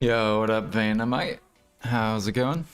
Yo, what up, Vanamite? How's it going?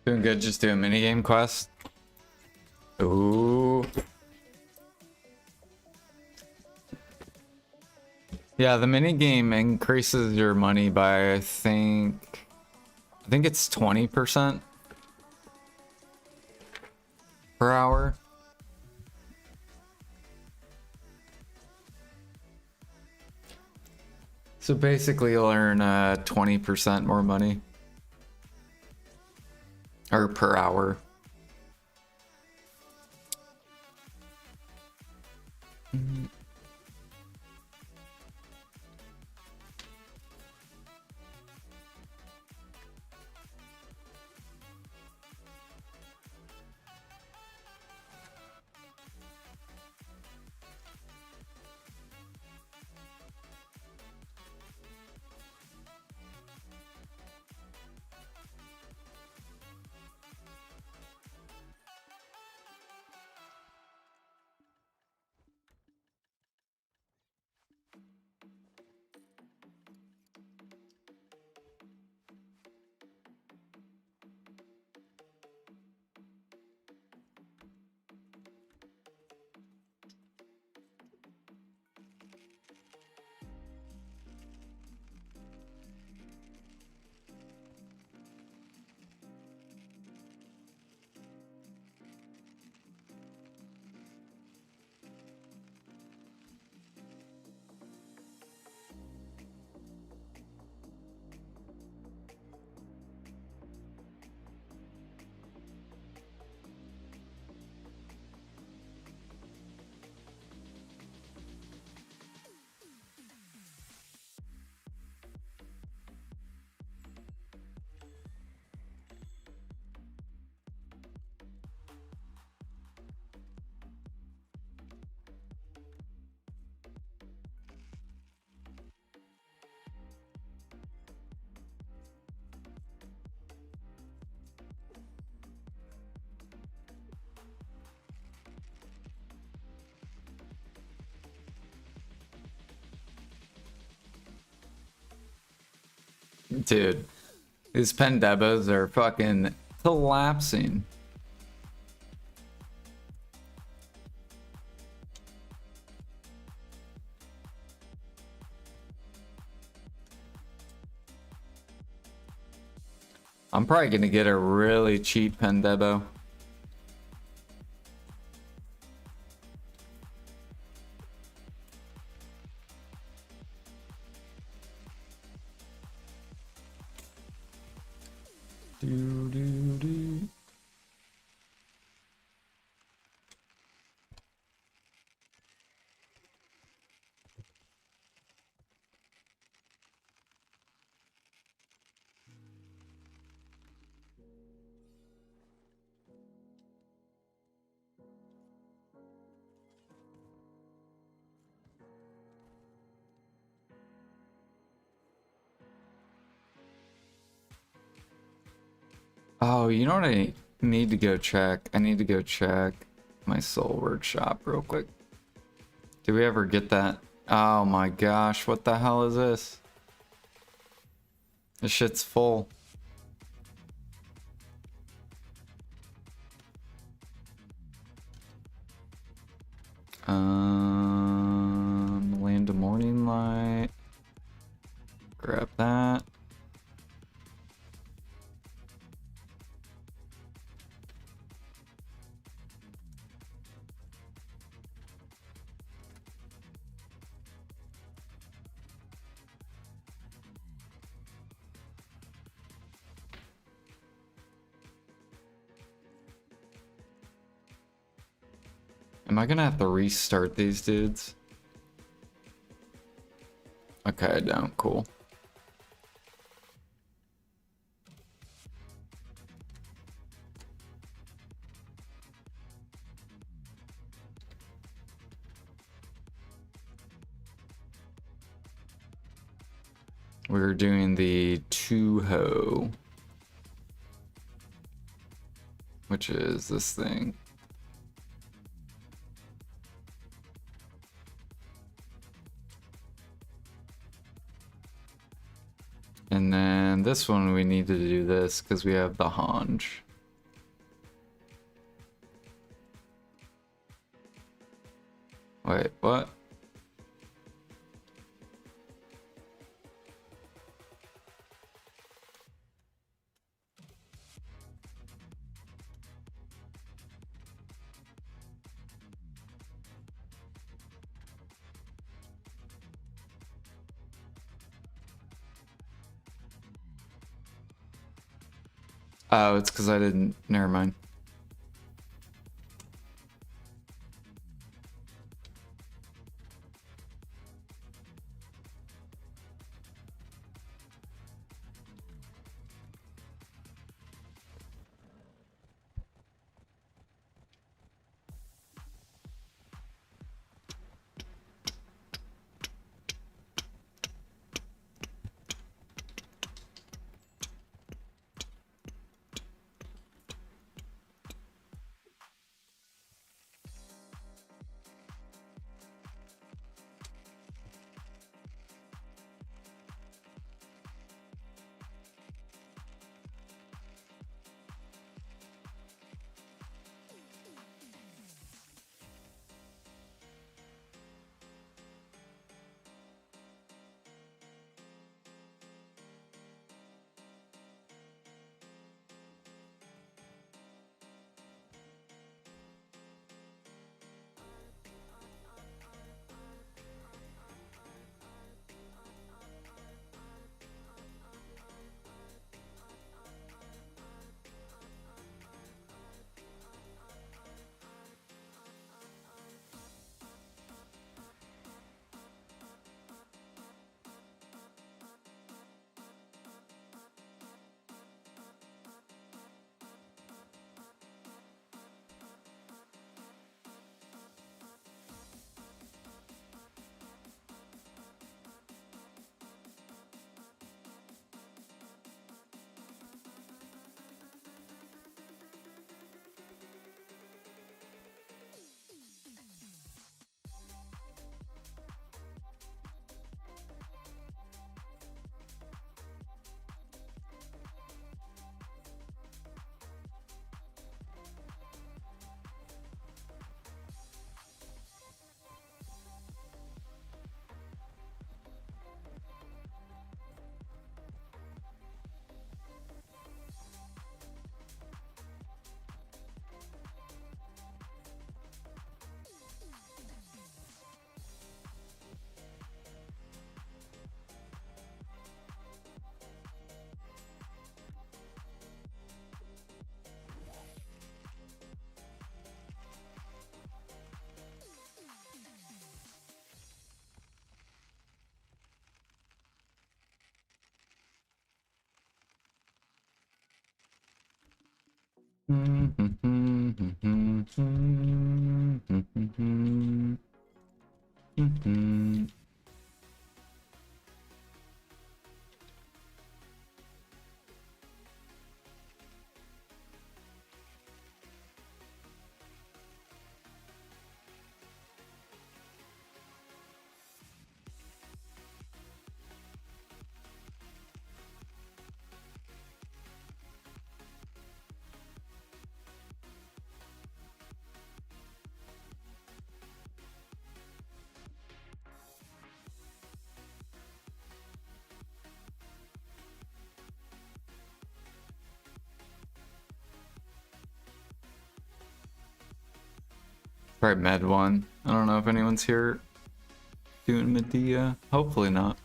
Doing good, just doing minigame quest. Ooh. Yeah, the minigame increases your money by, I think it's 20% per hour. So basically you'll earn 20% more money. Or per hour. Dude, these pen debos are fucking collapsing. I'm probably gonna get a really cheap pen debo. Do, do, do. Oh, you know what I need to go check? I need to go check my soul workshop real quick. Do we ever get that? Oh my gosh, what the hell is this? This shit's full. Land of Morning Light. Grab that. Am I gonna have to restart these dudes? Okay, I don't. Cool. We're doing the two-ho, which is this thing. And then this one we need to do this because we have the Hanj. Wait, what? Oh, it's because I didn't. Never mind. Probably med one. I don't know if anyone's here doing Medea. Hopefully not.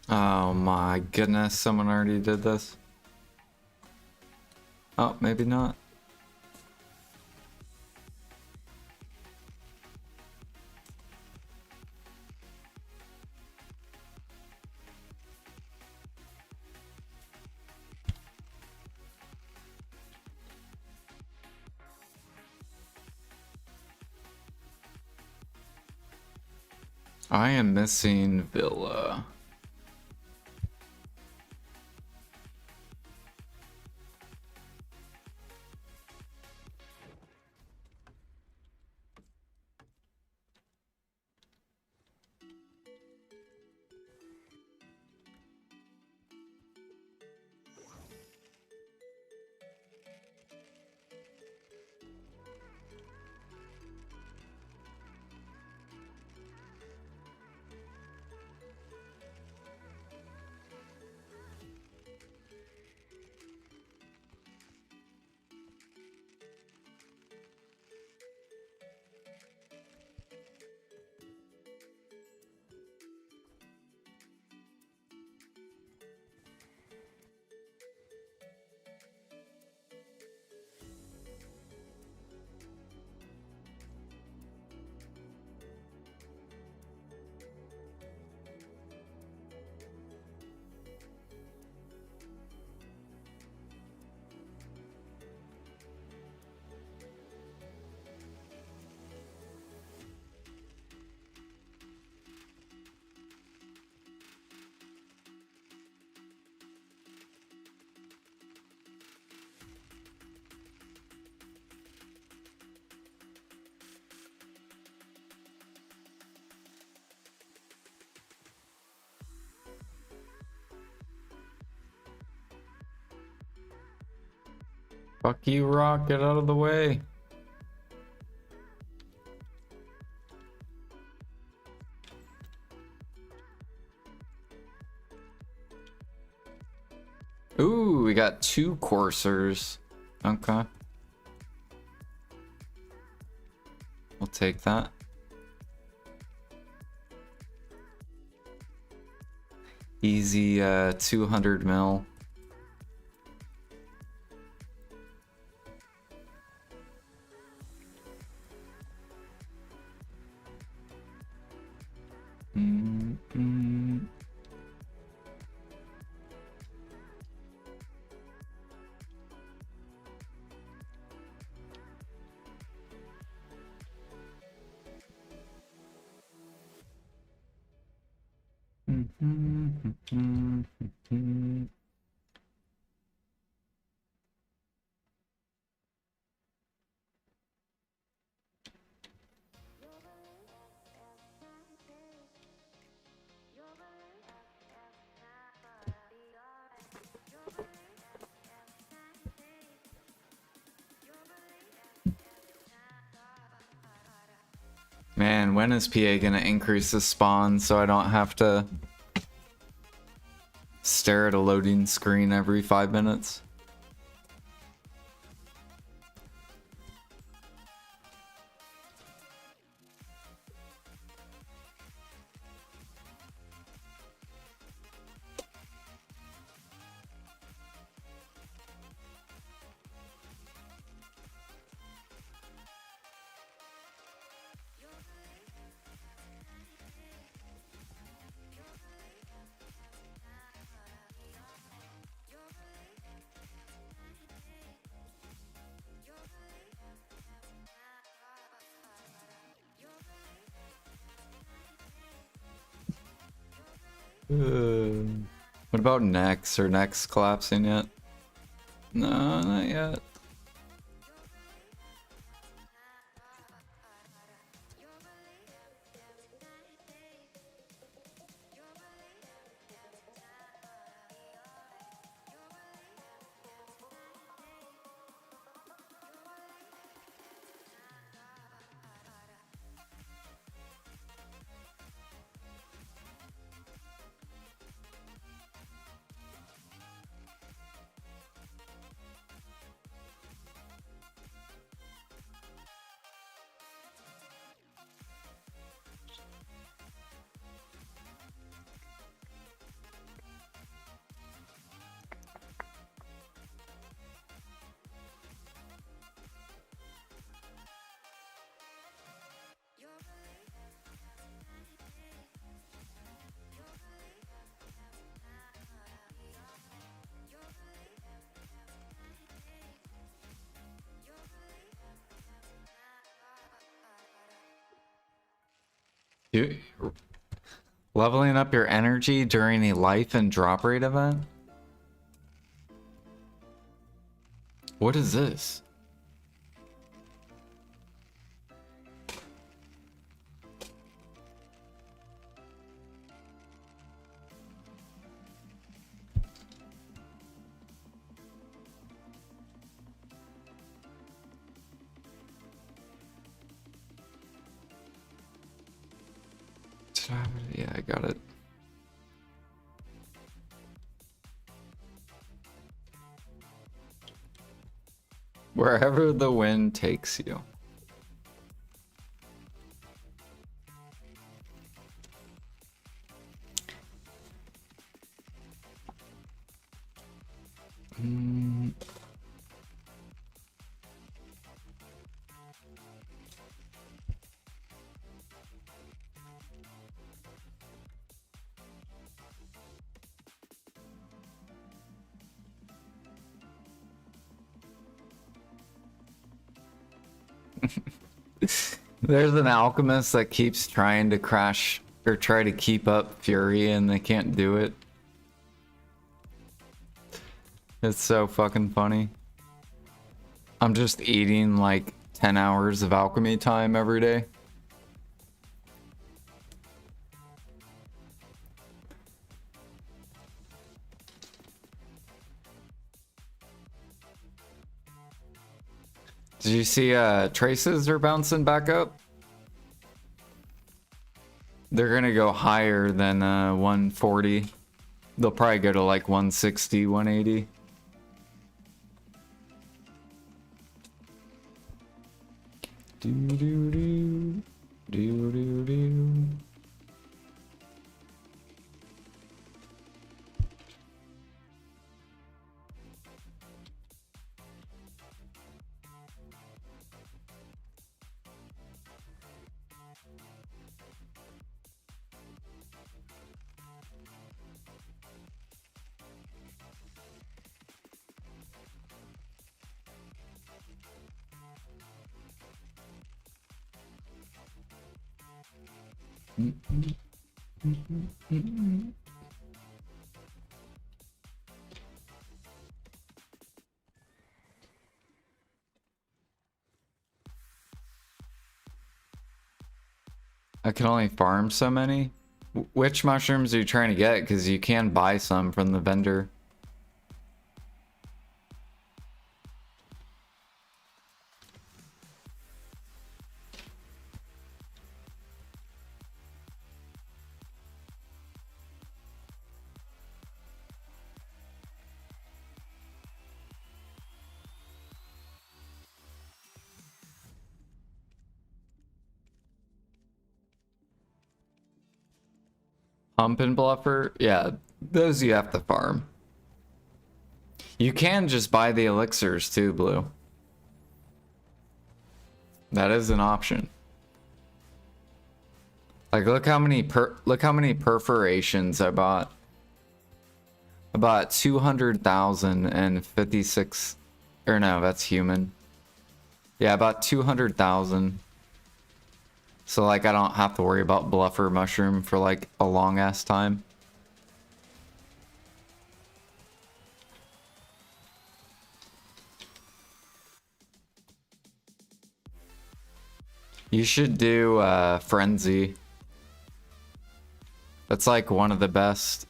Oh my goodness, someone already did this. Oh, maybe not. I am missing Villa. Fuck you, Rock, get out of the way. Ooh, we got 2 coursers. Okay. We'll take that. Easy 200 mil. Man, when is PA gonna increase the spawn so I don't have to stare at a loading screen every 5 minutes? What about Nex? Or Nex collapsing yet? No, not yet. Dude, leveling up your energy during a life and drop rate event? What is this? Yeah, I got it. Wherever the wind takes you. There's an alchemist that keeps trying to crash or try to keep up Fury and they can't do it. It's so fucking funny. I'm just eating like 10 hours of alchemy time every day. Did you see traces are bouncing back up? They're gonna go higher than 140. They'll probably go to like 160, 180. Do do do do do do. I can only farm so many. Which mushrooms are you trying to get? Because you can buy some from the vendor. Pump and bluffer? Yeah, those you have to farm. You can just buy the elixirs too, Blue. That is an option. Like, look how many perforations I bought. I bought 200,056. Or no, that's human. Yeah, I bought 200,000. So like I don't have to worry about bluffer mushroom for like a long ass time. You should do Frenzy. That's like one of the best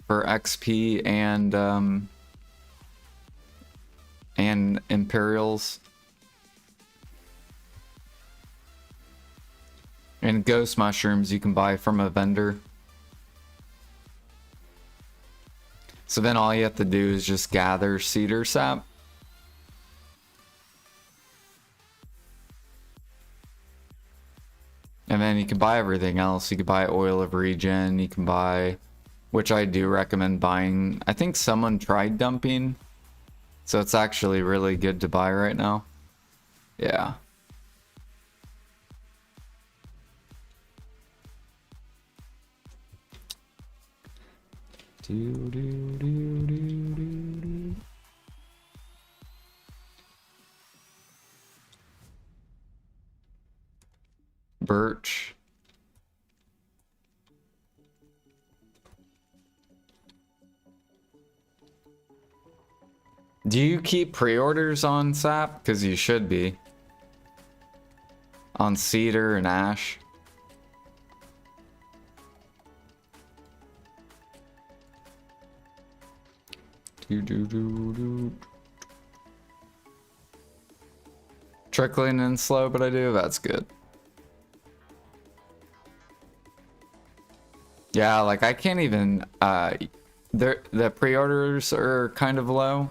for XP and Imperials. And ghost mushrooms you can buy from a vendor. So then all you have to do is just gather cedar sap. And then you can buy everything else. You can buy oil of regen. You can buy, which I do recommend buying. I think someone tried dumping. So it's actually really good to buy right now. Yeah. Birch. Do you keep pre-orders on sap? Because you should be. On cedar and ash. Trickling in slow, but I do. That's good. Yeah, like I can't even. The pre-orders are kind of low,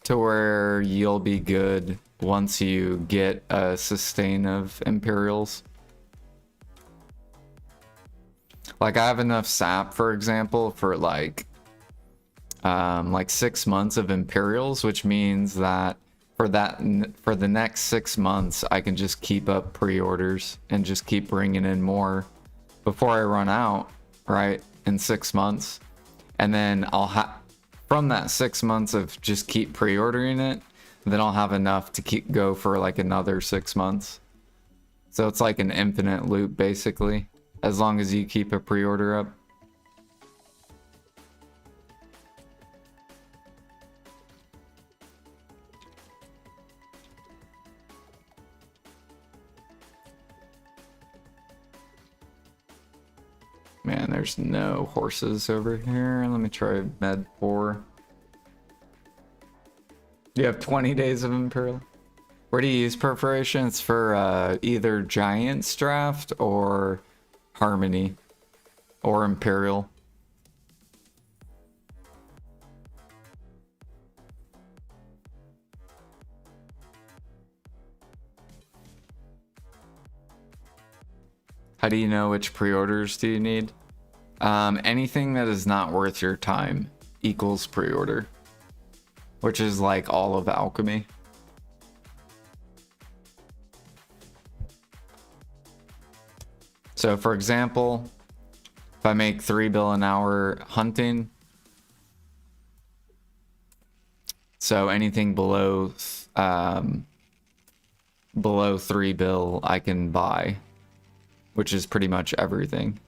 to where you'll be good once you get a sustain of Imperials. Like I have enough sap, for example, for like 6 months of Imperials, which means that for the next 6 months I can just keep up pre-orders and just keep bringing in more before I run out, right, in 6 months. And then I'll have, from that 6 months of just keep pre-ordering it, then I'll have enough to go for like another 6 months. So it's like an infinite loop basically, as long as you keep a pre-order up. Man, there's no horses over here. Let me try med 4. You have 20 days of Imperial. Where do you use perforation? It's for either Giant's Draft or Harmony or Imperial. How do you know which pre-orders do you need? Anything that is not worth your time equals pre-order, which is like all of alchemy. So for example, if I make 3 bill an hour hunting, so anything below 3 bill I can buy, which is pretty much everything.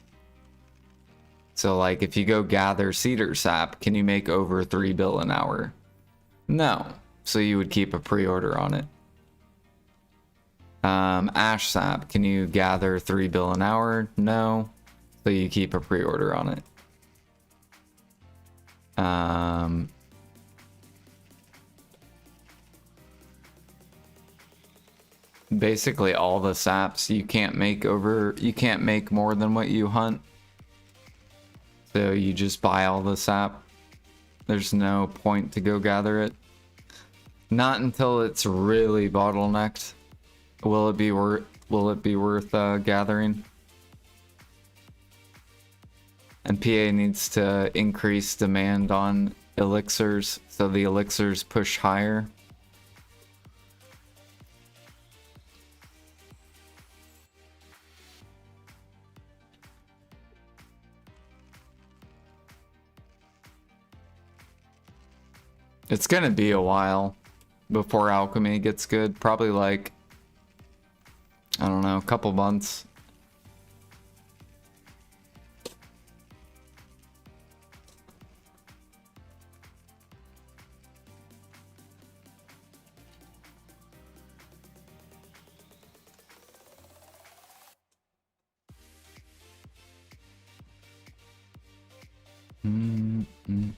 So like if you go gather cedar sap, can you make over 3 bill an hour? No. So you would keep a pre-order on it. Ash sap, can you gather 3 bill an hour? No. So you keep a pre-order on it. Basically all the saps you can't make more than what you hunt. So you just buy all the sap. There's no point to go gather it. Not until it's really bottlenecked will it be worth gathering. And PA needs to increase demand on elixirs so the elixirs push higher. It's gonna be a while before alchemy gets good. Probably like, I don't know, a couple months. Mm-mm.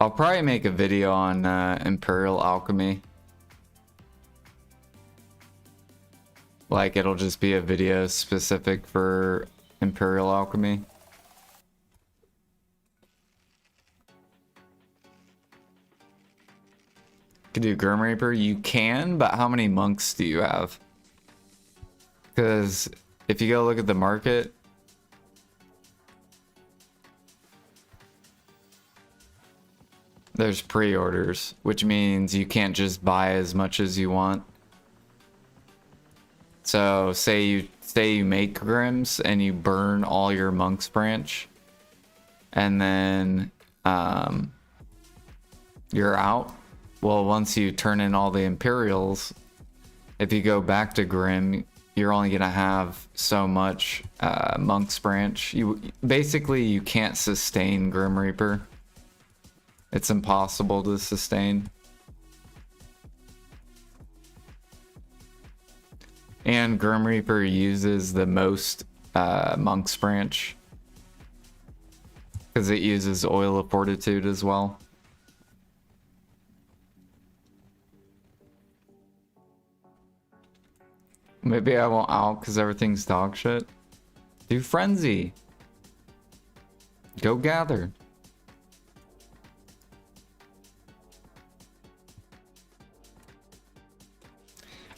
I'll probably make a video on Imperial Alchemy. Like, it'll just be a video specific for Imperial Alchemy. Could do Grim Reaper? You can, but how many monks do you have? Because if you go look at the market, there's pre-orders, which means you can't just buy as much as you want. So say you make Grims and you burn all your Monk's Branch, and then you're out. Well, once you turn in all the Imperials, if you go back to Grim, you're only gonna have so much Monk's Branch. You can't sustain Grim Reaper. It's impossible to sustain. And Grim Reaper uses the most Monk's Branch, because it uses Oil of Fortitude as well. Maybe I won't out because everything's dog shit. Do Frenzy. Go gather.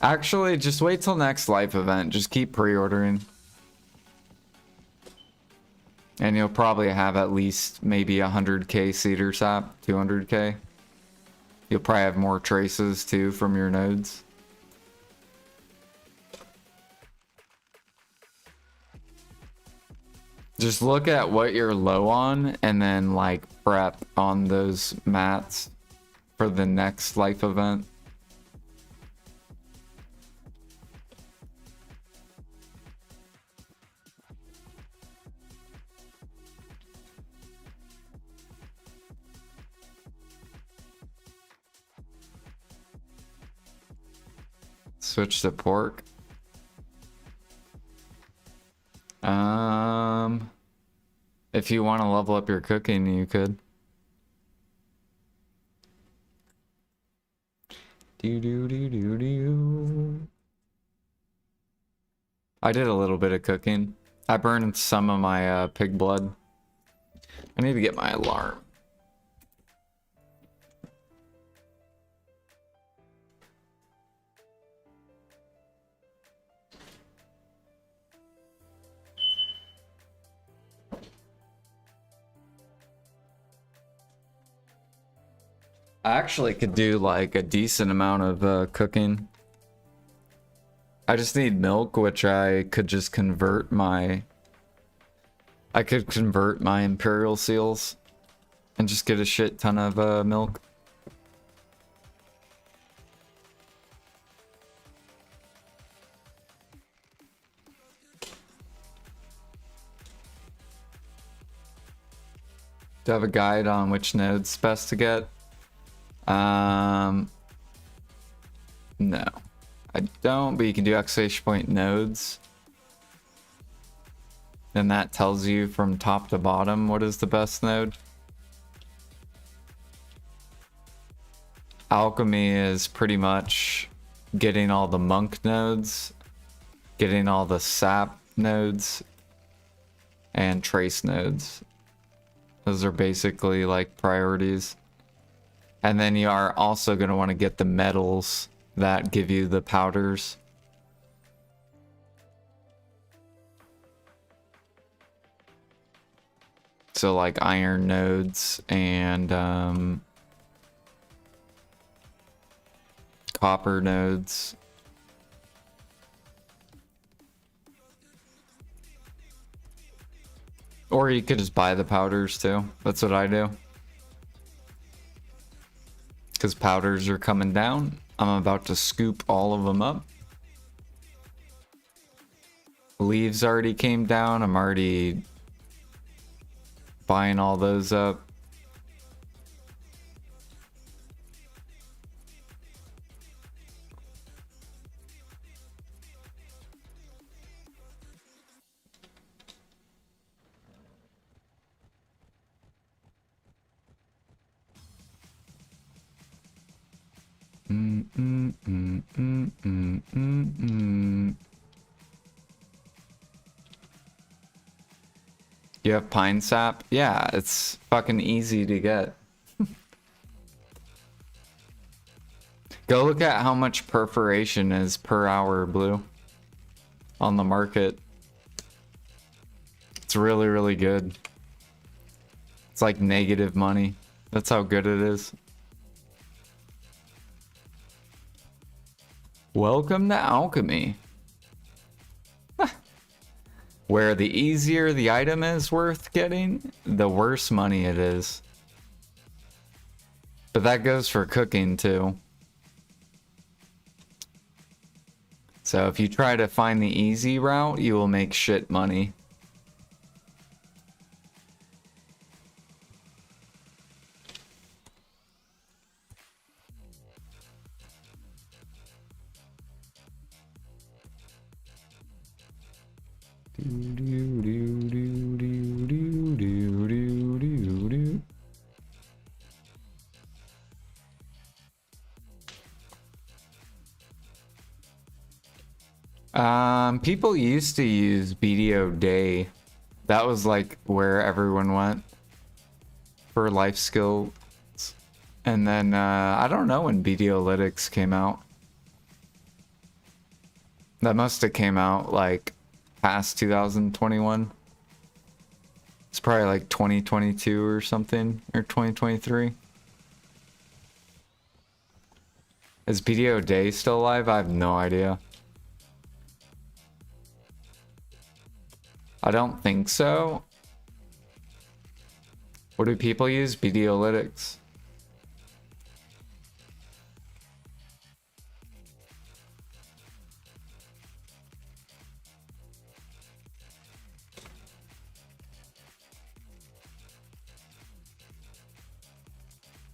Actually, just wait till next life event. Just keep pre-ordering. And you'll probably have at least maybe 100k cedar sap, 200k. You'll probably have more traces too from your nodes. Just look at what you're low on and then like prep on those mats for the next life event. Switch to pork. If you want to level up your cooking, you could. I did a little bit of cooking. I burned some of my pig blood. I need to get my alarm. I actually could do like a decent amount of cooking. I just need milk, which I could just convert my... I could convert my Imperial Seals and just get a shit ton of milk. Do I have a guide on which node's best to get? No, I don't, but you can do exclamation point nodes. And that tells you from top to bottom what is the best node. Alchemy is pretty much getting all the monk nodes, getting all the sap nodes, and trace nodes. Those are basically like priorities. And then you are also going to want to get the metals that give you the powders. So like iron nodes and copper nodes. Or you could just buy the powders too. That's what I do. Because powders are coming down. I'm about to scoop all of them up. Leaves already came down. I'm already buying all those up. You have pine sap? Yeah, it's fucking easy to get. Go look at how much perforation is per hour, Blue, on the market. It's really, really good. It's like negative money. That's how good it is. Welcome to alchemy. Where the easier the item is worth getting, the worse money it is. But that goes for cooking too. So if you try to find the easy route, you will make shit money. People used to use BDO Day. That was like where everyone went for life skills. And then I don't know when BDO came out. That must have came out like past 2021. It's probably like 2022 or something, or 2023. Is BDO Day still alive? I have no idea. I don't think so. What do people use? BDolytics.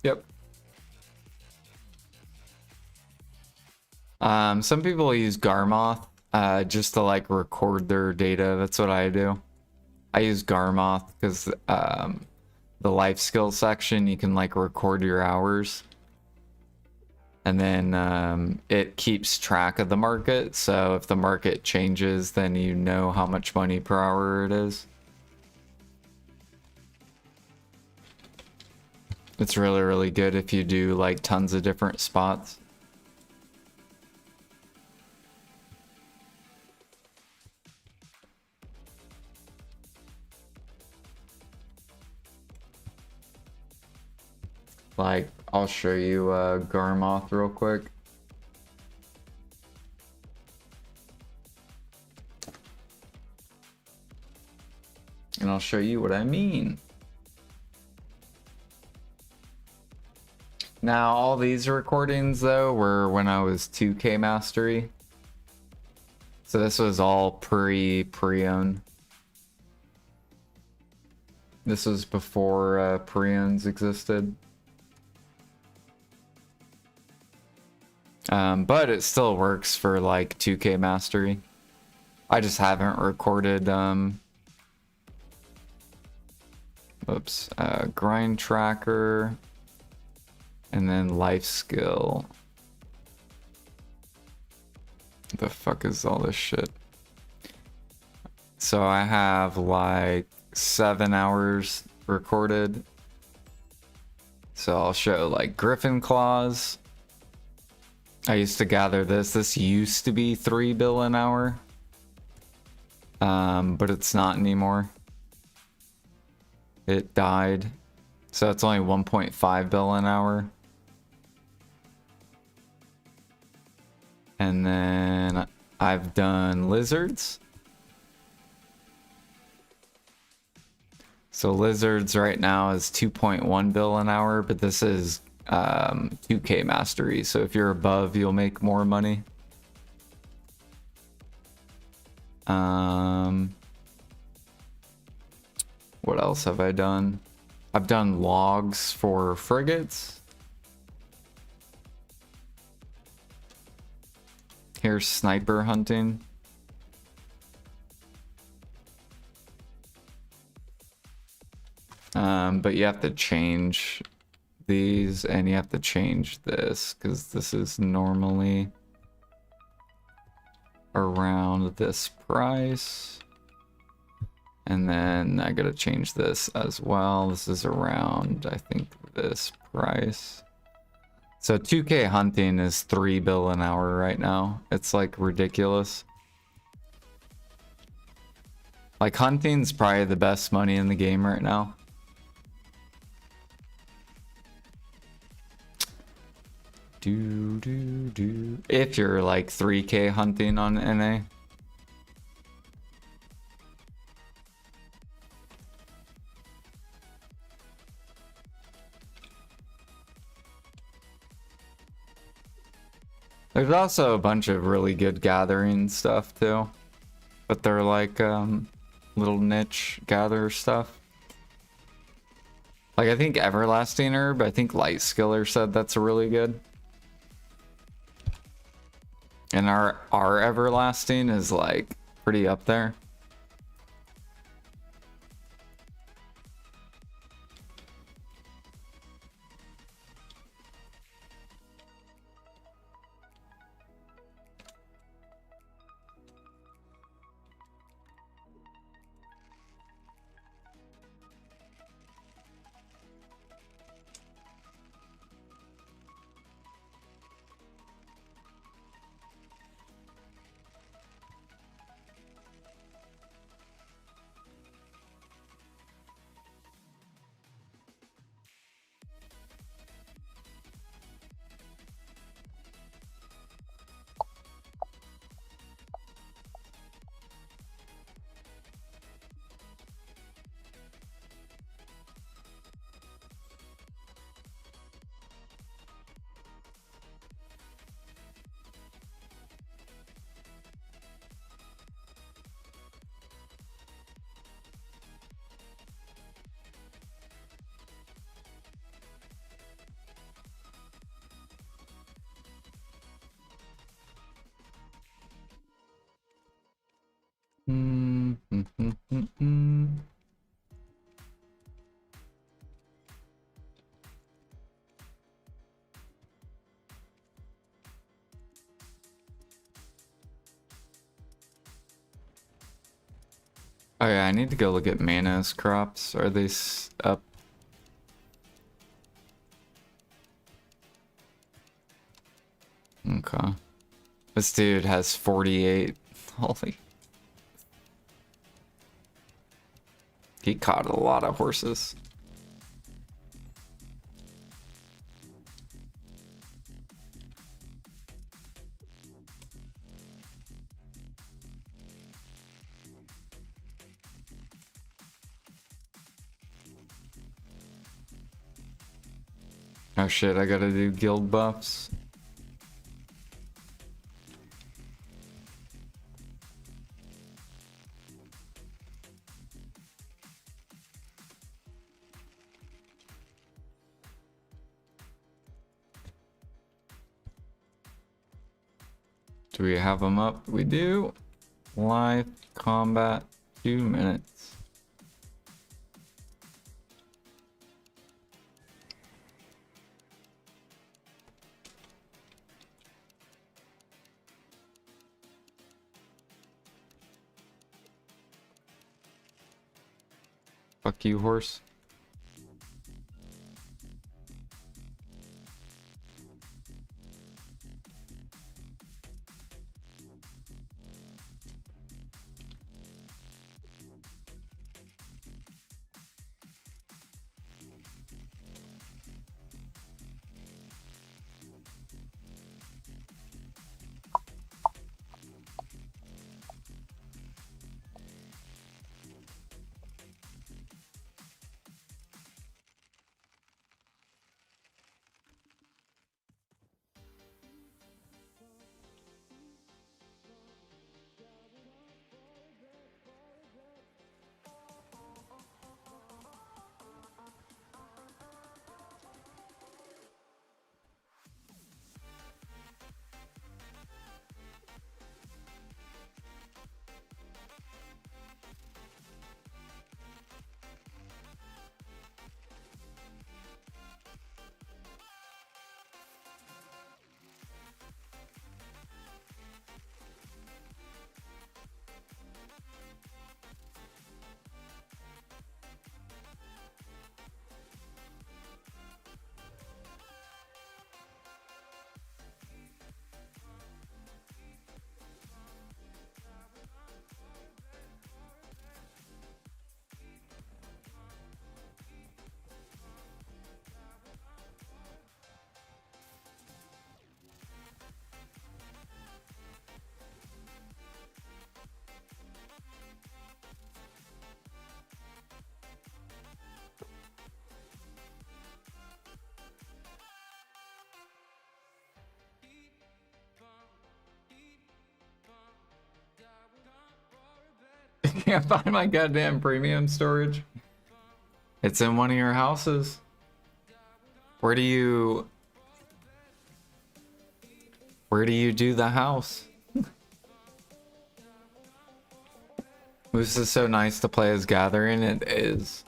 Yep. Some people use Garmoth just to like record their data. That's what I do. I use Garmoth because the life skill section, you can like record your hours. And then it keeps track of the market. So if the market changes, then you know how much money per hour it is. It's really, really good if you do like tons of different spots. Like, I'll show you Garmoth real quick. And I'll show you what I mean. Now, all these recordings, though, were when I was 2K Mastery. So this was all pre-preone. This was before preones existed. But it still works for, like, 2K Mastery. I just haven't recorded, grind tracker. And then life skill. What the fuck is all this shit? So I have like 7 hours recorded. So I'll show like Griffin Claws. I used to gather this. This used to be 3 bill an hour. But it's not anymore. It died. So it's only 1.5 bill an hour. And then I've done lizards. So lizards right now is 2.1 bill an hour, but this is 2K mastery. So if you're above, you'll make more money. What else have I done? I've done logs for frigates. Here's sniper hunting. But you have to change these and you have to change this because this is normally around this price. And then I gotta change this as well. This is around, I think, this price. So 2K hunting is 3 bill an hour right now. It's like ridiculous. Like hunting's probably the best money in the game right now. If you're like 3K hunting on NA. There's also a bunch of really good gathering stuff too, but they're like little niche gather stuff. Like I think Everlasting Herb, I think Lifeskiller said that's really good. And our Everlasting is like pretty up there. Oh yeah, I need to go look at Mana's crops. Are they up? Okay. This dude has 48. Holy. He caught a lot of horses. Oh shit, I gotta do guild buffs. Do we have them up? We do. Live combat, 2 minutes. Fuck you, horse. can't find my goddamn premium storage. It's in one of your houses. Where do you do the house? This is so nice to play as Gathering. It is.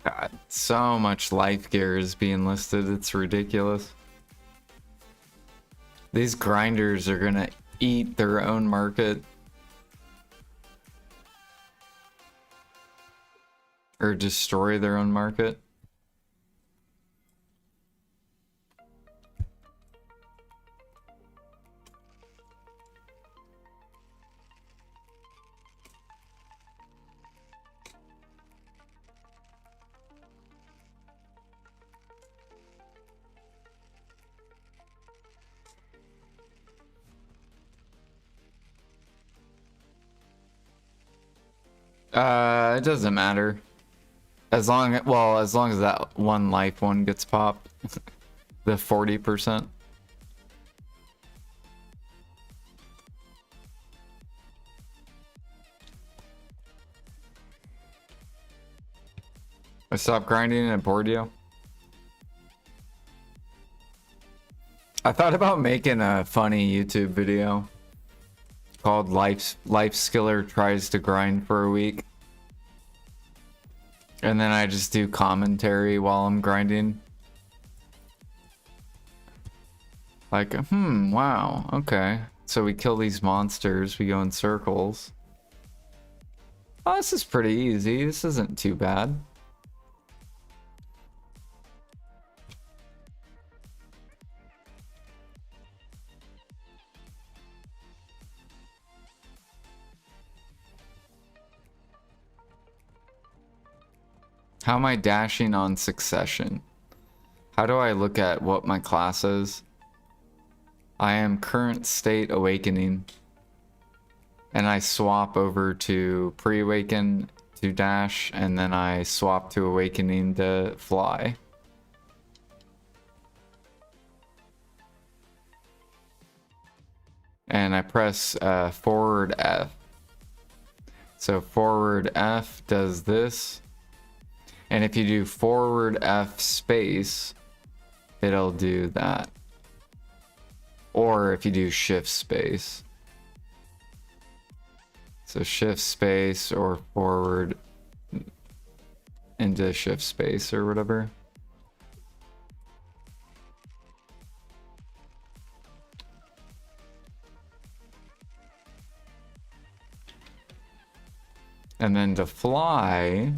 God, so much life gear is being listed. It's ridiculous. These grinders are gonna eat their own market. Or destroy their own market. It doesn't matter. As long as that one life one gets popped. The 40%. I stopped grinding at Bordio. I thought about making a funny YouTube video called Lifeskiller Tries to Grind for a Week. And then I just do commentary while I'm grinding. Like, wow, okay. So we kill these monsters, we go in circles. Oh, this is pretty easy. This isn't too bad. How am I dashing on succession? How do I look at what my class is? I am current state awakening. And I swap over to pre-awaken to dash, and then I swap to awakening to fly. And I press forward F. So forward F does this. And if you do forward F space, it'll do that. Or if you do shift space. So shift space or forward into shift space or whatever. And then to fly,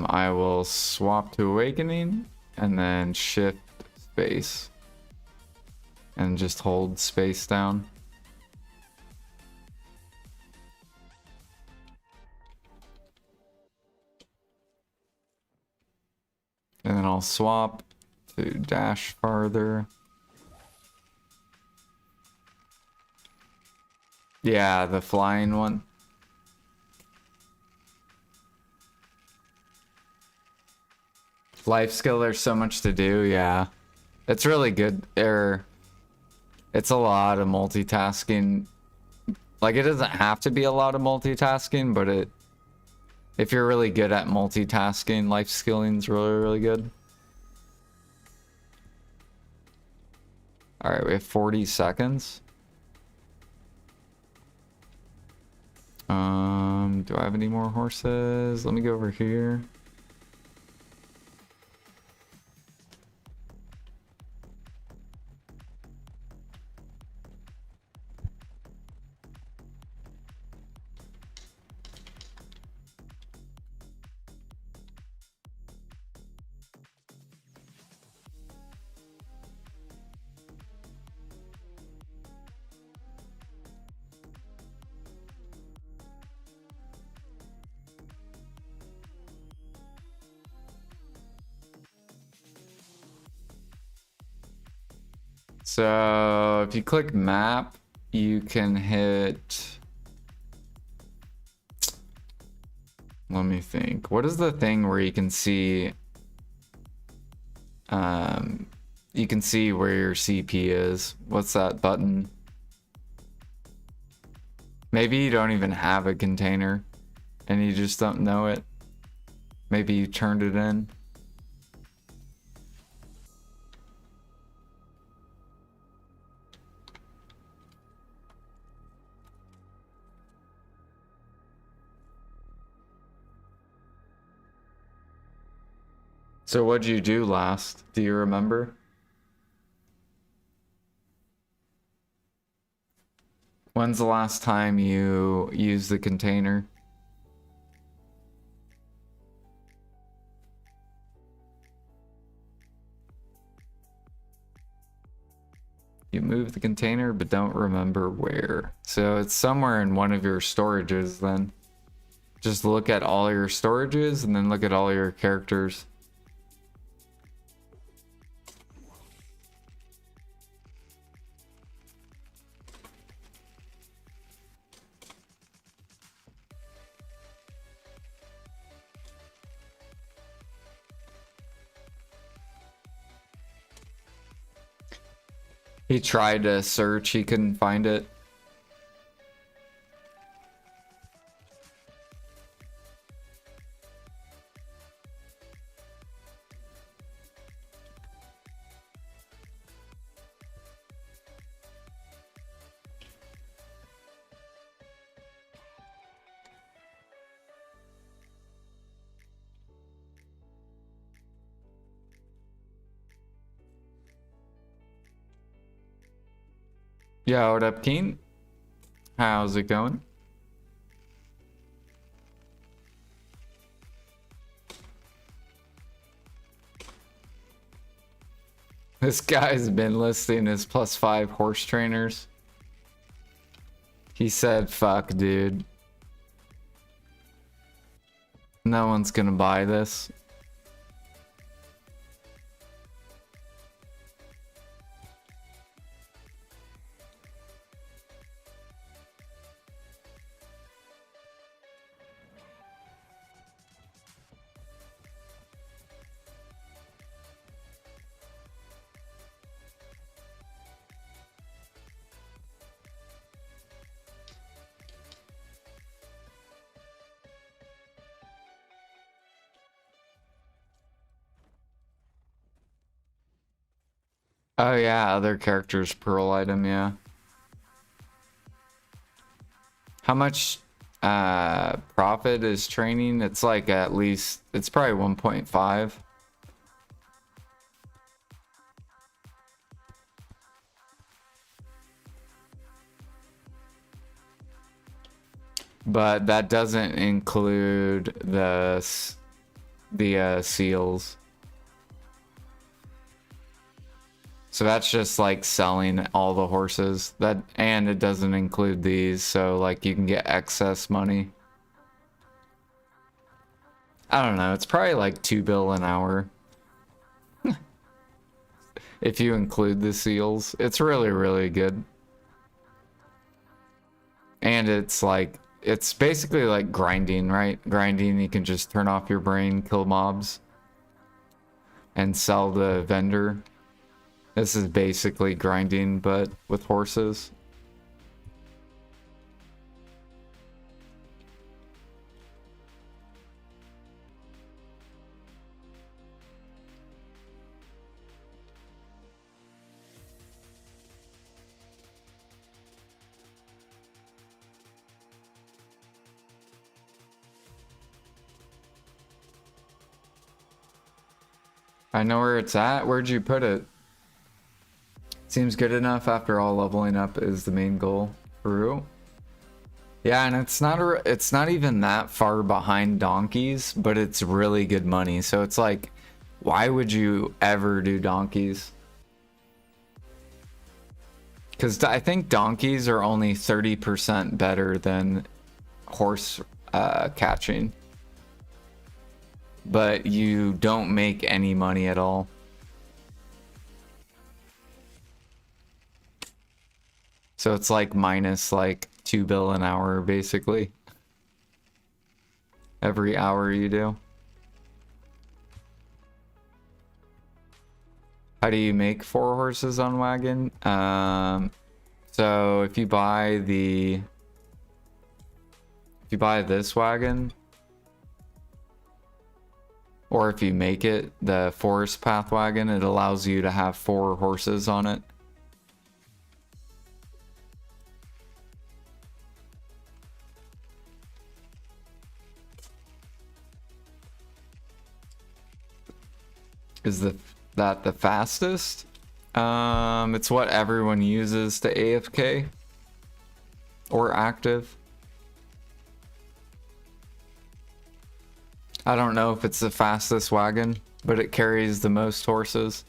I will swap to awakening and then shift space and just hold space down. And then I'll swap to dash farther. Yeah, the flying one. Lifeskiller, there's so much to do, yeah. It's really good. It's a lot of multitasking. Like, it doesn't have to be a lot of multitasking, but if you're really good at multitasking, Lifeskilling's really, really good. Alright, we have 40 seconds. Do I have any more horses? Let me go over here. So if you click map, you can hit, let me think. What is the thing where you can see where your CP is? What's that button? Maybe you don't even have a container and you just don't know it. Maybe you turned it in. So what'd you do last? Do you remember? When's the last time you used the container? You move the container but don't remember where. So it's somewhere in one of your storages then. Just look at all your storages and then look at all your characters. He tried to search, he couldn't find it. Yo, what up, Keen? How's it going? This guy's been listing his +5 horse trainers. He said, fuck, dude. No one's gonna buy this. Oh yeah, other characters pearl item, yeah. How much profit is training? It's like at least, it's probably 1.5. But that doesn't include the seals. So that's just like selling all the horses. That, and it doesn't include these, so like you can get excess money. I don't know, it's probably like 2 bill an hour. If you include the seals. It's really, really good. And it's like, it's basically like grinding, right? Grinding, you can just turn off your brain, kill mobs, and sell the vendor. This is basically grinding, but with horses. I know where it's at. Where'd you put it? Seems good enough after all. Leveling up is the main goal. True. Yeah, and it's not even that far behind donkeys, but it's really good money. So it's like, why would you ever do donkeys? Because I think donkeys are only 30% better than horse catching. But you don't make any money at all. So it's like minus like 2 bill an hour, basically. Every hour you do. How do you make 4 horses on wagon? So if you buy this wagon, or if you make it the forest path wagon, it allows you to have 4 horses on it. Is that the fastest? It's what everyone uses to AFK or active. I don't know if it's the fastest wagon, but it carries the most horses.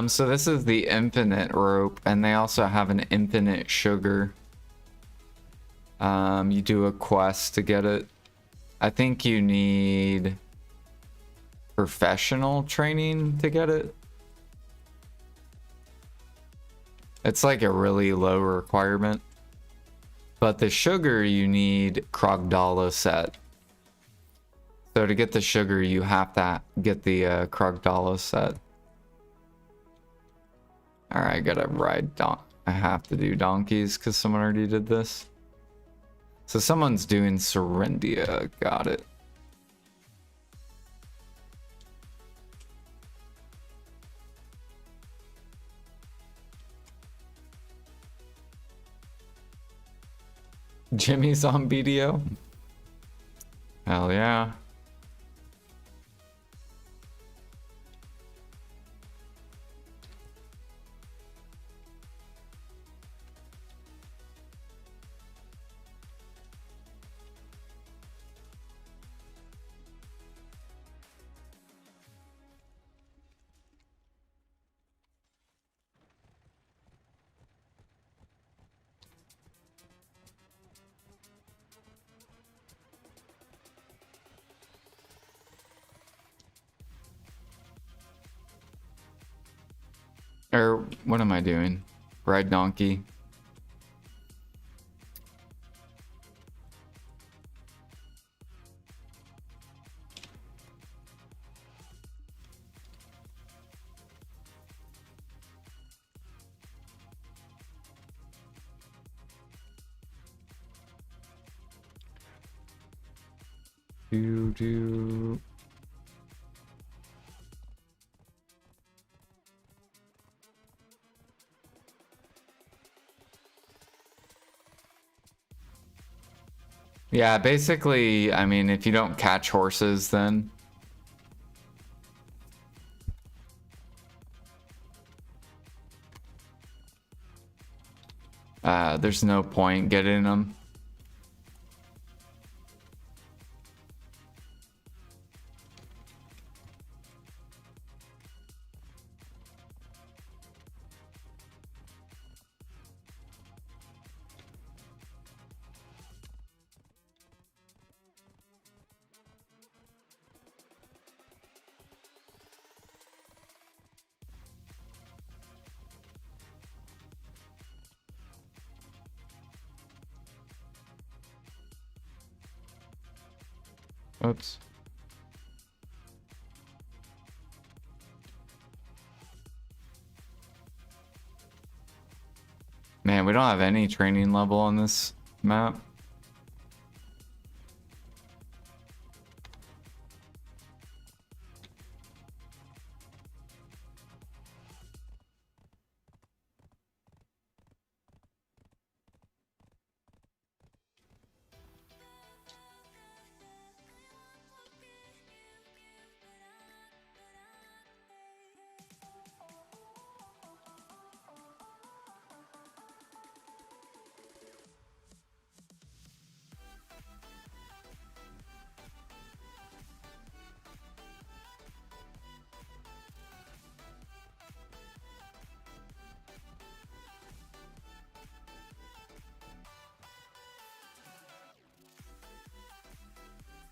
So this is the infinite rope, and they also have an infinite sugar. You do a quest to get it. I think you need professional training to get it. It's like a really low requirement. But the sugar, you need Krogdala set. So to get the sugar, you have to get the Krogdala set. Alright, I gotta ride I have to do donkeys because someone already did this. So someone's doing Serendia. Got it. Jimmy's on BDO? Hell yeah. Or what am I doing? Ride donkey. Do. Yeah, basically, I mean, if you don't catch horses, then there's no point getting them. Oops. Man, we don't have any training level on this map.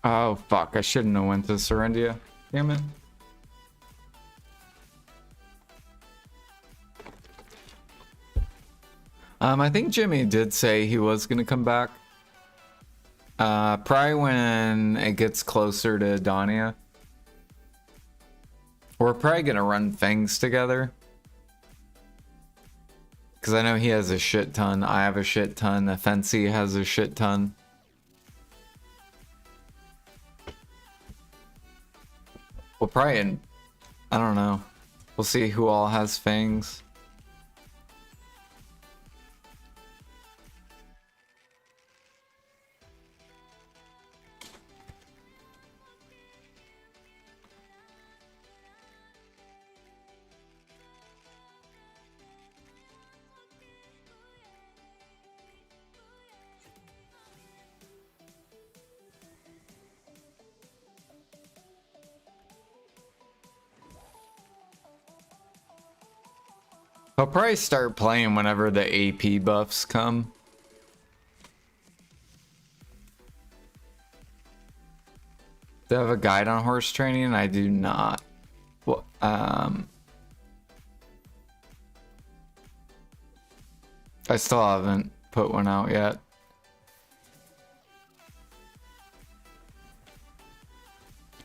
Oh fuck, I shouldn't have went to Serendia. Damn it. I think Jimmy did say he was gonna come back. Probably when it gets closer to Dania. We're probably gonna run things together. Because I know he has a shit ton, I have a shit ton, Offensi has a shit ton. We'll probably, I don't know. We'll see who all has fangs. I'll probably start playing whenever the AP buffs come. Do I have a guide on horse training? I do not. Well, I still haven't put one out yet.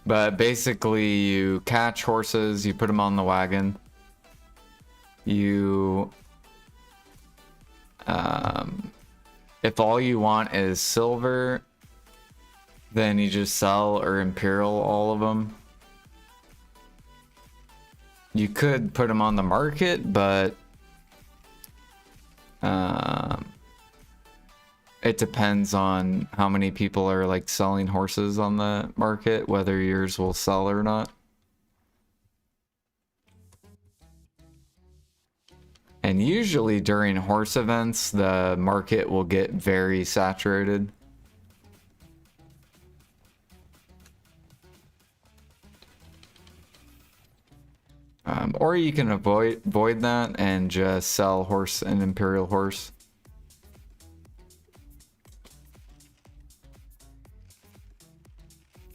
But basically, you catch horses, you put them on the wagon. You, if all you want is silver, then you just sell or imperial all of them. You could put them on the market, but it depends on how many people are like selling horses on the market, whether yours will sell or not. And usually during horse events, the market will get very saturated. Or you can avoid that and just sell horse and imperial horse.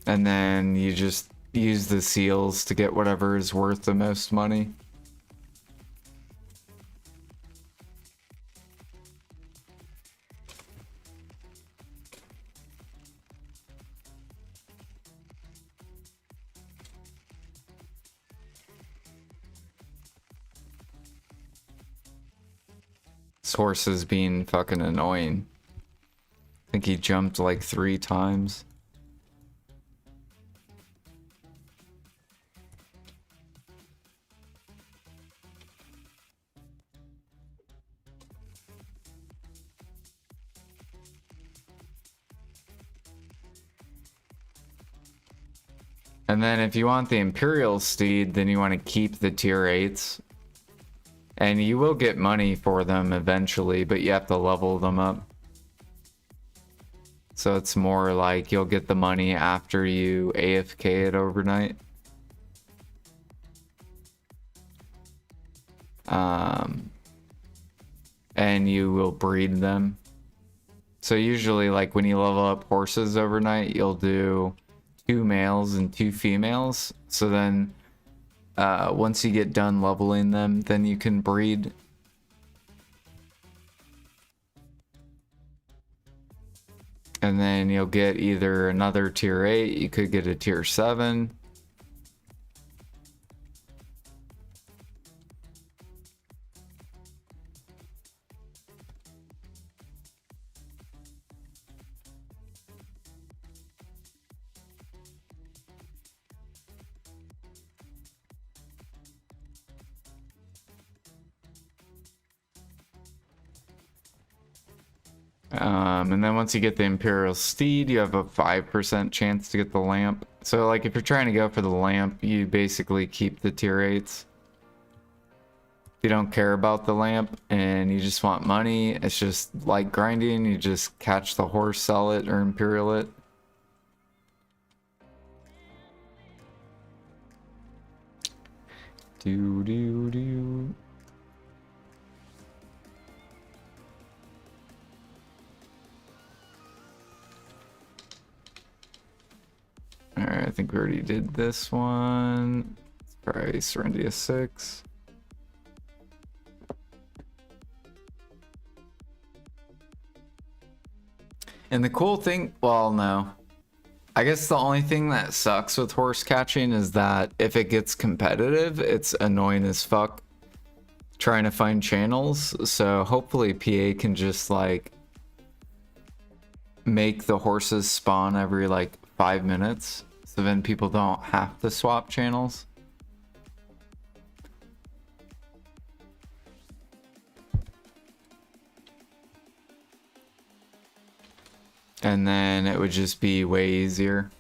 And then you just use the seals to get whatever is worth the most money. This horse is being fucking annoying. I think he jumped like 3 times. And then if you want the Imperial Steed, then you want to keep the tier 8s. And you will get money for them eventually, but you have to level them up. So it's more like you'll get the money after you AFK it overnight. And you will breed them. So usually like when you level up horses overnight, you'll do 2 males and 2 females. So then once you get done leveling them, then you can breed. And then you'll get either another tier 8, you could get a tier 7. And then once you get the Imperial Steed, you have a 5% chance to get the lamp. So like if you're trying to go for the lamp, you basically keep the tier 8s. If you don't care about the lamp and you just want money, it's just like grinding. You just catch the horse, sell it, or Imperial it. Do do do. think we already did this one. Let's try Serendia 6. And the cool thing, well, no. I guess the only thing that sucks with horse catching is that if it gets competitive, it's annoying as fuck trying to find channels. So hopefully PA can just like make the horses spawn every like 5 minutes, so then people don't have to swap channels. And then it would just be way easier.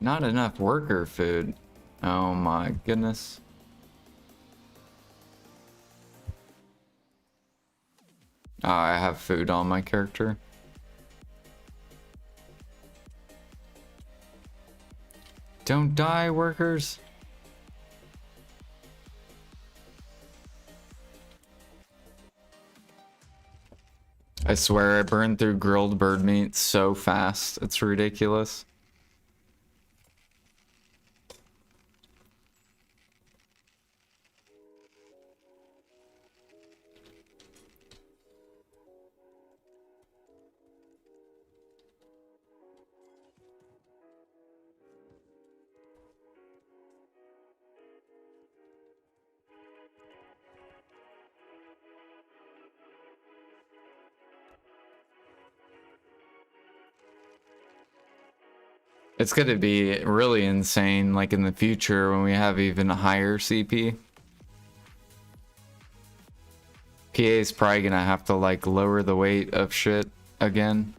Not enough worker food. Oh my goodness. Oh, I have food on my character. Don't die, workers. I swear I burned through grilled bird meat so fast. It's ridiculous. It's gonna be really insane, like in the future when we have even a higher CP. PA is probably gonna have to like lower the weight of shit again.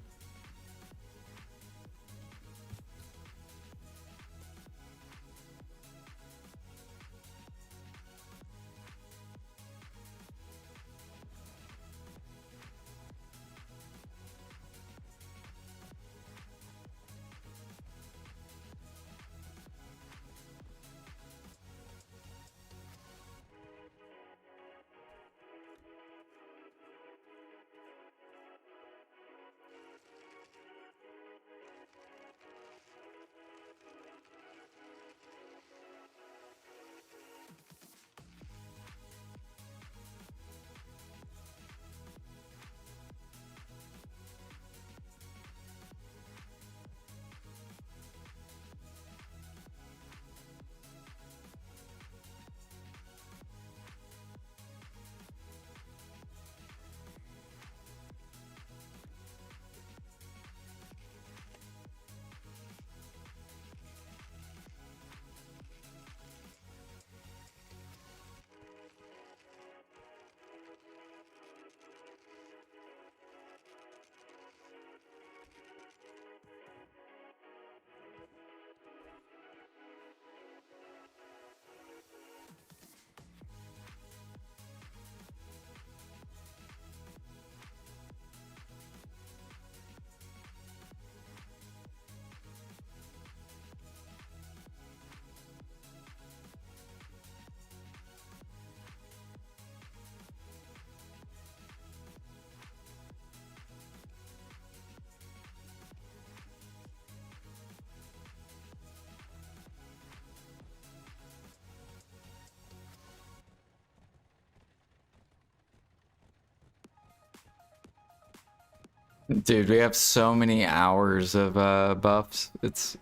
Dude, we have so many hours of buffs. It's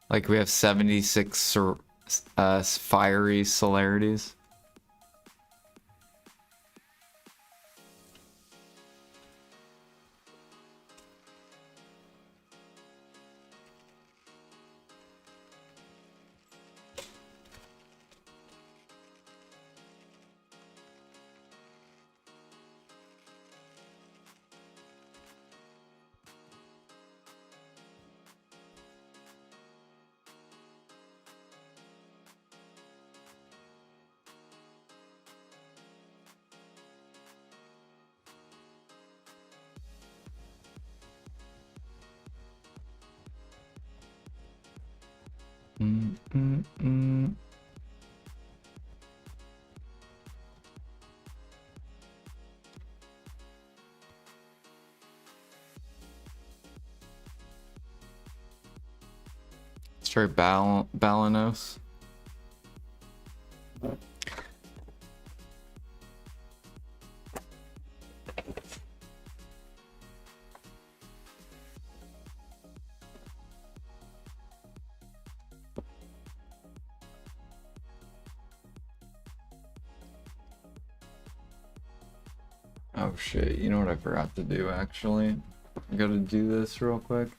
like we have 76 fiery celerities. Mm, mm, mm. Straight Balanos. Oh shit, you know what I forgot to do actually? I gotta do this real quick.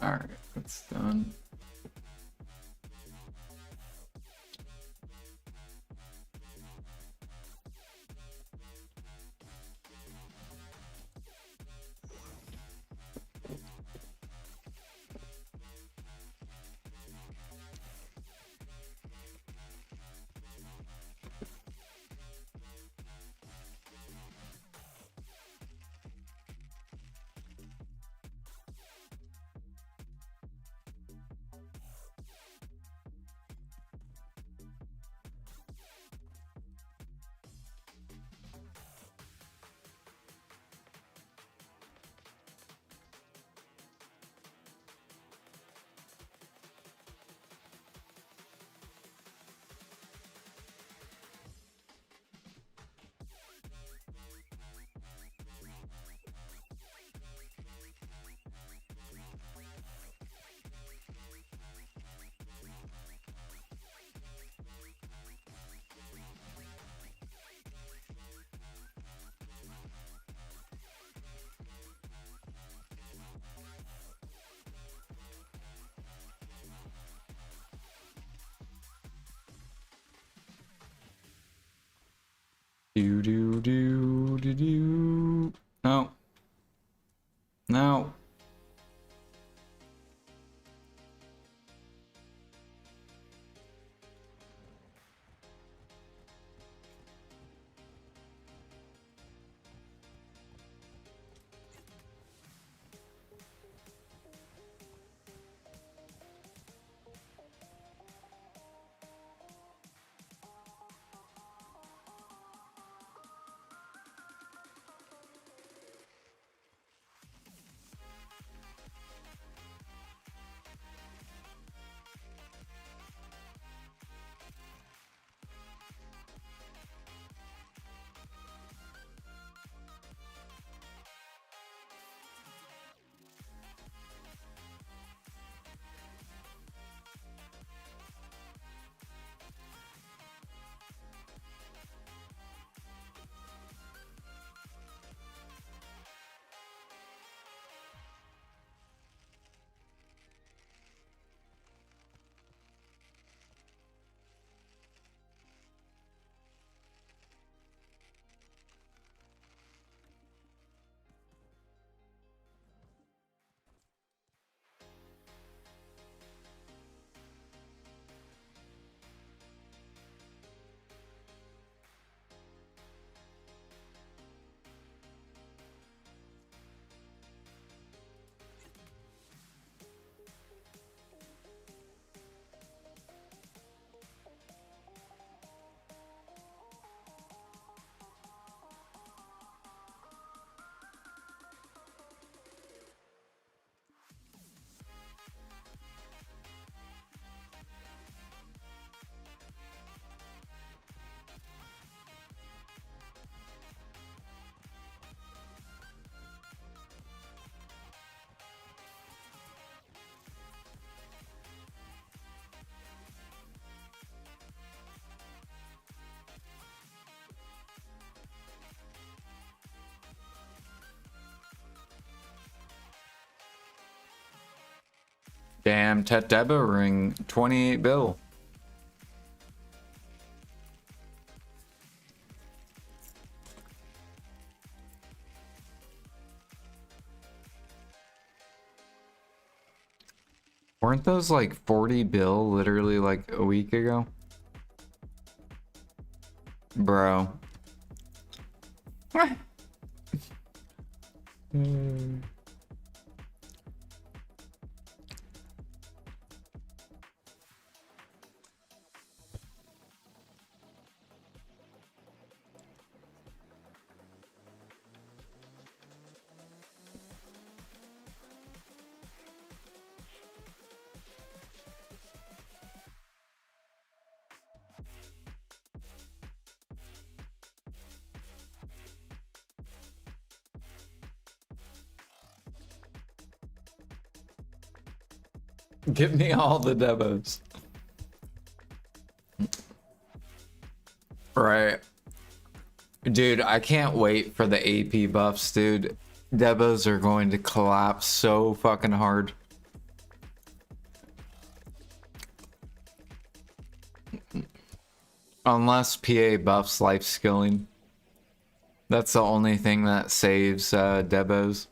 Alright, that's done. Do do do do do. No. No. Damn, Tet Debo ring, 28 bill. Weren't those like 40 bill literally like a week ago? Bro. Give me all the debos. Right. Dude, I can't wait for the AP buffs, dude. Debos are going to collapse so fucking hard. Unless PA buffs life skilling. That's the only thing that saves debos.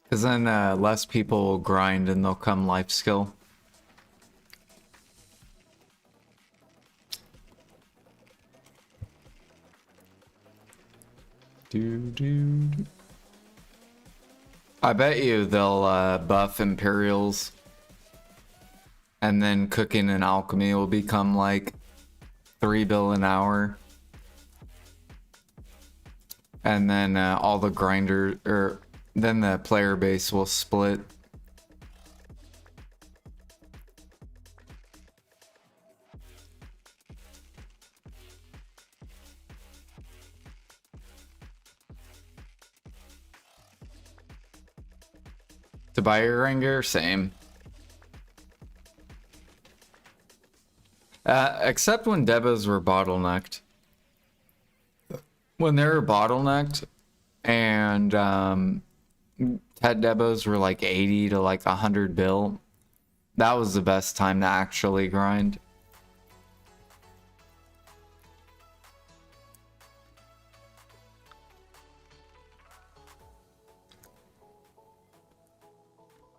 Because then less people will grind and they'll come life skill. I bet you they'll buff Imperials. And then cooking and alchemy will become like 3 bill an hour. And then all the grinder, or then the player base will split. To buy your grinder, same. Except when debos were bottlenecked. When they were bottlenecked and Tet debos were like 80 to like 100 bill, that was the best time to actually grind.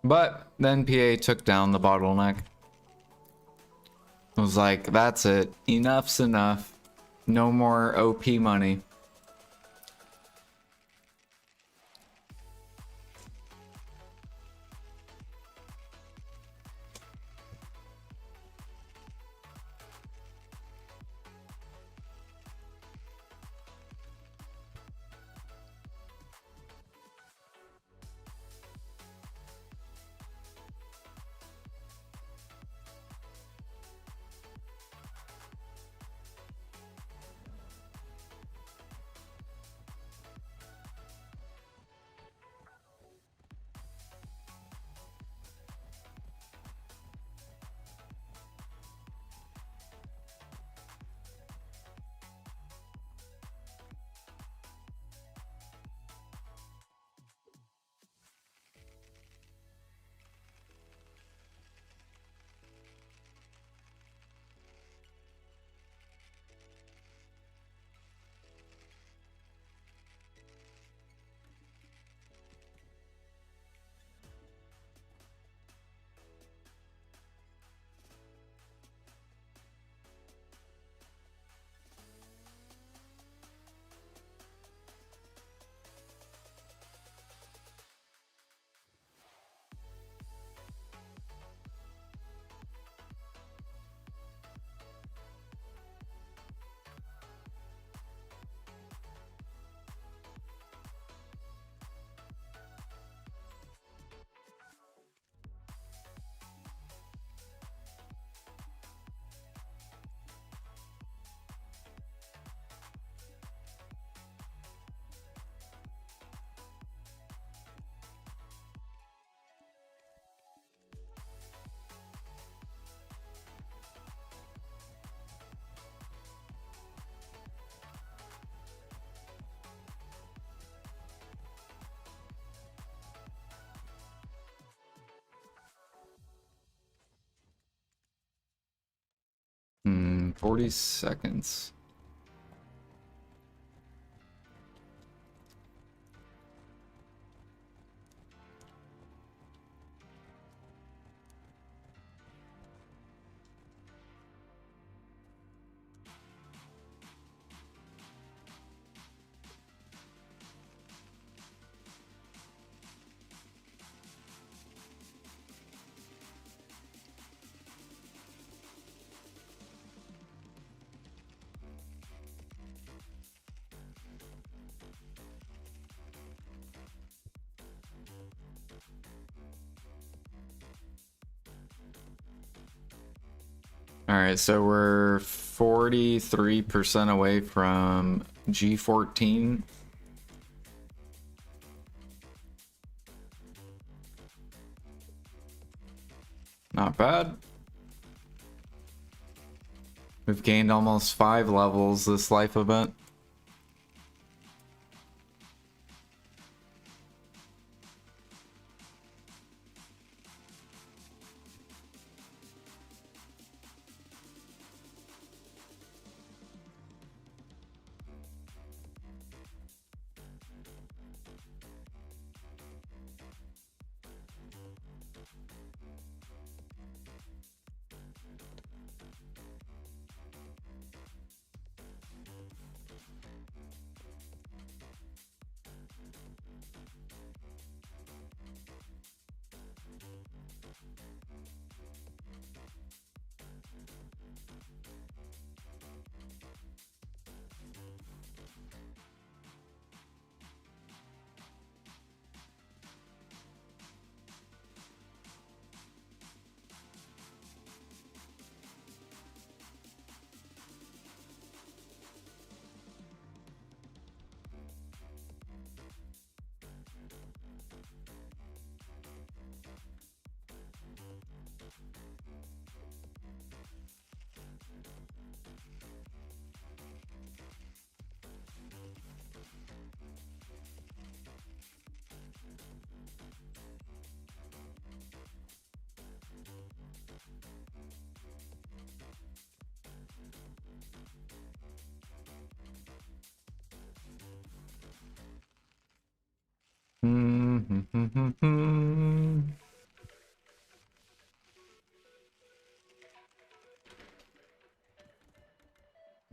But then PA took down the bottleneck. It was like, that's it. Enough's enough. No more OP money. 40 seconds. All right, so we're 43% away from G14. Not bad. We've gained almost 5 levels this life event.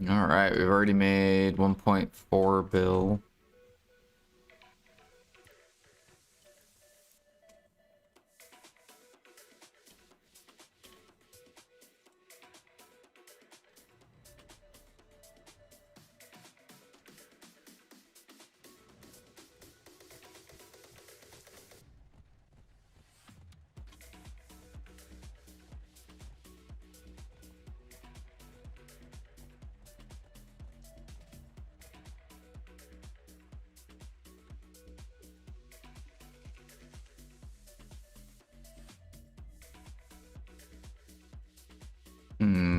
All right, we've already made 1.4 bill.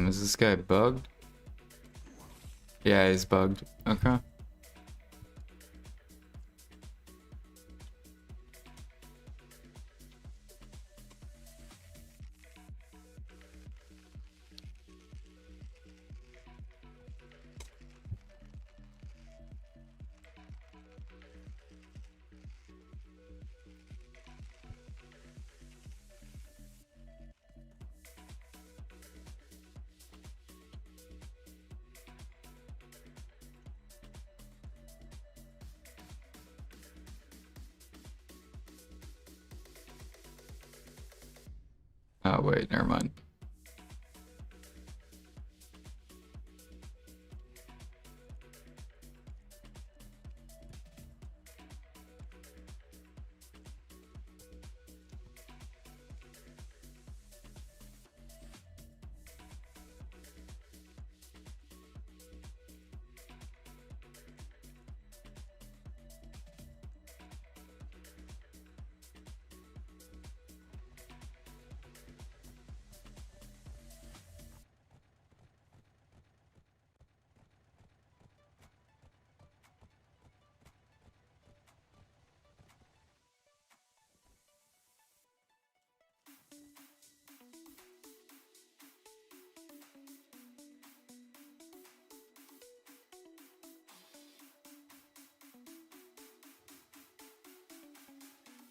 Is this guy bugged? Yeah, he's bugged. Okay. Oh, wait, never mind.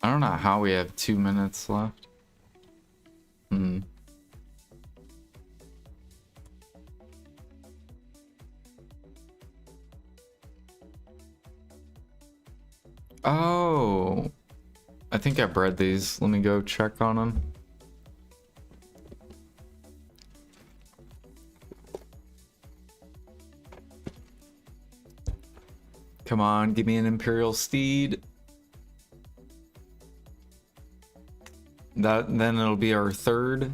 I don't know how we have 2 minutes left. Oh, I think I bred these. Let me go check on them. Come on, give me an Imperial Steed. Then it'll be our third.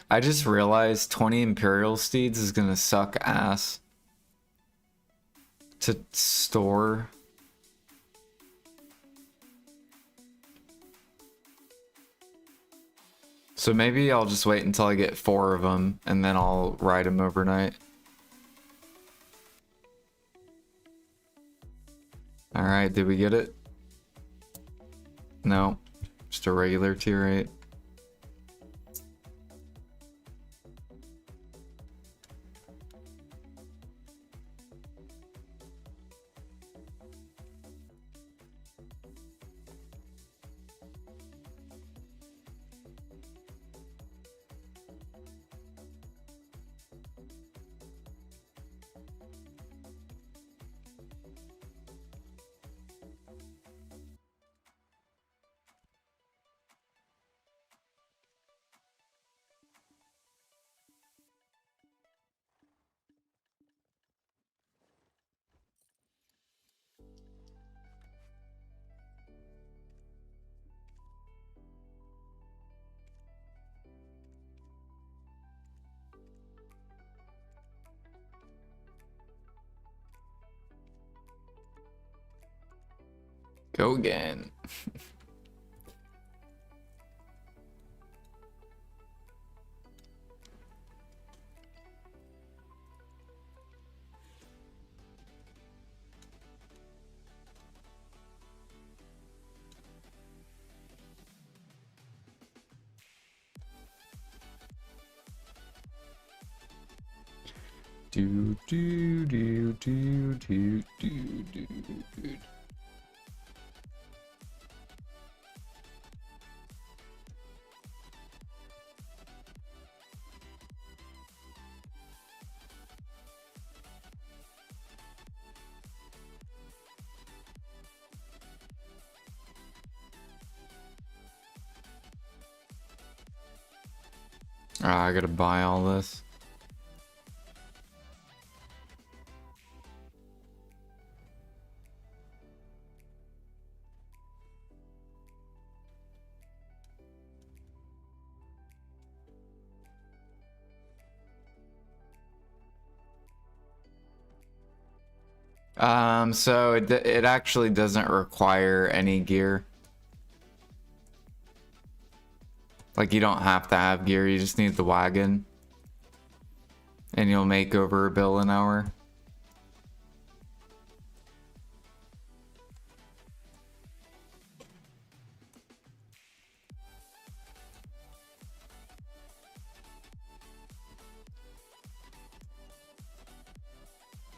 I just realized 20 Imperial Steeds is gonna suck ass to store. So maybe I'll just wait until I get 4 of them and then I'll ride them overnight. Alright, did we get it? No, just a regular tier 8. Go again. Do do do do do do do. I gotta buy all this. So it actually doesn't require any gear. Like, you don't have to have gear, you just need the wagon. And you'll make over $1 bill an hour.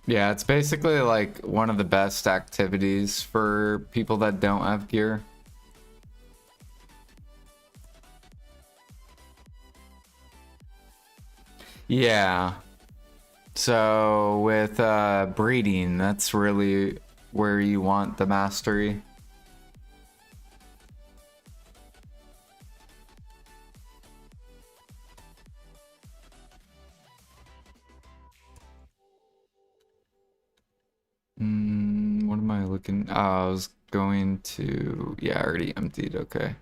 Yeah, it's basically like one of the best activities for people that don't have gear. Yeah. So with breeding, that's really where you want the mastery. What am I looking? Oh, I was going to... Yeah, I already emptied. Okay.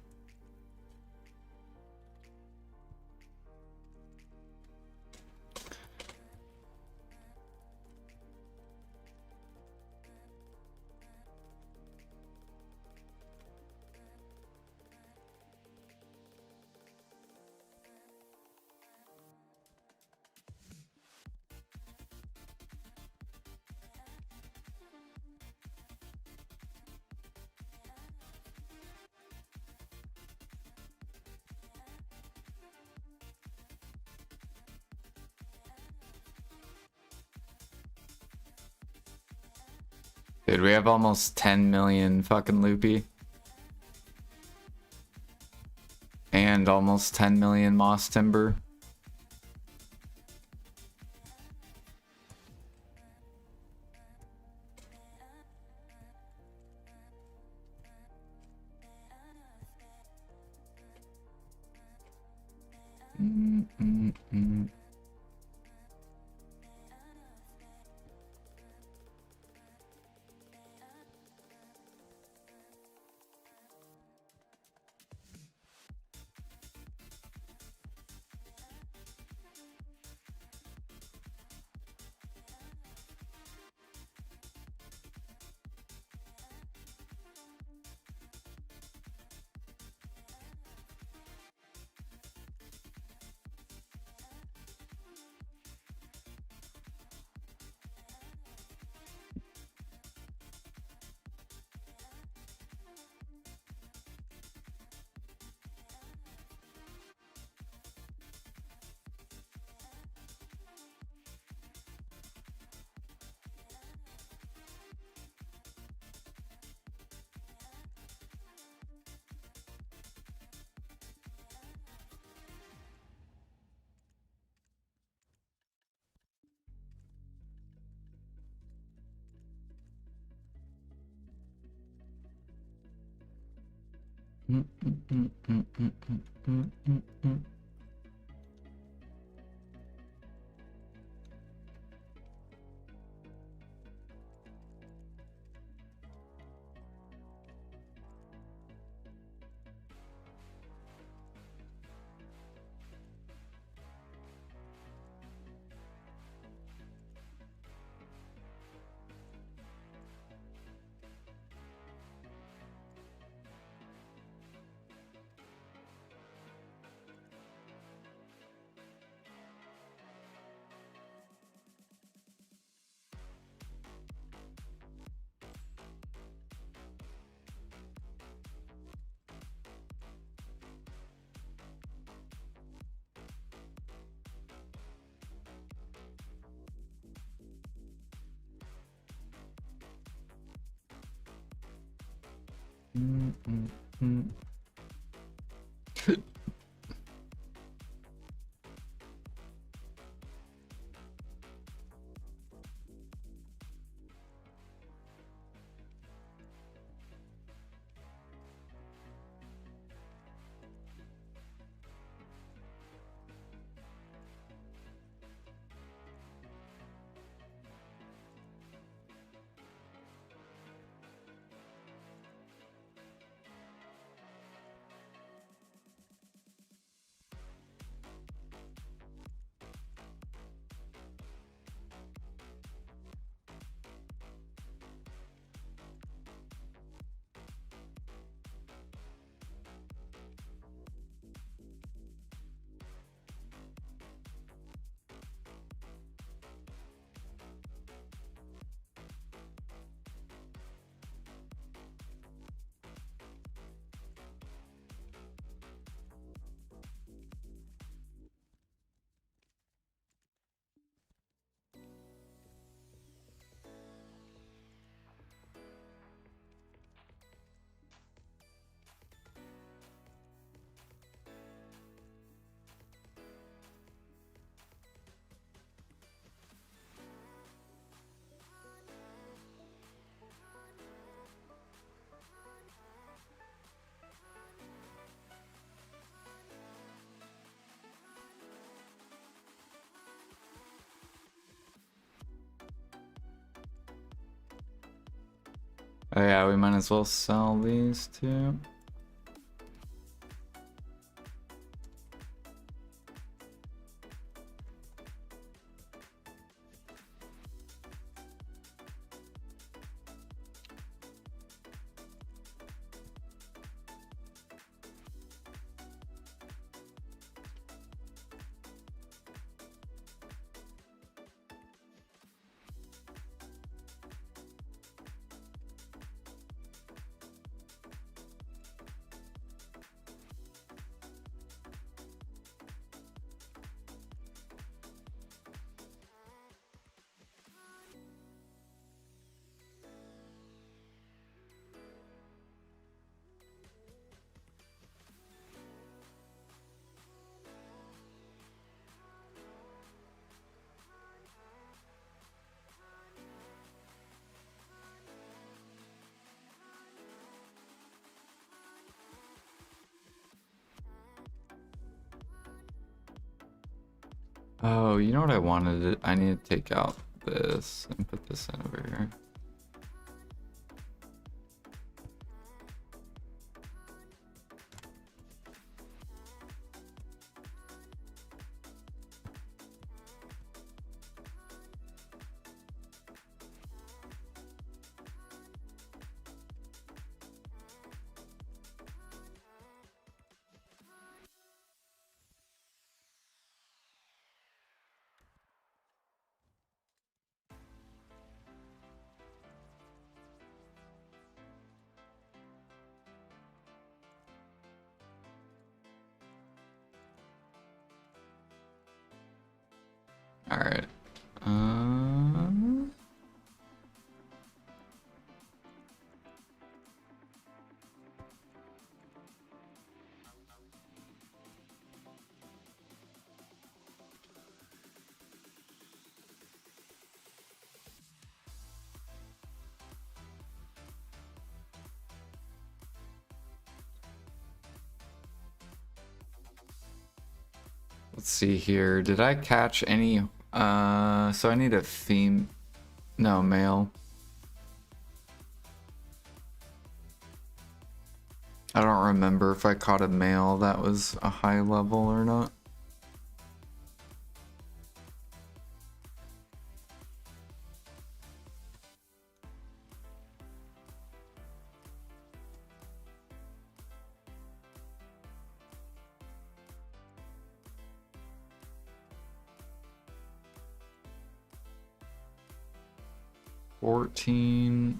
Dude, we have almost 10 million fucking loopy. And almost 10 million moss timber. Oh yeah, we might as well sell these too. Oh, you know what I wanted? I need to take out this and put this in over here. All right. Let's see here. Did I catch any? So I need a no, male. I don't remember if I caught a male that was a high level or not. $14.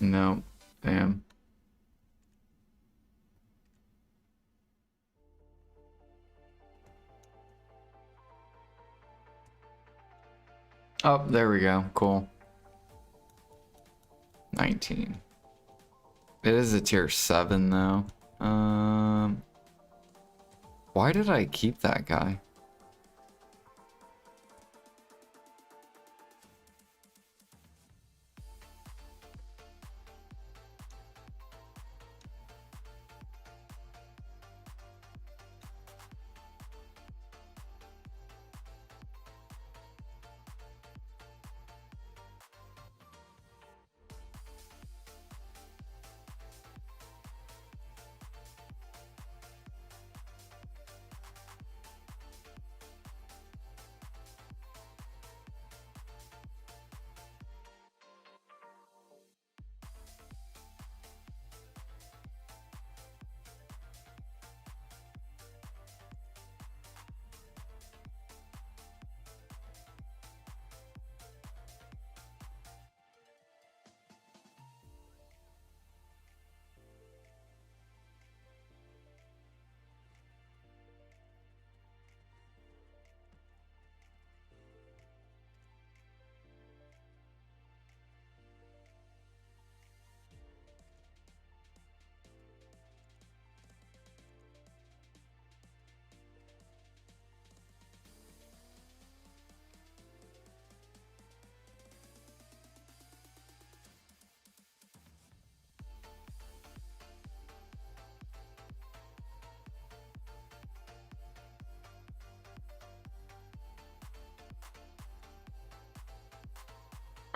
No, damn. Oh, there we go. Cool. 19. It is a tier 7 though. Why did I keep that guy?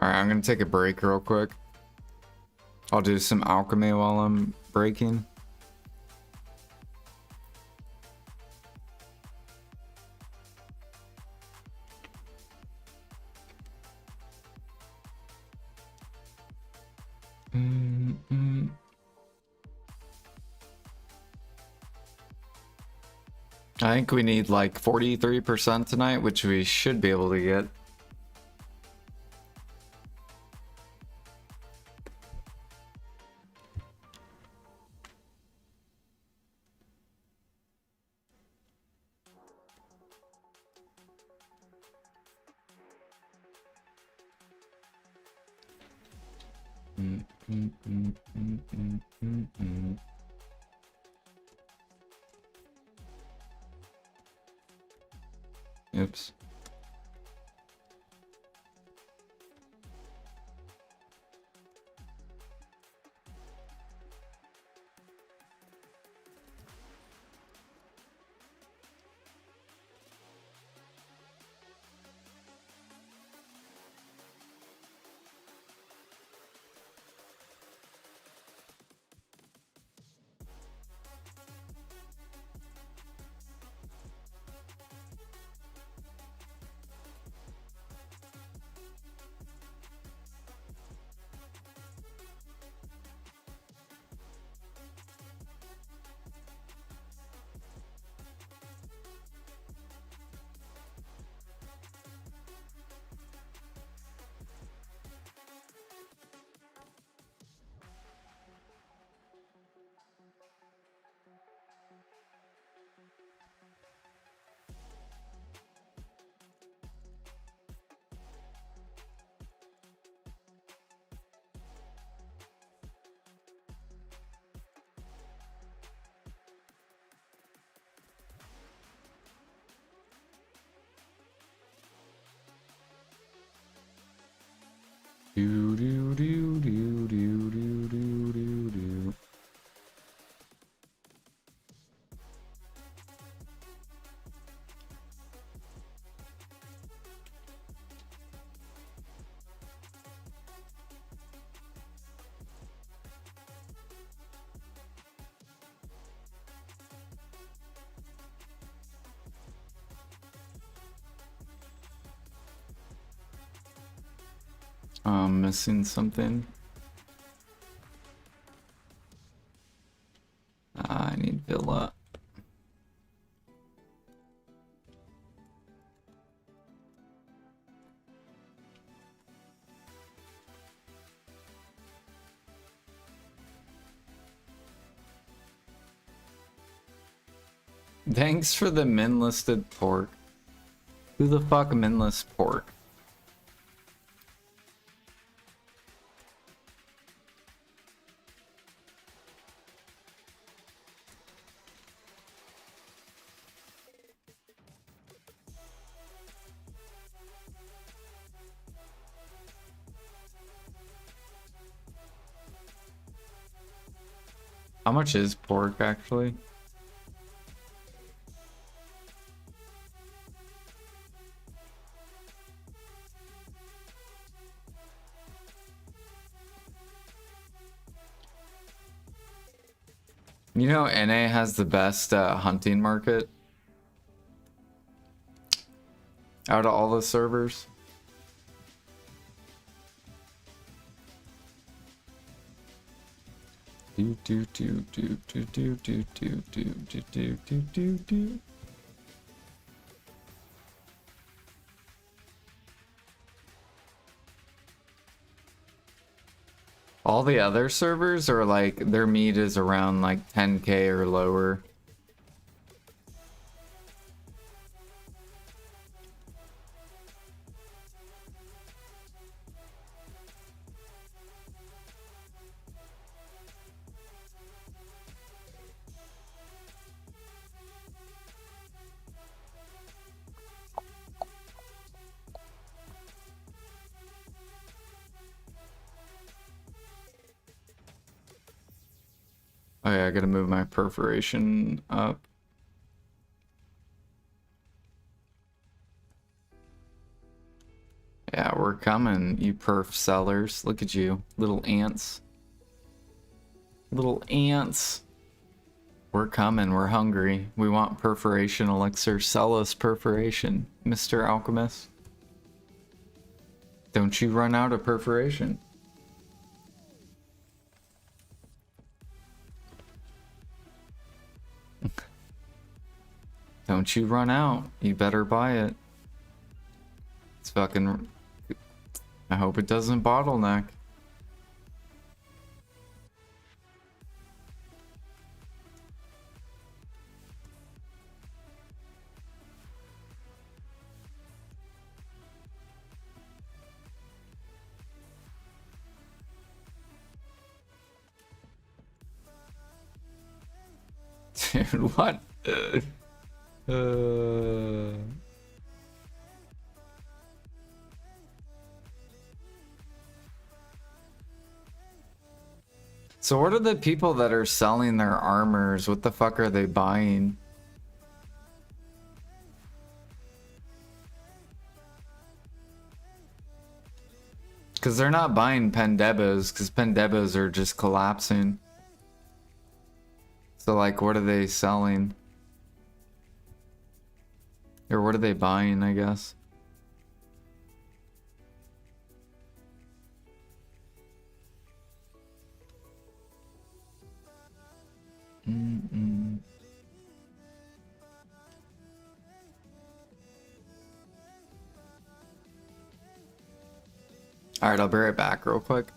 Alright, I'm gonna take a break real quick. I'll do some alchemy while I'm breaking. Mm. I think we need like 43% tonight, which we should be able to get. Oops. Do do do do do do do do do. I'm missing something. I need Villa. Thanks for the min-listed pork. Who the fuck min-list pork? How much is pork actually? You know, NA has the best hunting market out of all the servers. Do do do do do do do do do do do do do. All the other servers are like their meat is around like 10k or lower. Oh yeah, I gotta move my perforation up. Yeah, we're coming, you perf sellers. Look at you, little ants. Little ants. We're coming, we're hungry. We want perforation elixir. Sell us perforation, Mr. Alchemist. Don't you run out of perforation. Don't you run out. You better buy it. It's fucking... I hope it doesn't bottleneck. Dude, what? So what are the people that are selling their armors? What the fuck are they buying? Because they're not buying debos, because debos are just collapsing. So like, what are they selling? Or what are they buying, I guess? Alright, I'll be right back real quick.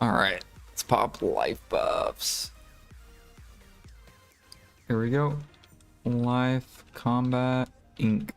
Alright, let's pop life buffs. Here we go. Life Combat Inc.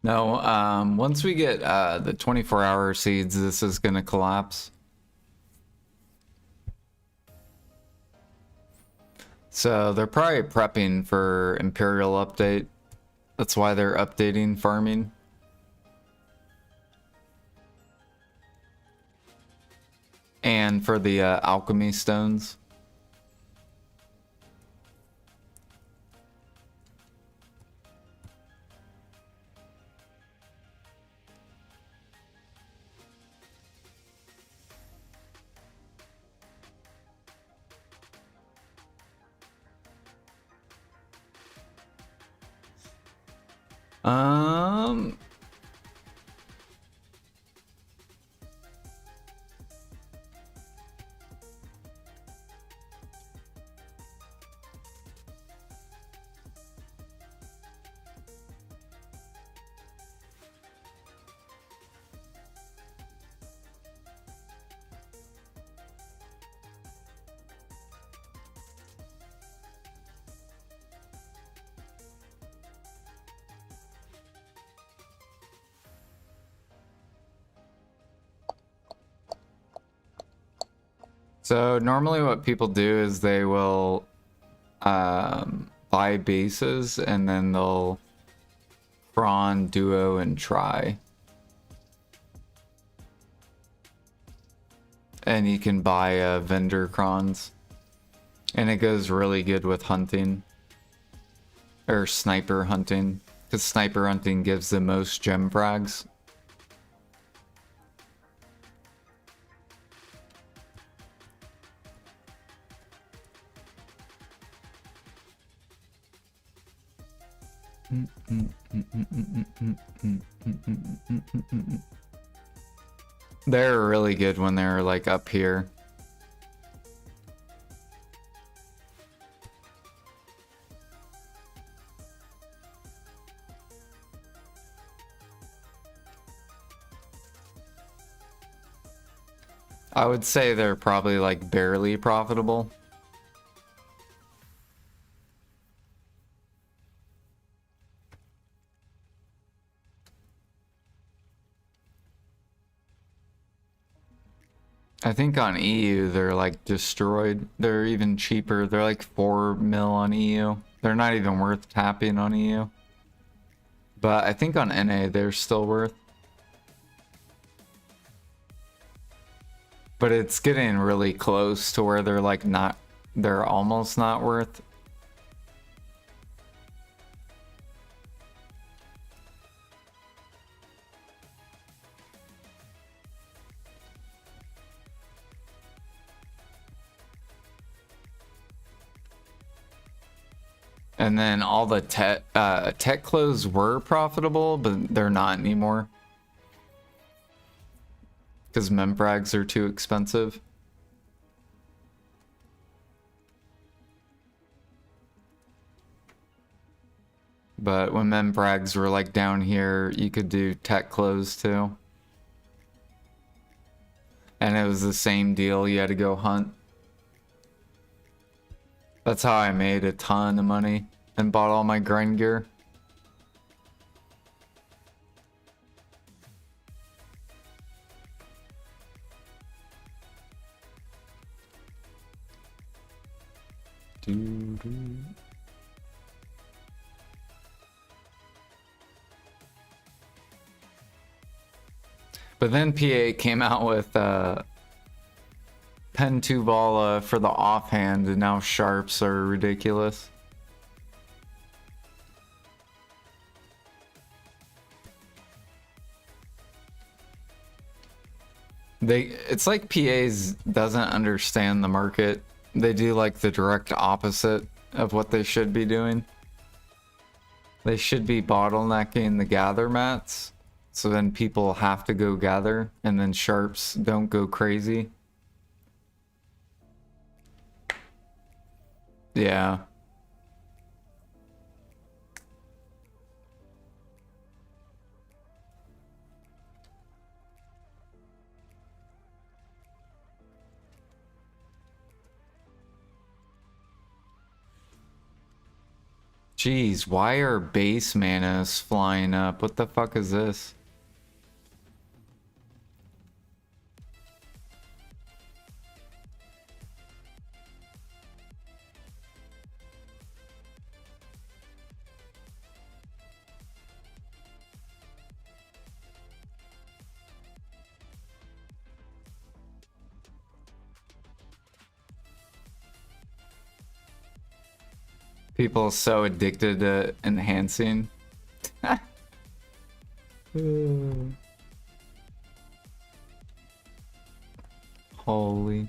No, once we get the 24-hour seeds, this is gonna collapse. So they're probably prepping for Imperial update. That's why they're updating farming. And for the alchemy stones. Um, so normally what people do is they will buy bases and then they'll prawn, duo, and try. And you can buy vendor crons. And it goes really good with hunting. Or sniper hunting. Because sniper hunting gives the most gem frags. They're really good when they're like up here. I would say they're probably like barely profitable. I think on EU they're like destroyed. They're even cheaper. They're like 4 mil on EU. They're not even worth tapping on EU. But I think on NA they're still worth. But it's getting really close to where they're like not, they're almost not worth. And then all the tech clothes were profitable, but they're not anymore. Because membrags are too expensive. But when membrags were like down here, you could do tech clothes too. And it was the same deal, you had to go hunt. That's how I made a ton of money and bought all my grind gear. But then PA came out with Pen 2 ball for the offhand, and now sharps are ridiculous. It's like PA's doesn't understand the market. They do like the direct opposite of what they should be doing. They should be bottlenecking the gather mats, so then people have to go gather, and then sharps don't go crazy. Yeah. Jeez, why are base manas flying up? What the fuck is this? People are so addicted to enhancing. Holy.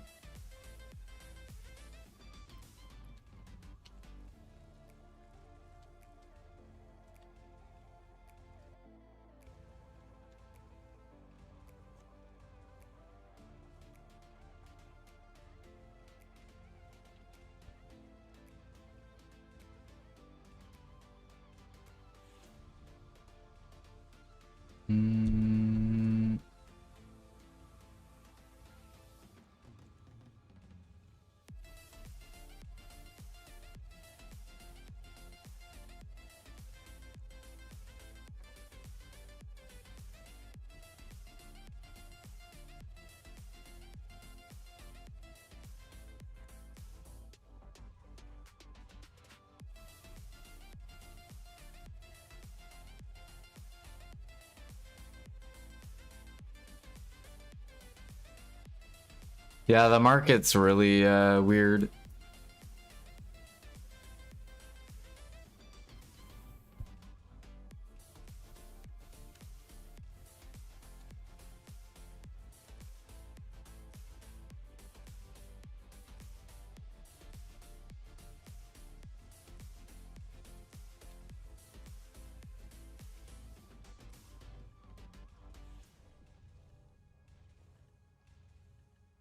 Yeah, the market's really weird.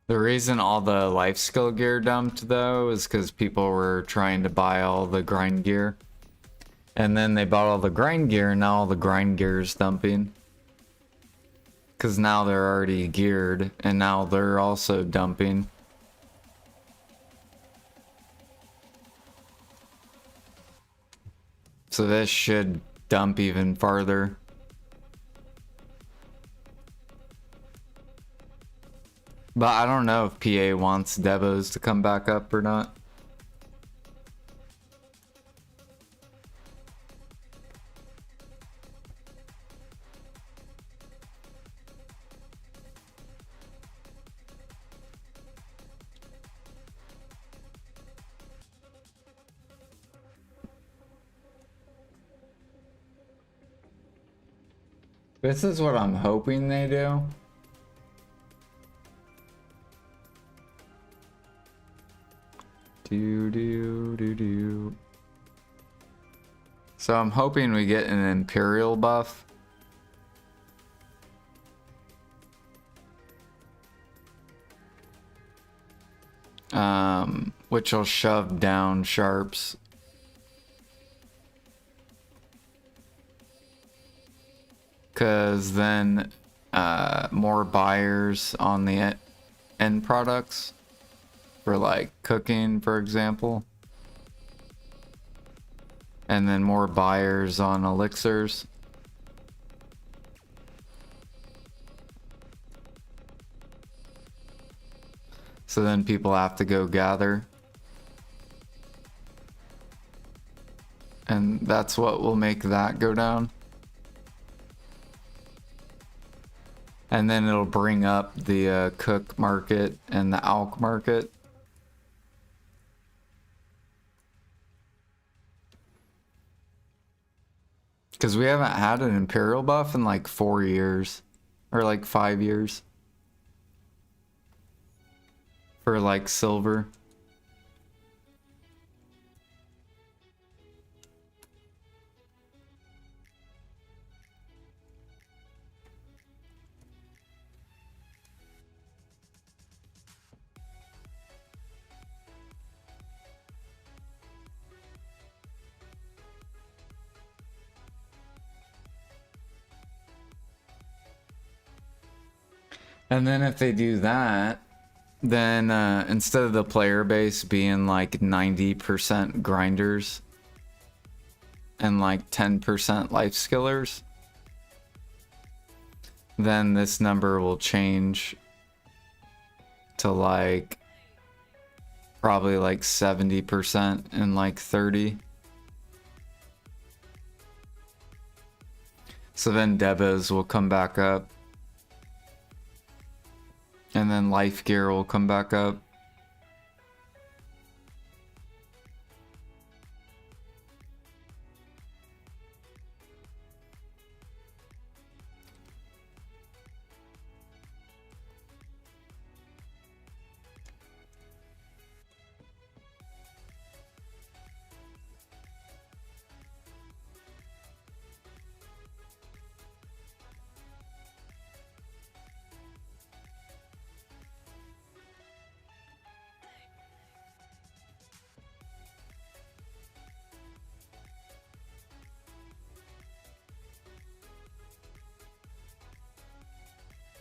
The reason all the life skill gear dumped though is because people were trying to buy all the grind gear. And then they bought all the grind gear and now all the grind gear is dumping. Because now they're already geared and now they're also dumping. So this should dump even farther. But I don't know if PA wants debos to come back up or not. This is what I'm hoping they do. So I'm hoping we get an Imperial buff. Which will shove down sharps. Cause then more buyers on the end products for like cooking, for example. And then more buyers on elixirs. So then people have to go gather. And that's what will make that go down. And then it'll bring up the cook market and the alk market. Because we haven't had an Imperial buff in like 4 years. Or like 5 years. For like silver. And then if they do that, then instead of the player base being like 90% grinders and like 10% life skillers, then this number will change to like probably like 70% and like 30. So then debos will come back up. And then life gear will come back up.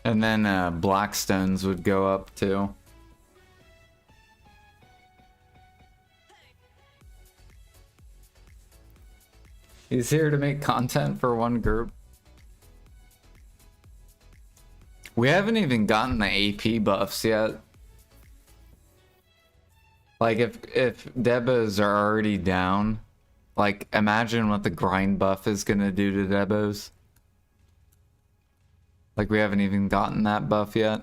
And then Blackstones would go up too. He's here to make content for one group. We haven't even gotten the AP buffs yet. Like if debos are already down, like imagine what the grind buff is gonna do to debos. Like we haven't even gotten that buff yet.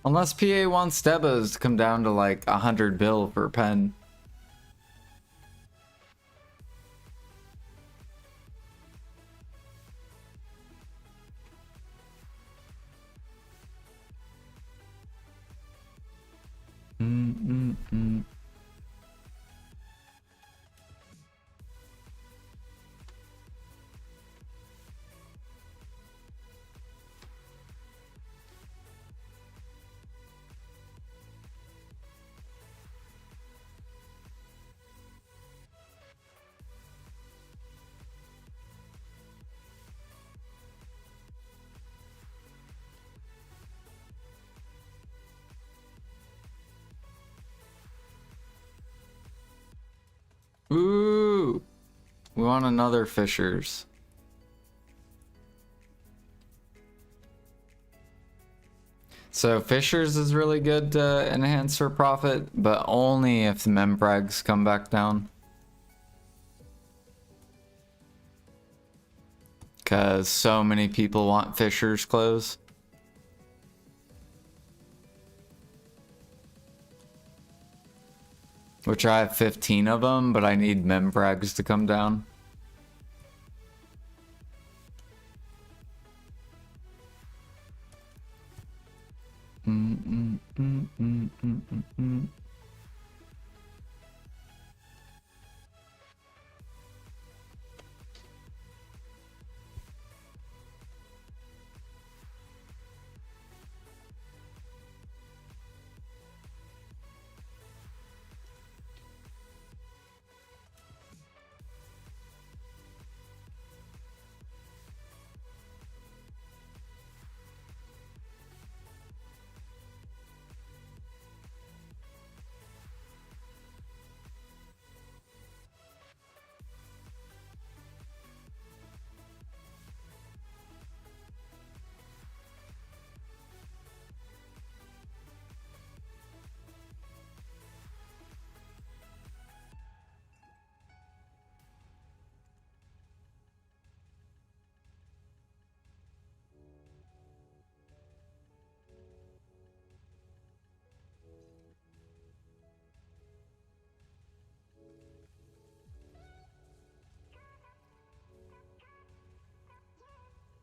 Unless PA wants debos to come down to like 100 bill for a pen. Ooh, we want another Fishers. So Fishers is really good to enhance her profit, but only if the membrags come back down. Because so many people want Fishers clothes. Which I have 15 of them, but I need membrags to come down.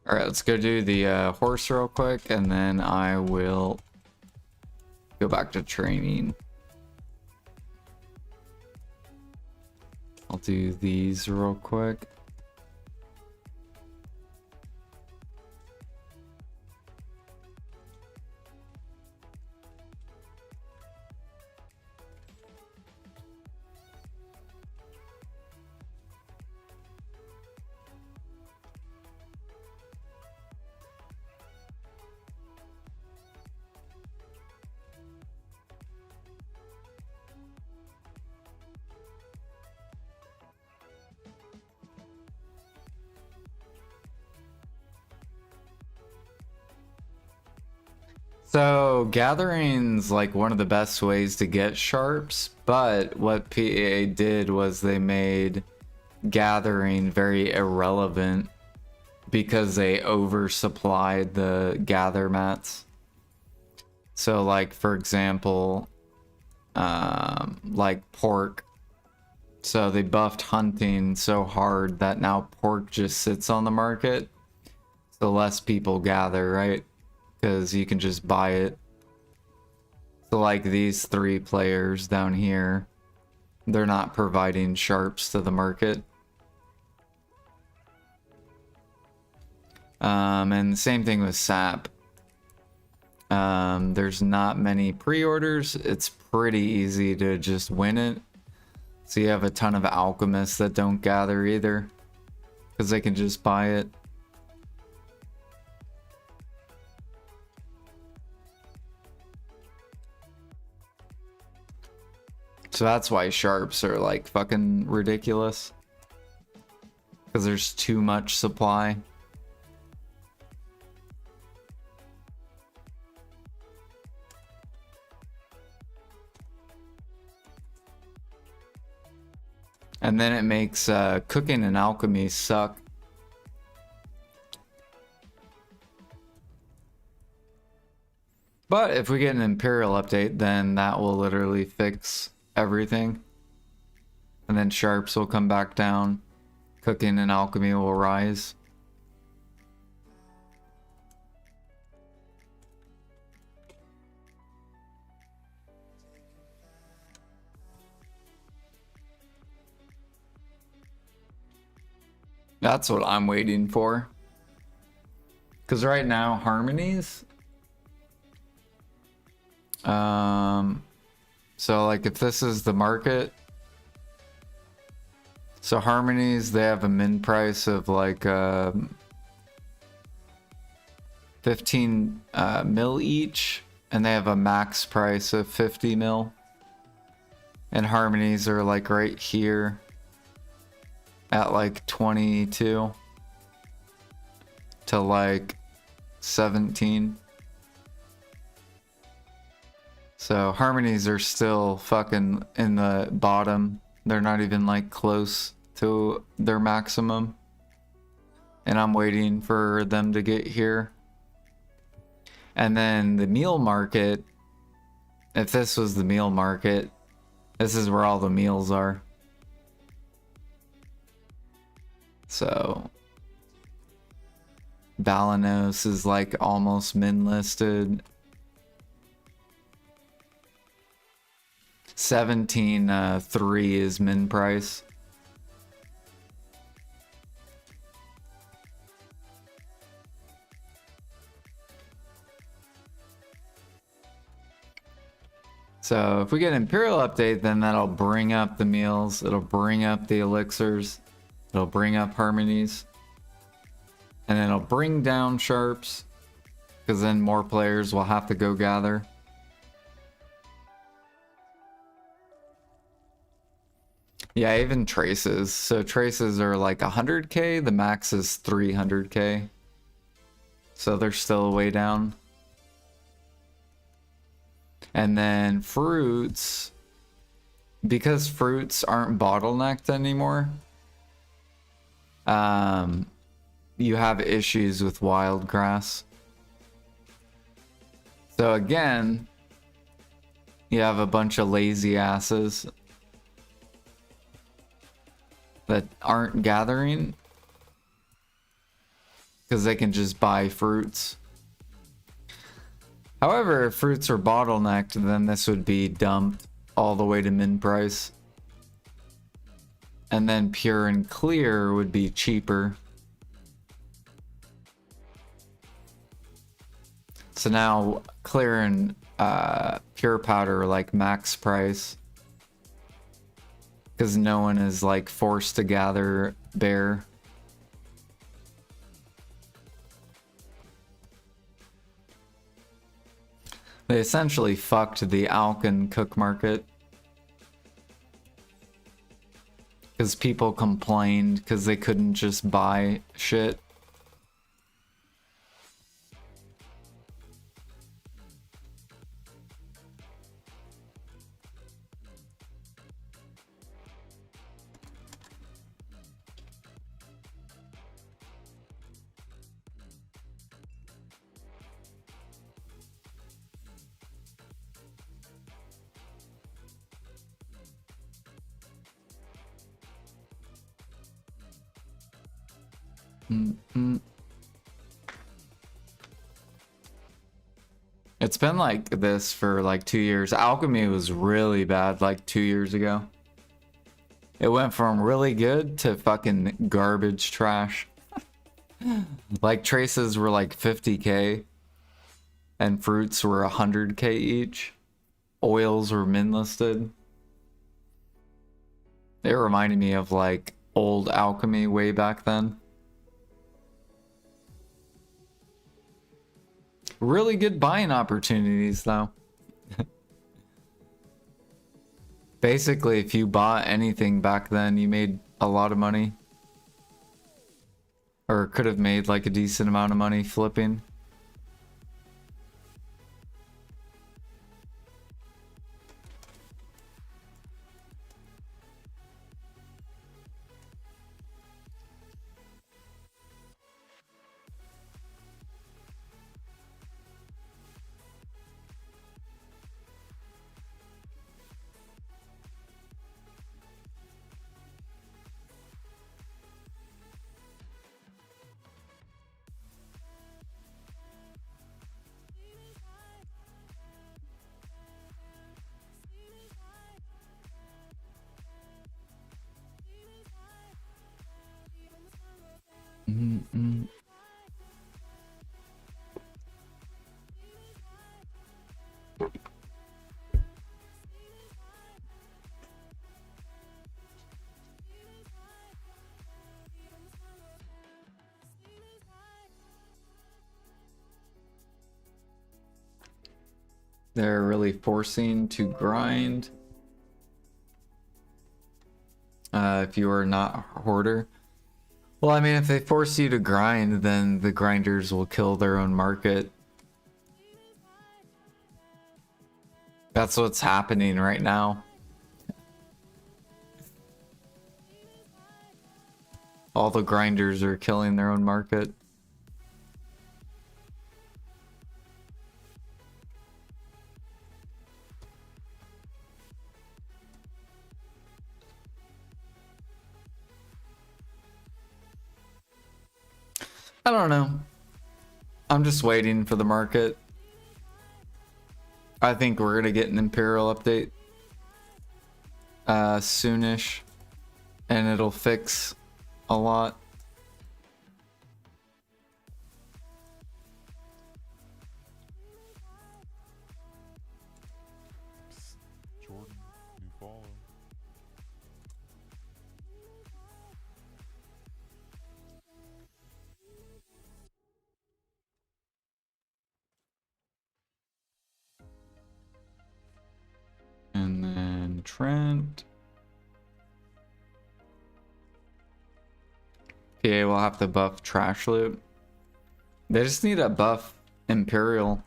Alright, let's go do the horse real quick, and then I will go back to training. I'll do these real quick. So gathering's like one of the best ways to get sharps, but what PA did was they made gathering very irrelevant because they oversupplied the gather mats. So like for example, like pork. So they buffed hunting so hard that now pork just sits on the market. So less people gather, right? Because you can just buy it. So like these 3 players down here, they're not providing sharps to the market. And the same thing with sap. There's not many pre-orders. It's pretty easy to just win it. So you have a ton of alchemists that don't gather either, because they can just buy it. So that's why sharps are like fucking ridiculous. Because there's too much supply. And then it makes cooking and alchemy suck. But if we get an Imperial update, then that will literally fix everything. And then Sharps will come back down. Cooking and Alchemy will rise. That's what I'm waiting for. Because right now, Harmonies... So like if this is the market... So Harmonies, they have a min price of like 15 mil each. And they have a max price of 50 mil. And Harmonies are like right here. At like 22 to like 17. So Harmonies are still fucking in the bottom. They're not even like close to their maximum. And I'm waiting for them to get here. And then the meal market, if this was the meal market, this is where all the meals are. So Balanos is like almost min listed. 17.3 is min price. So if we get an Imperial update, then that'll bring up the meals. It'll bring up the elixirs. It'll bring up Harmonies. And then it'll bring down Sharps. Because then more players will have to go gather. Yeah, even traces. So traces are like 100k. The max is 300k. So they're still way down. And then fruits. Because fruits aren't bottlenecked anymore. You have issues with wild grass. So again, you have a bunch of lazy asses that aren't gathering because they can just buy fruits. However, if fruits are bottlenecked, then this would be dumped all the way to min price. And then pure and clear would be cheaper. So now clear and pure powder are like max price. Because no one is like forced to gather bear. They essentially fucked the Alkin cook market. Because people complained because they couldn't just buy shit. It's been like this for like 2 years. Alchemy was really bad like 2 years ago. It went from really good to fucking garbage trash. Like traces were like 50k and fruits were 100k each. Oils were min listed. It reminded me of like old Alchemy way back then. Really good buying opportunities though. Basically, if you bought anything back then, you made a lot of money. Or could have made like a decent amount of money flipping. They're really forcing to grind. If you are not a hoarder. Well, I mean, if they force you to grind, then the grinders will kill their own market. That's what's happening right now. All the grinders are killing their own market. I don't know. I'm just waiting for the market. I think we're gonna get an Imperial update soonish, and it'll fix a lot. Jordan, new follow. And then Trent. PA will have to buff Trash Loot. They just need a buff Imperial.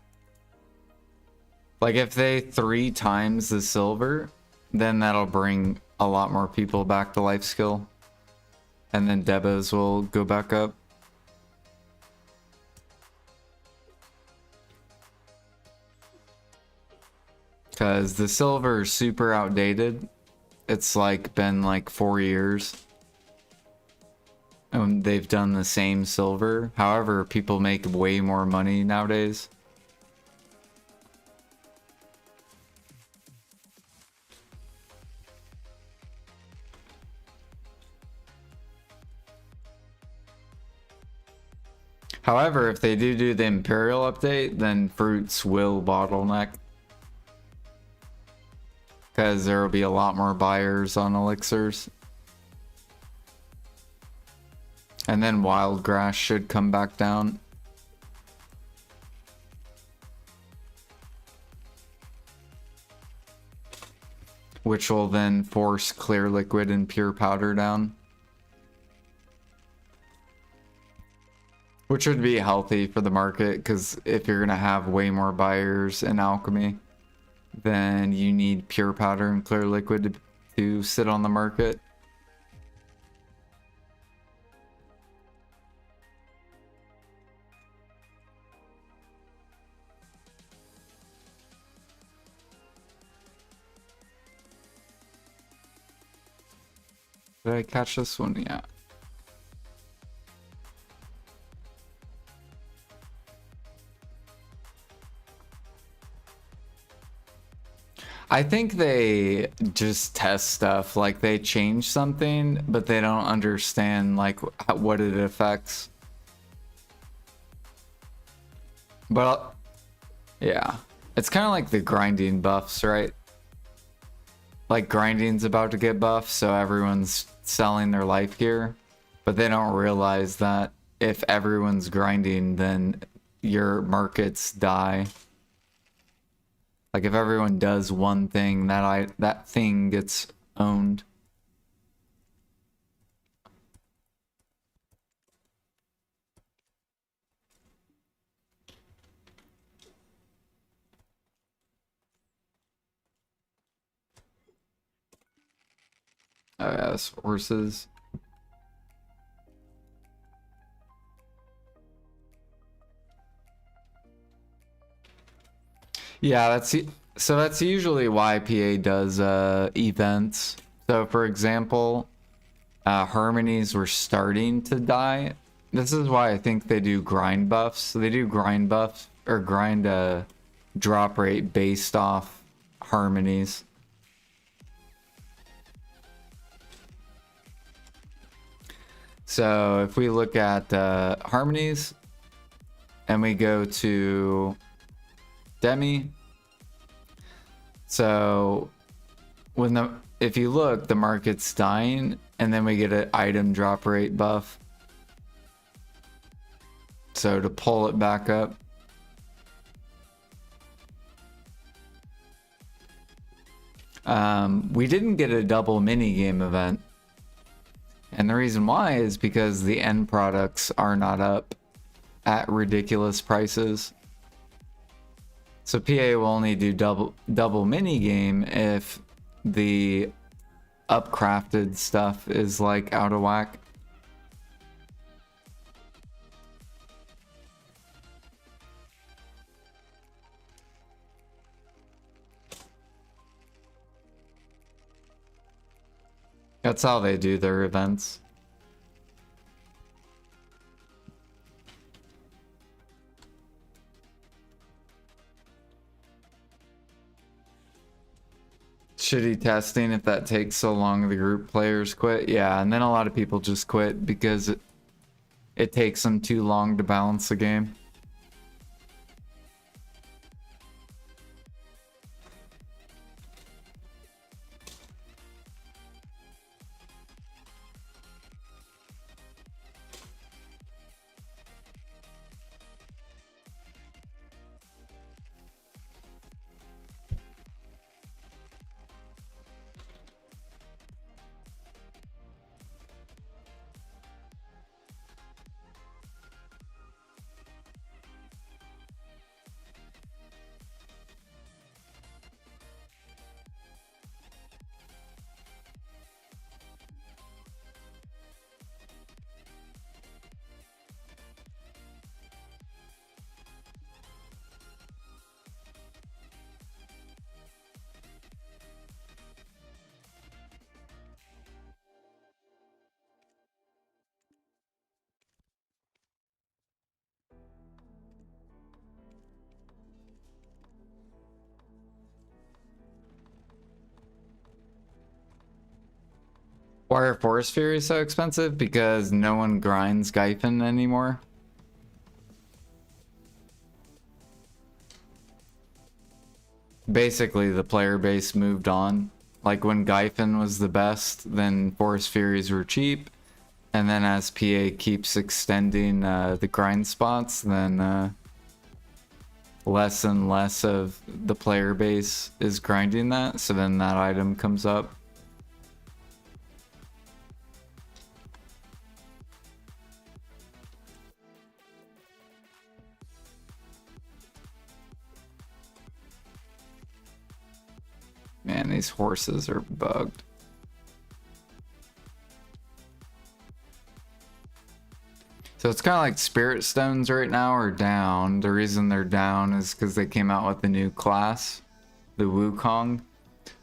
Like if they 3 times the silver, then that'll bring a lot more people back to Lifeskiller. And then debos will go back up. Because the silver is super outdated. It's like been like 4 years. And they've done the same silver. However, people make way more money nowadays. However, if they do the Imperial update, then fruits will bottleneck. Because there will be a lot more buyers on elixirs. And then wild grass should come back down. Which will then force clear liquid and pure powder down. Which would be healthy for the market, because if you're going to have way more buyers in alchemy, then you need pure powder and clear liquid to sit on the market. Did I catch this one? Yeah. I think they just test stuff, like they change something, but they don't understand like what it affects. But yeah, it's kind of like the grinding buffs, right? Like grinding's about to get buffed, so everyone's selling their life gear, but they don't realize that if everyone's grinding, then your markets die. Like if everyone does one thing, that thing gets owned. Oh yeah, that's horses. Yeah, that's usually why PA does events. So for example, harmonies were starting to die. This is why I think they do grind buffs. So they do grind buffs or grind drop rate based off harmonies. So if we look at harmonies and we go to Demi, so if you look, the market's dying, and then we get an item drop rate buff. So to pull it back up. We didn't get a double mini game event. And the reason why is because the end products are not up at ridiculous prices. So PA will only do double mini game if the upcrafted stuff is like out of whack. That's how they do their events. Shitty testing if that takes so long the group players quit. Yeah, and then a lot of people just quit because it takes them too long to balance the game. Why are Forest Fury so expensive? Because no one grinds Gyphon anymore. Basically, the player base moved on. Like when Gyphon was the best, then Forest Furies were cheap. And then as PA keeps extending the grind spots, then less and less of the player base is grinding that. So then that item comes up. Man, these horses are bugged. So it's kind of like Spirit Stones right now are down. The reason they're down is because they came out with the new class, the Wukong.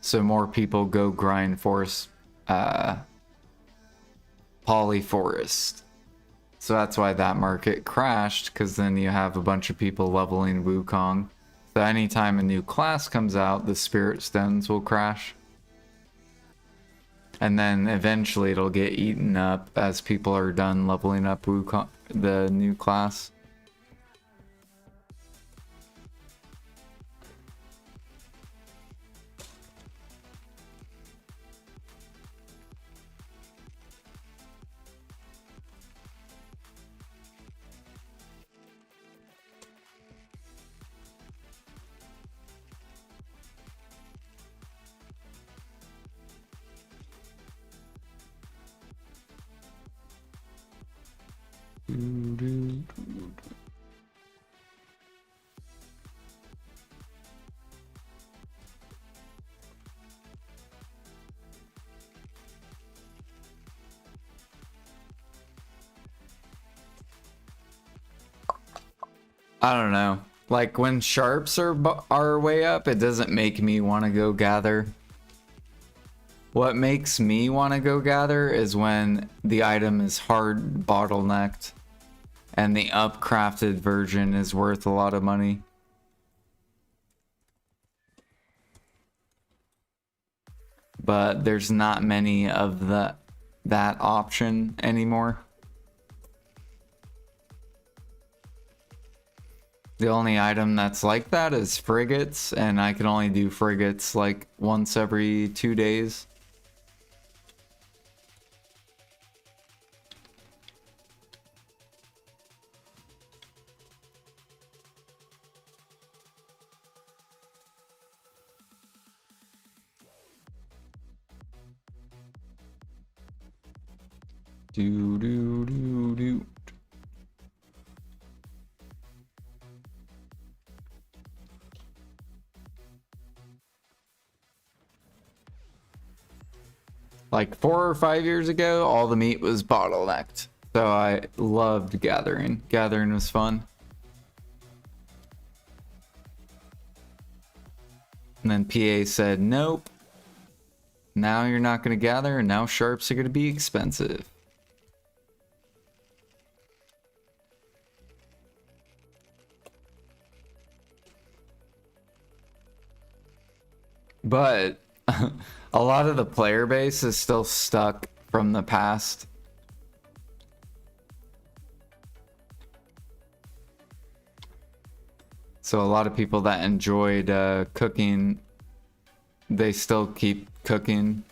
So more people go grind Forest, Polyforest. So that's why that market crashed, because then you have a bunch of people leveling Wukong. So anytime a new class comes out, the Spirit Stones will crash. And then eventually it'll get eaten up as people are done leveling up Wukong, the new class. I don't know. Like when sharps are way up, it doesn't make me want to go gather. What makes me want to go gather is when the item is hard bottlenecked and the upcrafted version is worth a lot of money. But there's not many of that option anymore. The only item that's like that is frigates, and I can only do frigates like once every 2 days. Do do do do. Like 4 or 5 years ago, all the meat was bottlenecked. So I loved gathering. Gathering was fun. And then PA said, nope. Now you're not going to gather, and now sharps are going to be expensive. But a lot of the player base is still stuck from the past. So a lot of people that enjoyed cooking, they still keep cooking.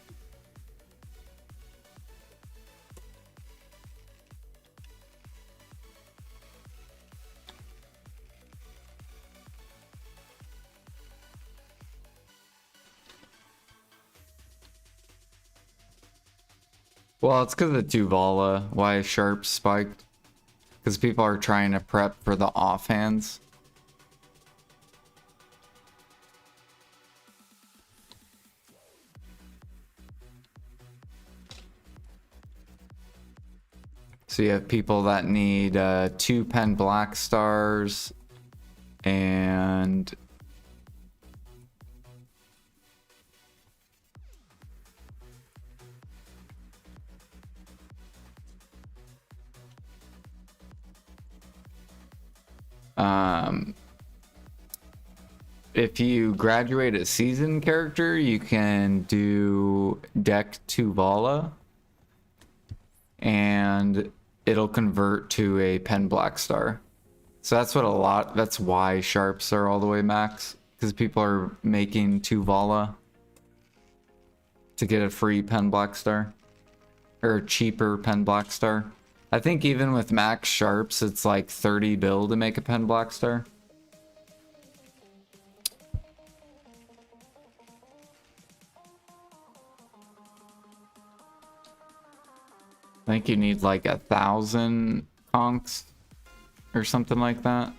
Well, it's because of Tuvala, why sharp spiked. Because people are trying to prep for the offhands. So you have people that need 2 pen black stars and if you graduate a season character, you can do deck Tuvala and it'll convert to a pen black star. So that's why sharps are all the way max, because people are making Tuvala to get a free pen black star or a cheaper pen black star. I think even with max sharps, it's like 30 bill to make a pen black star. I think you need like 1,000 conks or something like that.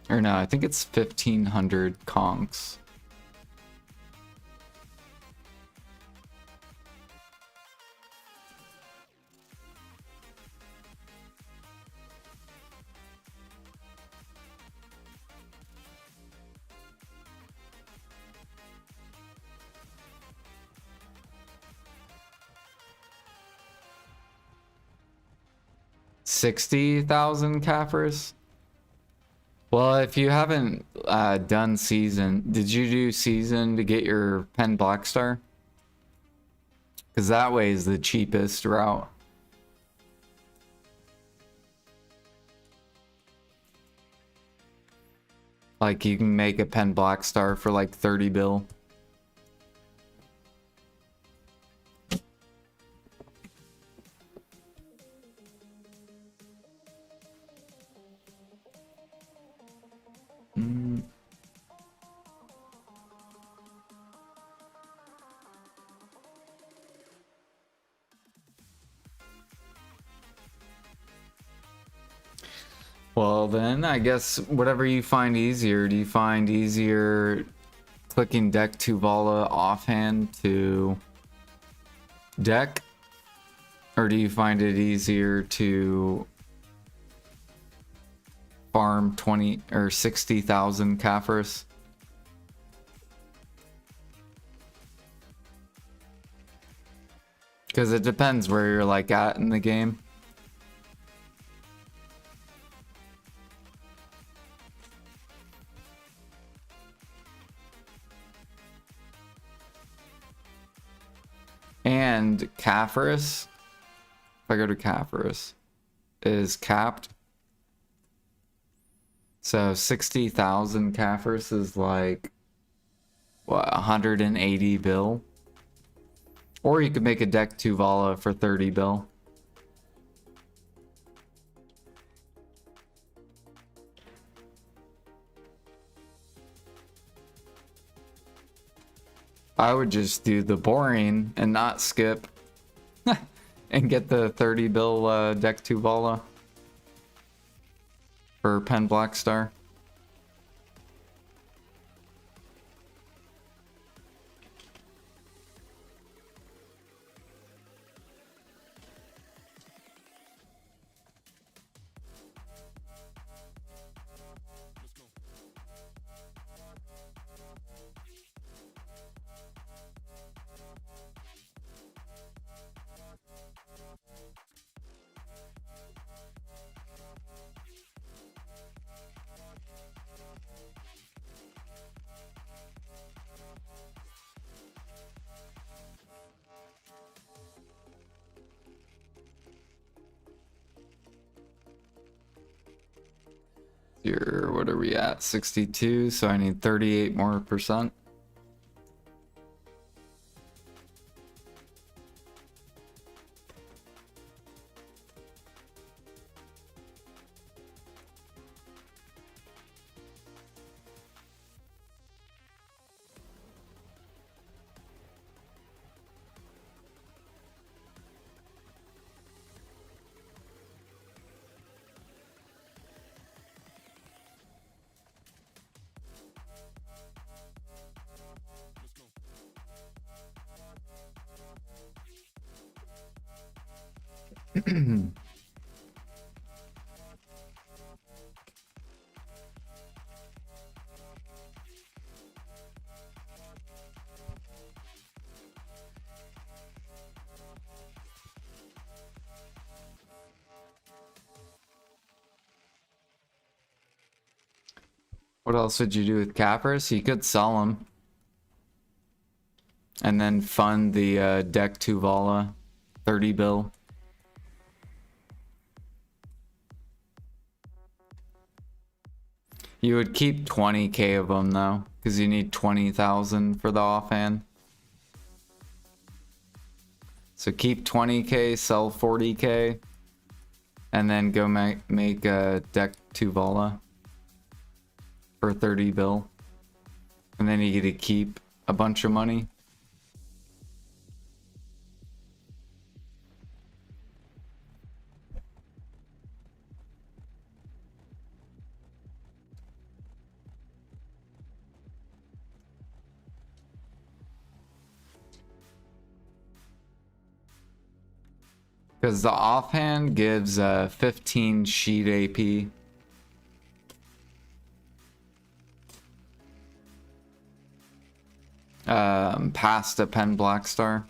Or no, I think it's 1,500 conks. $60,000 Kaffers? Well, if you haven't done season, did you do season to get your pen black star? Because that way is the cheapest route. Like you can make a pen black star for like 30 bill. Well, then I guess whatever you find easier. Do you find easier clicking deck Tuvala offhand to deck? Or do you find it easier to farm 20 or 60,000 Kaffers? Because it depends where you're like at in the game. And Kaffers, if I go to Kaffers, is capped. So 60,000 Kaffers is like, what, 180 bill? Or you could make a deck Tuvala for 30 bill. I would just do the boring and not skip and get the 30 bill deck 2 Vala for Pen Black Star. What are we at? 62, so I need 38 more percent. What else would you do with Capris? You could sell them. And then fund the deck 2 Vala 30 bill. You would keep 20k of them though, because you need 20,000 for the offhand. So keep 20k, sell 40k, and then go make a deck 2 Vala for 30 bill. And then you get to keep a bunch of money. Because the offhand gives 15 sheet AP. Past a Pen Black Star.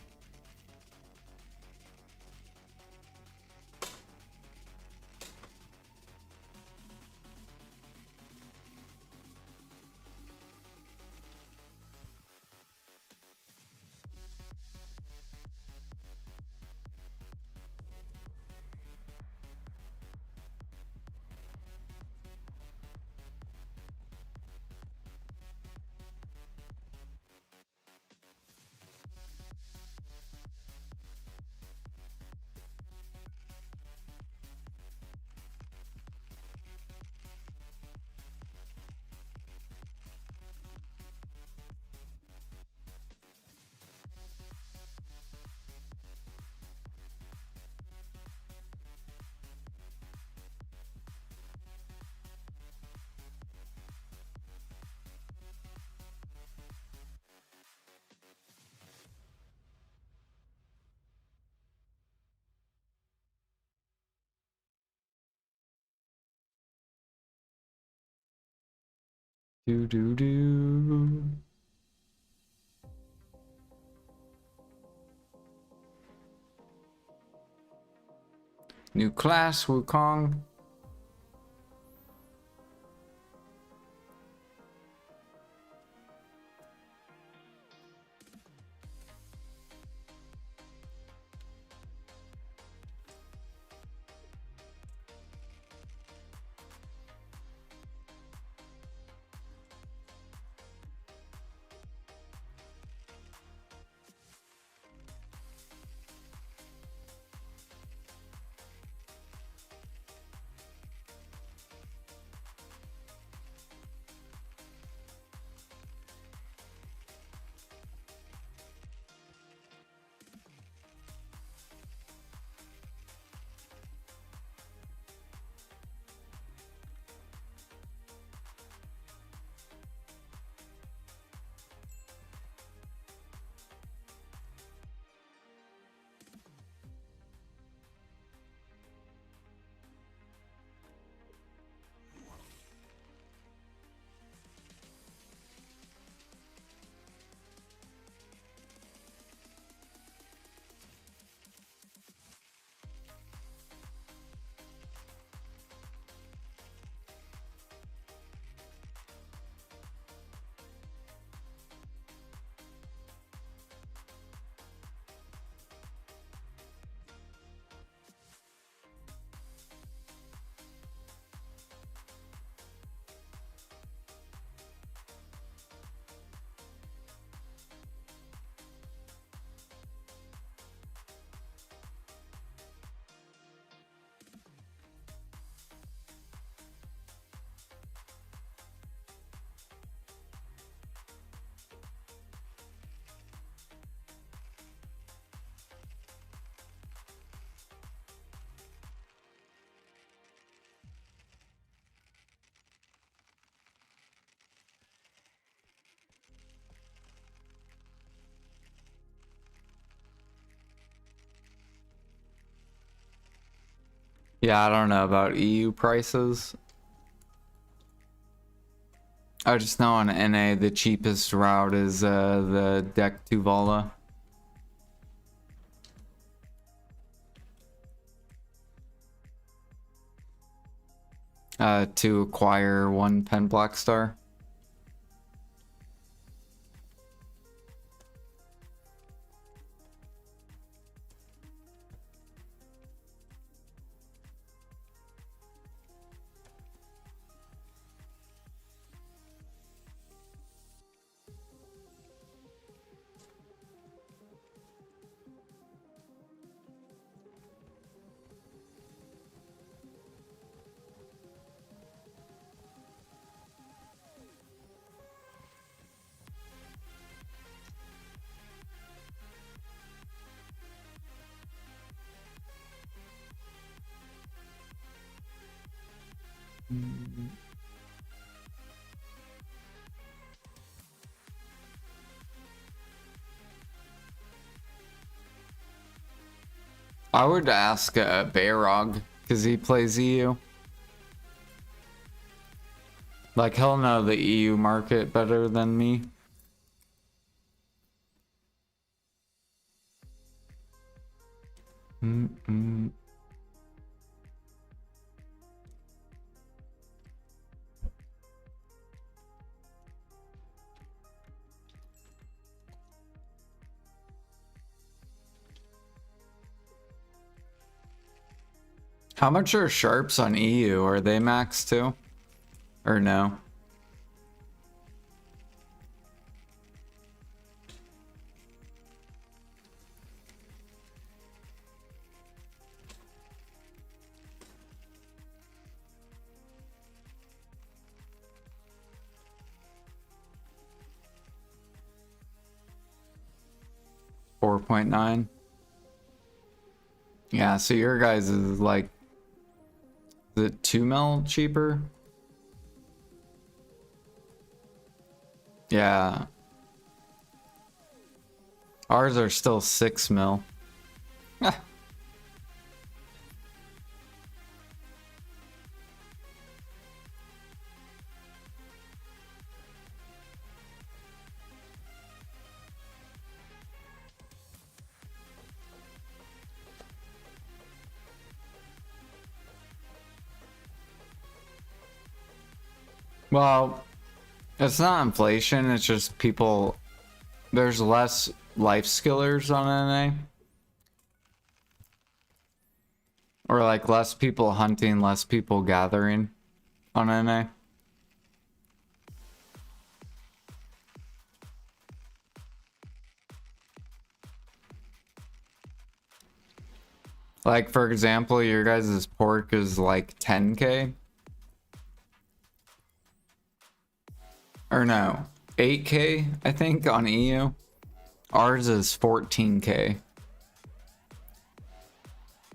Do do do. New class, Wukong. Yeah, I don't know about EU prices. I just know on NA the cheapest route is the deck to Vala. To acquire 1 pen black star. I would ask Bayrog, because he plays EU. Like, he'll know the EU market better than me. How much are sharps on EU? Are they max too? Or no? $4.9. Yeah, so your guys is like, is it 2 mil cheaper? Yeah. Ours are still 6 mil. Well, it's not inflation, it's just people, there's less Lifeskillers on NA. Or like less people hunting, less people gathering on NA. Like, for example, your guys' pork is like 10k. Or no, 8k, I think, on EU. Ours is 14k.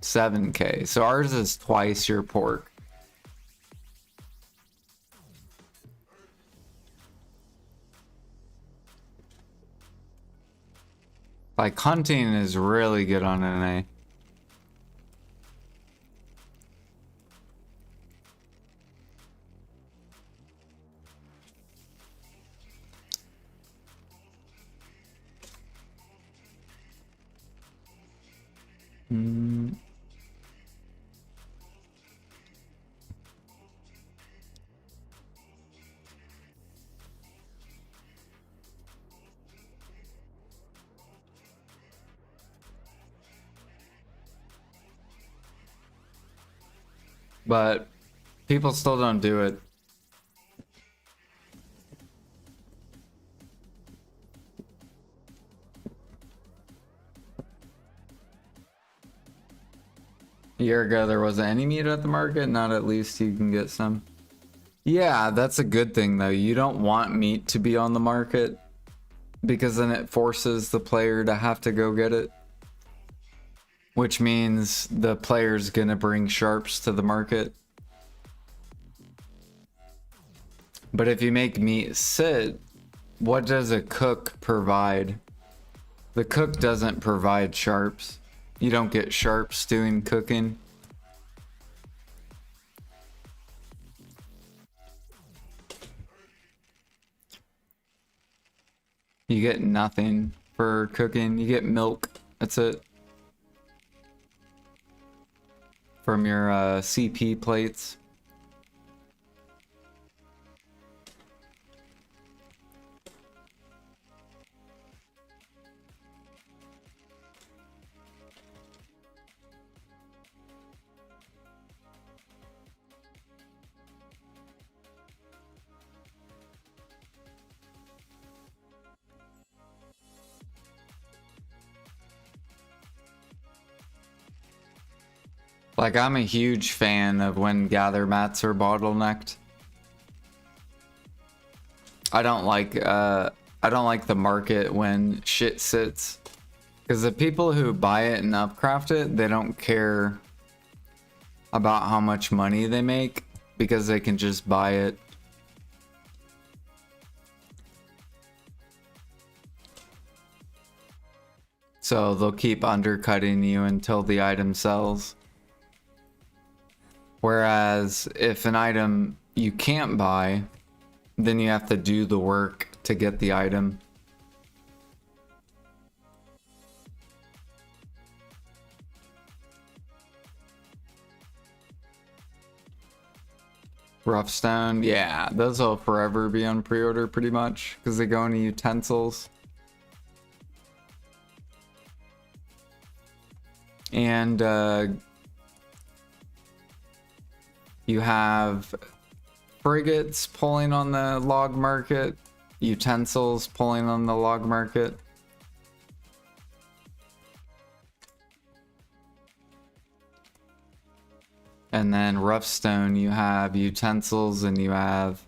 7k. So ours is twice your pork. Like, hunting is really good on NA. But people still don't do it. A year ago, there wasn't any meat at the market. Not at least you can get some. Yeah, that's a good thing, though. You don't want meat to be on the market because then it forces the player to have to go get it. Which means the player's gonna bring sharps to the market. But if you make meat sit, what does a cook provide? The cook doesn't provide sharps. You don't get sharps doing cooking. You get nothing for cooking. You get milk. That's it. From your CP plates. Like, I'm a huge fan of when gather mats are bottlenecked. I don't like the market when shit sits. Because the people who buy it and upcraft it, they don't care about how much money they make because they can just buy it. So they'll keep undercutting you until the item sells. Whereas if an item you can't buy, then you have to do the work to get the item. Rough stone, yeah, those will forever be on pre-order pretty much because they go into utensils. And you have frigates pulling on the log market, utensils pulling on the log market. And then rough stone, you have utensils and you have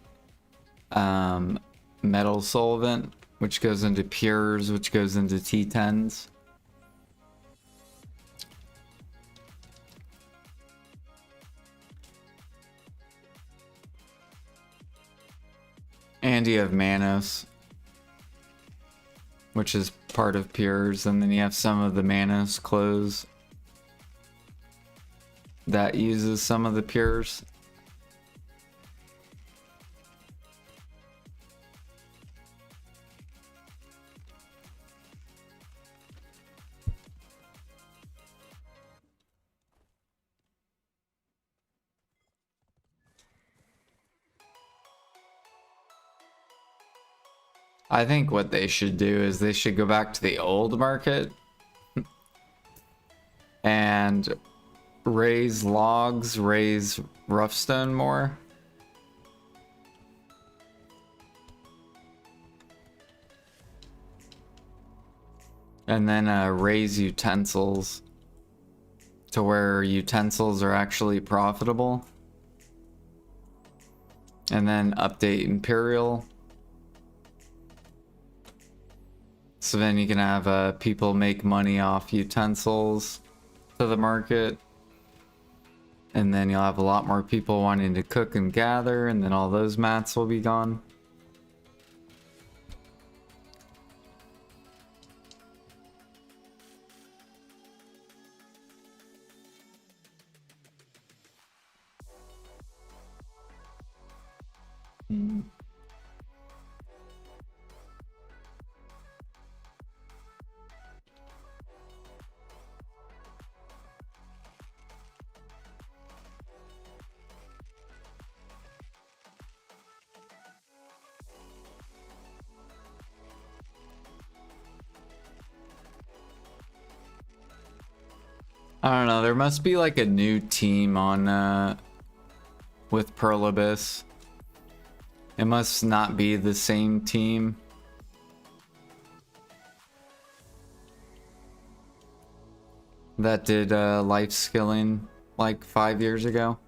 metal solvent, which goes into pures, which goes into T10s. And you have Manos, which is part of pures, and then you have some of the Manos clothes that uses some of the pures. I think what they should do is they should go back to the old market and raise logs, raise rough stone more. And then raise utensils to where utensils are actually profitable. And then update Imperial. So then you can have people make money off utensils to the market. And then you'll have a lot more people wanting to cook and gather, and then all those mats will be gone. I don't know, there must be like a new team on with Pearl Abyss. It must not be the same team. That did life skilling like 5 years ago.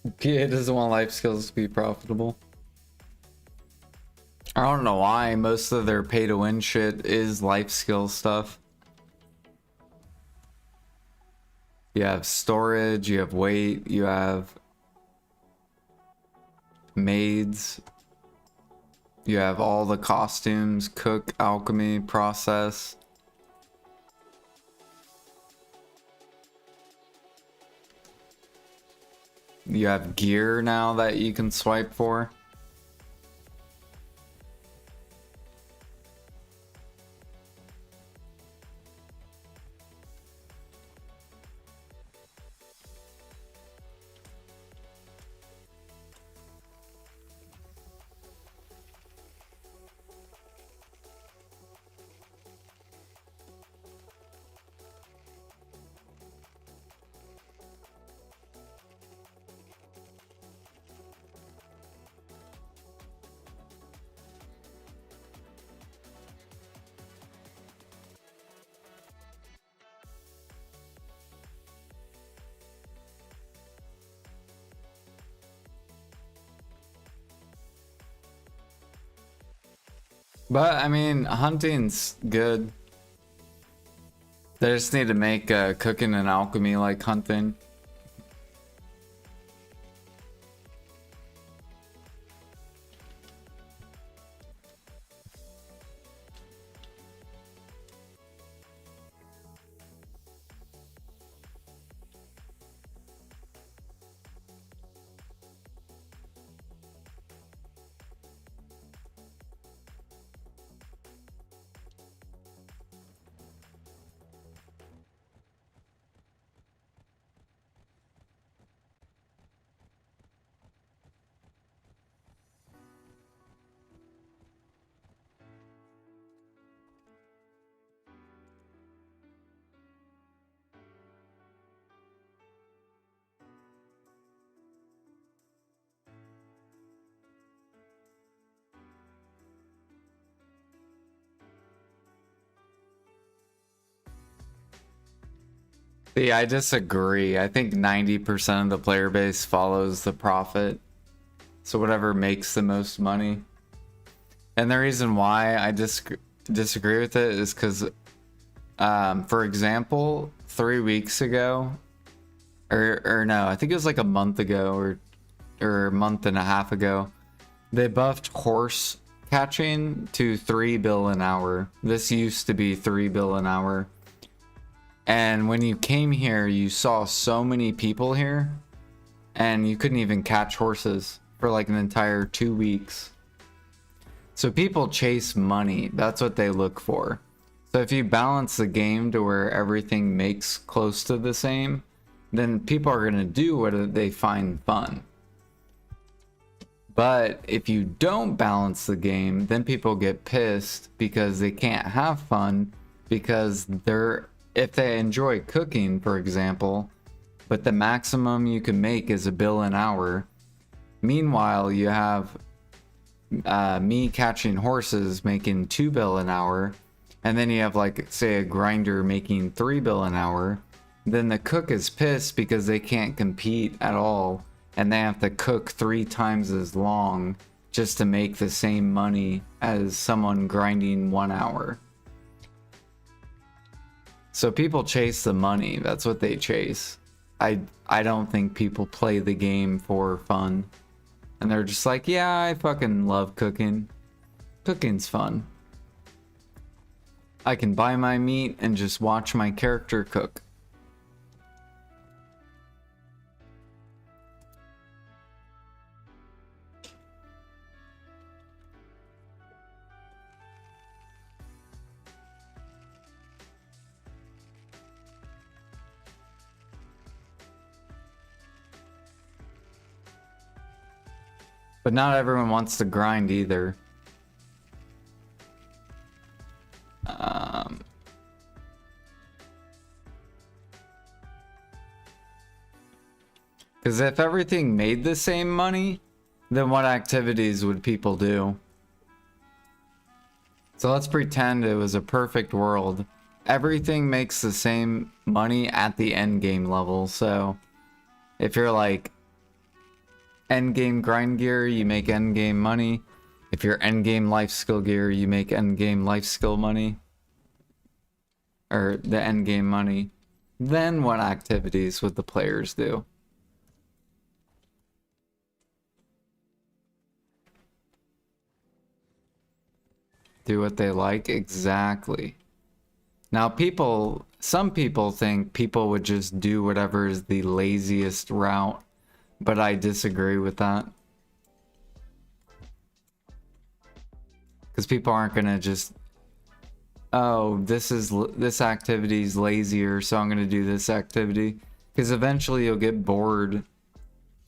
PA doesn't want life skills to be profitable. I don't know why most of their pay to win shit is life skill stuff. You have storage, you have weight, you have maids, you have all the costumes, cook, alchemy, process. You have gear now that you can swipe for. But I mean, hunting's good. They just need to make cooking and alchemy like hunting. See, I disagree. I think 90% of the player base follows the profit. So whatever makes the most money. And the reason why I disagree with it is because, for example, 3 weeks ago, or no, I think it was like a month ago or a month and a half ago, they buffed horse catching to 3 bill an hour. This used to be 3 bill an hour. And when you came here, you saw so many people here, and you couldn't even catch horses for like an entire 2 weeks. So people chase money. That's what they look for. So if you balance the game to where everything makes close to the same, then people are going to do what they find fun. But if you don't balance the game, then people get pissed because they can't have fun because if they enjoy cooking, for example, but the maximum you can make is $1 bill an hour. Meanwhile, you have me catching horses making $2 bill an hour, and then you have like say a grinder making $3 bill an hour. Then the cook is pissed because they can't compete at all, and they have to cook 3 times as long just to make the same money as someone grinding 1 hour. So people chase the money. That's what they chase. I don't think people play the game for fun. And they're just like, yeah, I fucking love cooking. Cooking's fun. I can buy my meat and just watch my character cook. But not everyone wants to grind either. Because if everything made the same money, then what activities would people do? So let's pretend it was a perfect world. Everything makes the same money at the end game level. So if you're like end game grind gear, you make end game money. If you're end game life skill gear, you make end game life skill money. Or the end game money. Then what activities would the players do? Do what they like? Exactly. Now some people think people would just do whatever is the laziest route, but I disagree with that. Because people aren't gonna just, oh, this activity's lazier, so I'm gonna do this activity. Because eventually you'll get bored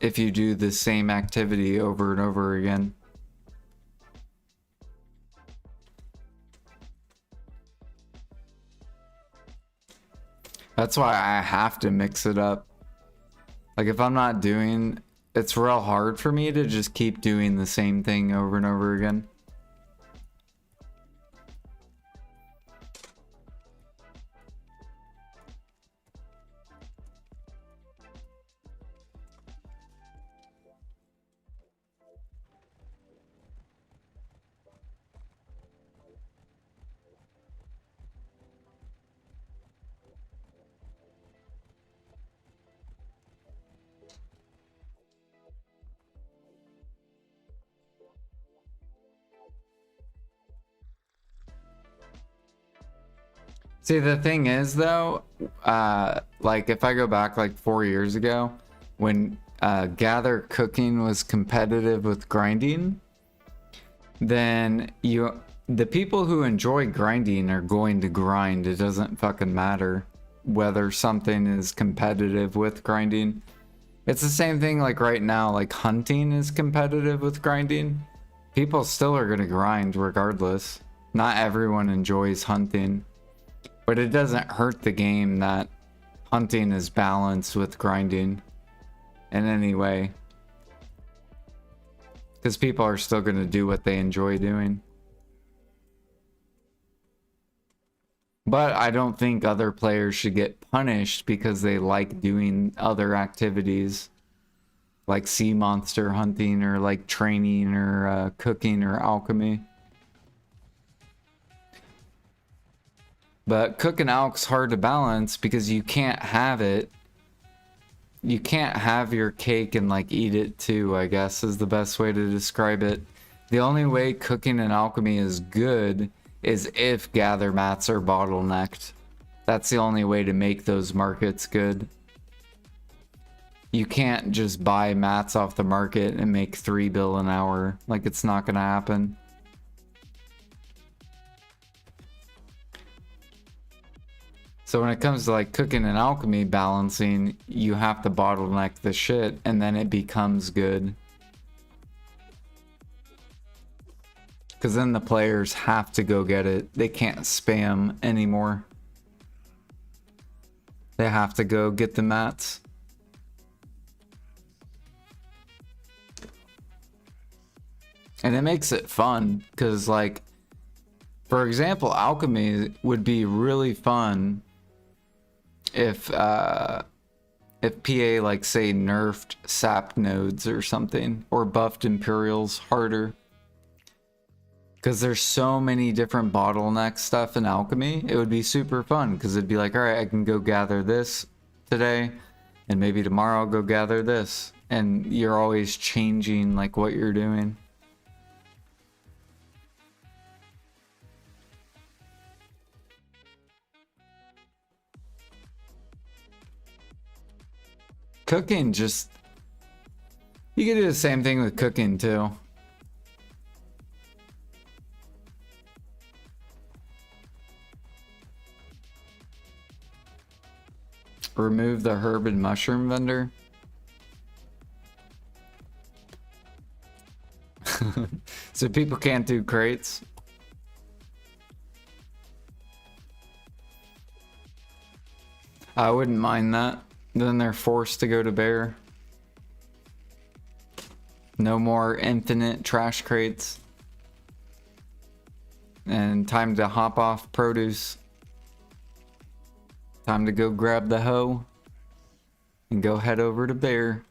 if you do the same activity over and over again. That's why I have to mix it up. Like if I'm not doing, it's real hard for me to just keep doing the same thing over and over again. See, the thing is though, like if I go back like 4 years ago, when gather cooking was competitive with grinding, then the people who enjoy grinding are going to grind. It doesn't fucking matter whether something is competitive with grinding. It's the same thing like right now, like hunting is competitive with grinding. People still are gonna grind regardless. Not everyone enjoys hunting. But it doesn't hurt the game that hunting is balanced with grinding in any way. Because people are still going to do what they enjoy doing. But I don't think other players should get punished because they like doing other activities. Like sea monster hunting or like training or cooking or alchemy. But cook and alch's hard to balance because you can't have it. You can't have your cake and like eat it too, I guess is the best way to describe it. The only way cooking and alchemy is good is if gather mats are bottlenecked. That's the only way to make those markets good. You can't just buy mats off the market and make 3 bill an hour. Like it's not gonna happen. So when it comes to like cooking and alchemy balancing, you have to bottleneck the shit and then it becomes good. Because then the players have to go get it. They can't spam anymore. They have to go get the mats. And it makes it fun because like, for example, alchemy would be really fun if PA like say nerfed sap nodes or something or buffed Imperials harder, because there's so many different bottleneck stuff in alchemy. It would be super fun because it'd be like, all right, I can go gather this today and maybe tomorrow I'll go gather this, and you're always changing like what you're doing. Cooking just... You can do the same thing with cooking too. Remove the herb and mushroom vendor. So people can't do crates. I wouldn't mind that. Then they're forced to go to bear. No more infinite trash crates. And time to hop off produce. Time to go grab the hoe and go head over to bear.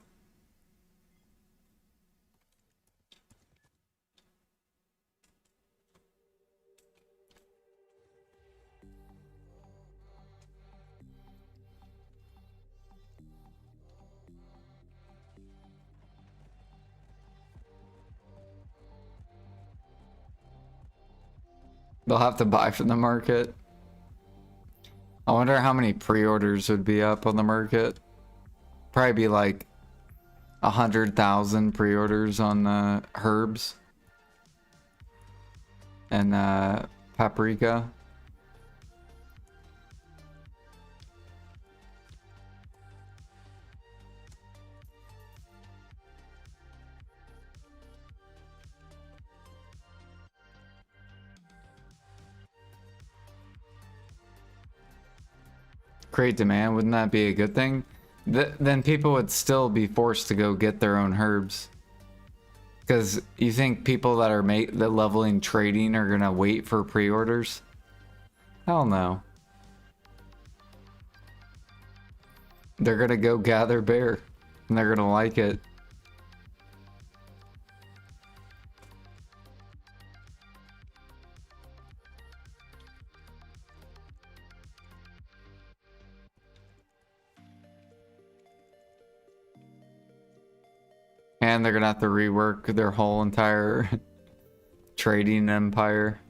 They'll have to buy from the market. I wonder how many pre-orders would be up on the market. Probably be like 100,000 pre-orders on herbs and paprika. Create demand, wouldn't that be a good thing? Then people would still be forced to go get their own herbs. Because you think people that are that leveling trading are gonna wait for pre-orders? Hell no. They're gonna go gather bear, and they're gonna like it. And they're gonna have to rework their whole entire trading empire.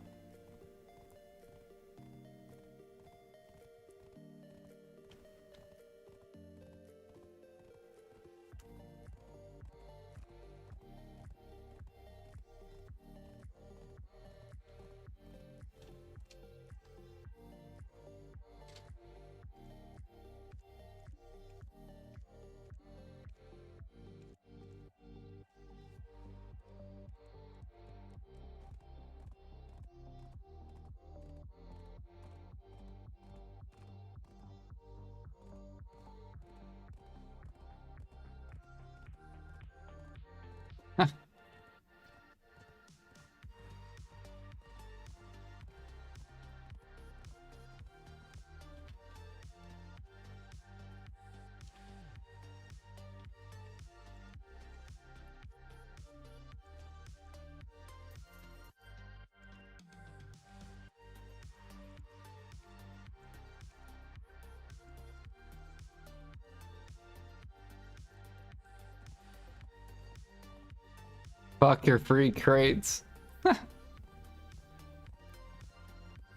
Fuck your free crates.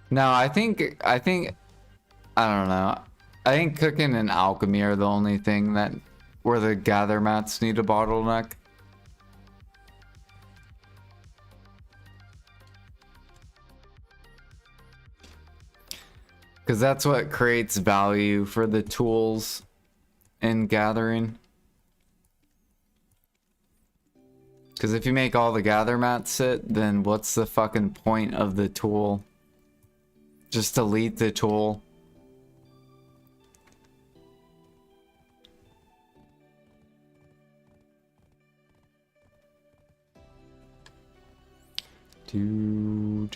No, I think I don't know. I think cooking and alchemy are the only thing that where the gather mats need a bottleneck. Because that's what creates value for the tools in gathering. Because if you make all the gather mats sit, then what's the fucking point of the tool? Just delete the tool. Do.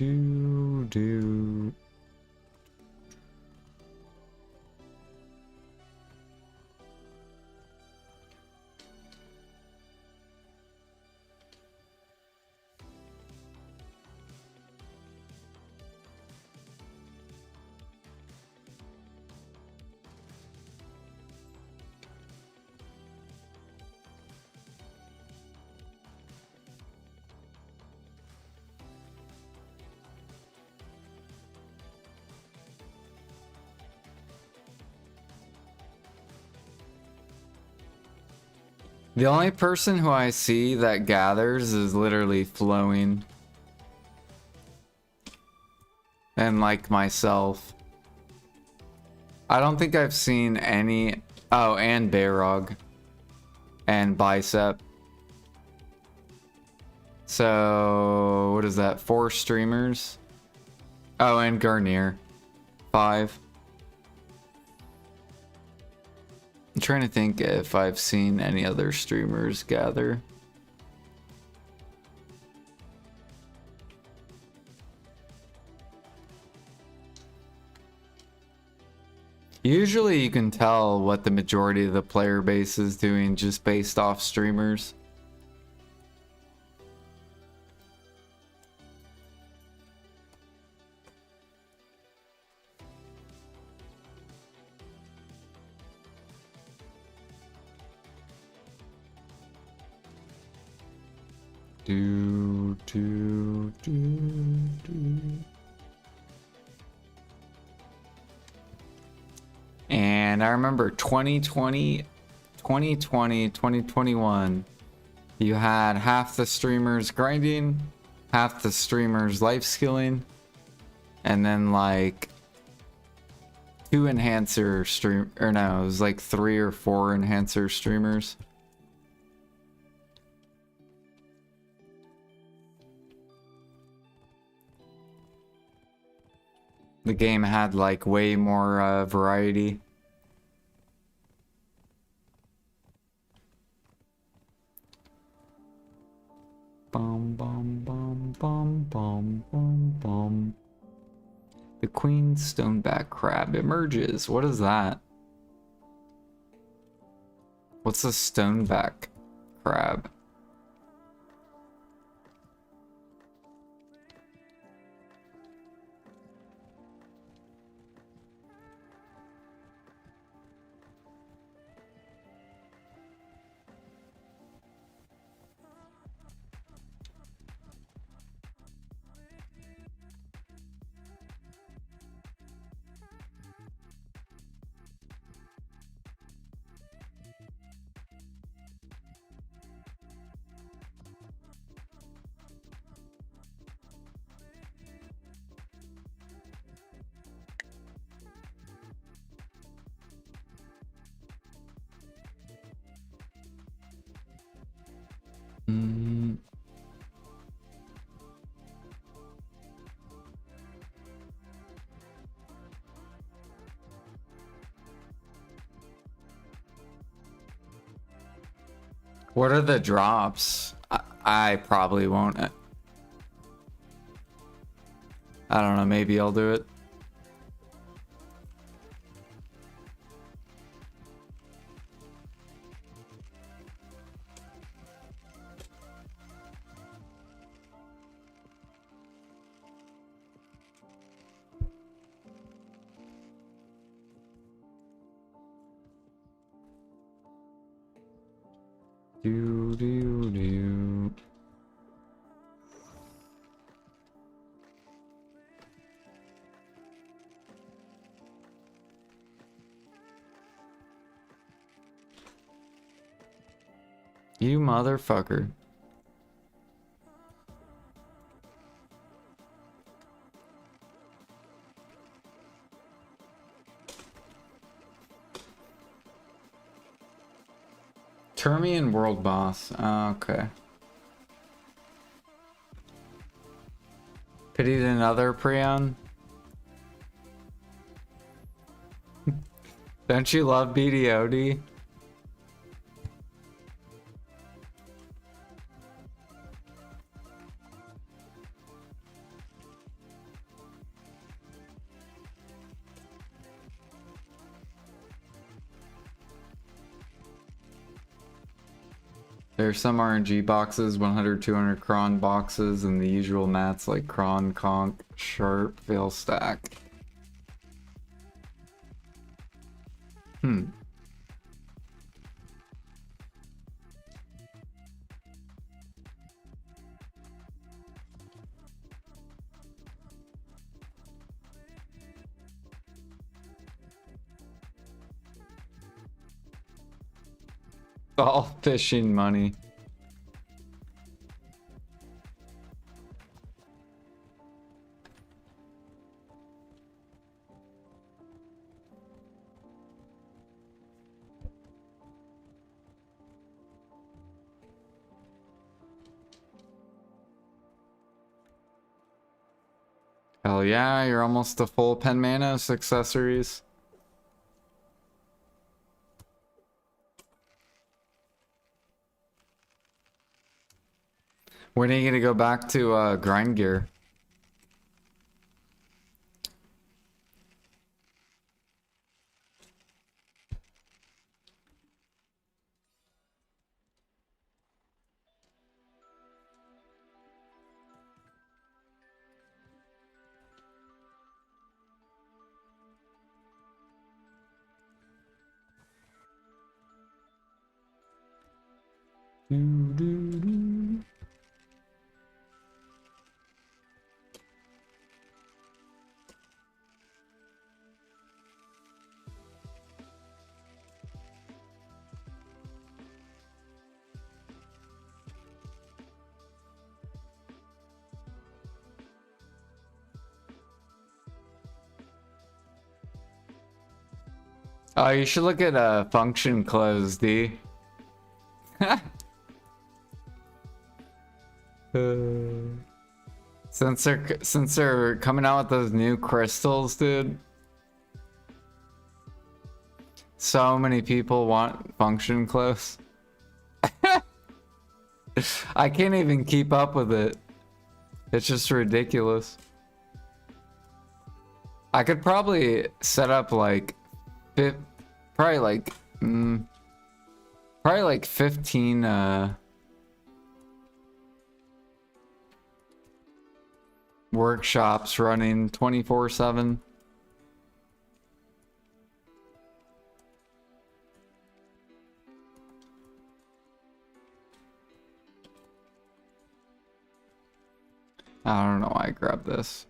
The only person who I see that gathers is literally flowing. And like myself. I don't think I've seen any... Oh, and Bayrog. And Bicep. So... What is that? 4 streamers? Oh, and Garnier. 5. I'm trying to think if I've seen any other streamers gather. Usually you can tell what the majority of the player base is doing just based off streamers. Do. And I remember 2020, 2021, you had half the streamers grinding, half the streamers life skilling, and then like two enhancer stream, or no, it was like 3 or 4 enhancer streamers. The game had like way more variety. Bum bum bum bum bum bum bum. The queen stoneback crab emerges. What is that? What's a stoneback crab? What are the drops? I probably won't. I don't know, maybe I'll do it. Do do do. You motherfucker. Termian world boss. Okay. Pitied another preon. Don't you love BDOD? There's some RNG boxes, 100, 200 cron boxes, and the usual mats like cron, conk, sharp, fail stack. All fishing money. Hell yeah, you're almost a full pen manos accessories. When are you gonna go back to grind gear? Do, do, do. Oh, you should look at function close, D. Since they're coming out with those new crystals, dude. So many people want function close. I can't even keep up with it. It's just ridiculous. I could probably set up like probably like 15 workshops running 24/7. I don't know why I grabbed this.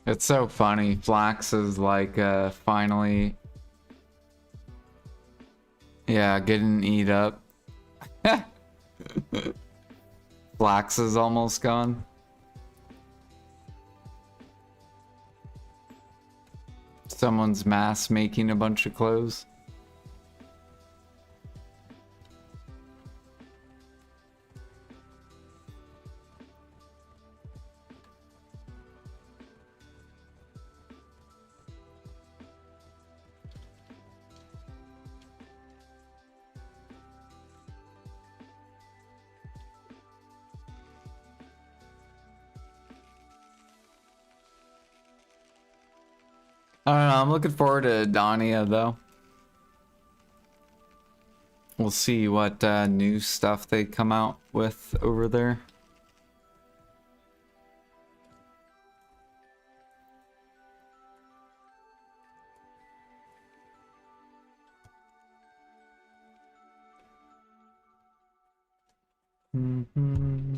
It's so funny. Flax is like finally, yeah, getting eat up. Flax is almost gone. Someone's mass making a bunch of clothes. I don't know, I'm looking forward to Dania though. We'll see what new stuff they come out with over there. Mm-hmm.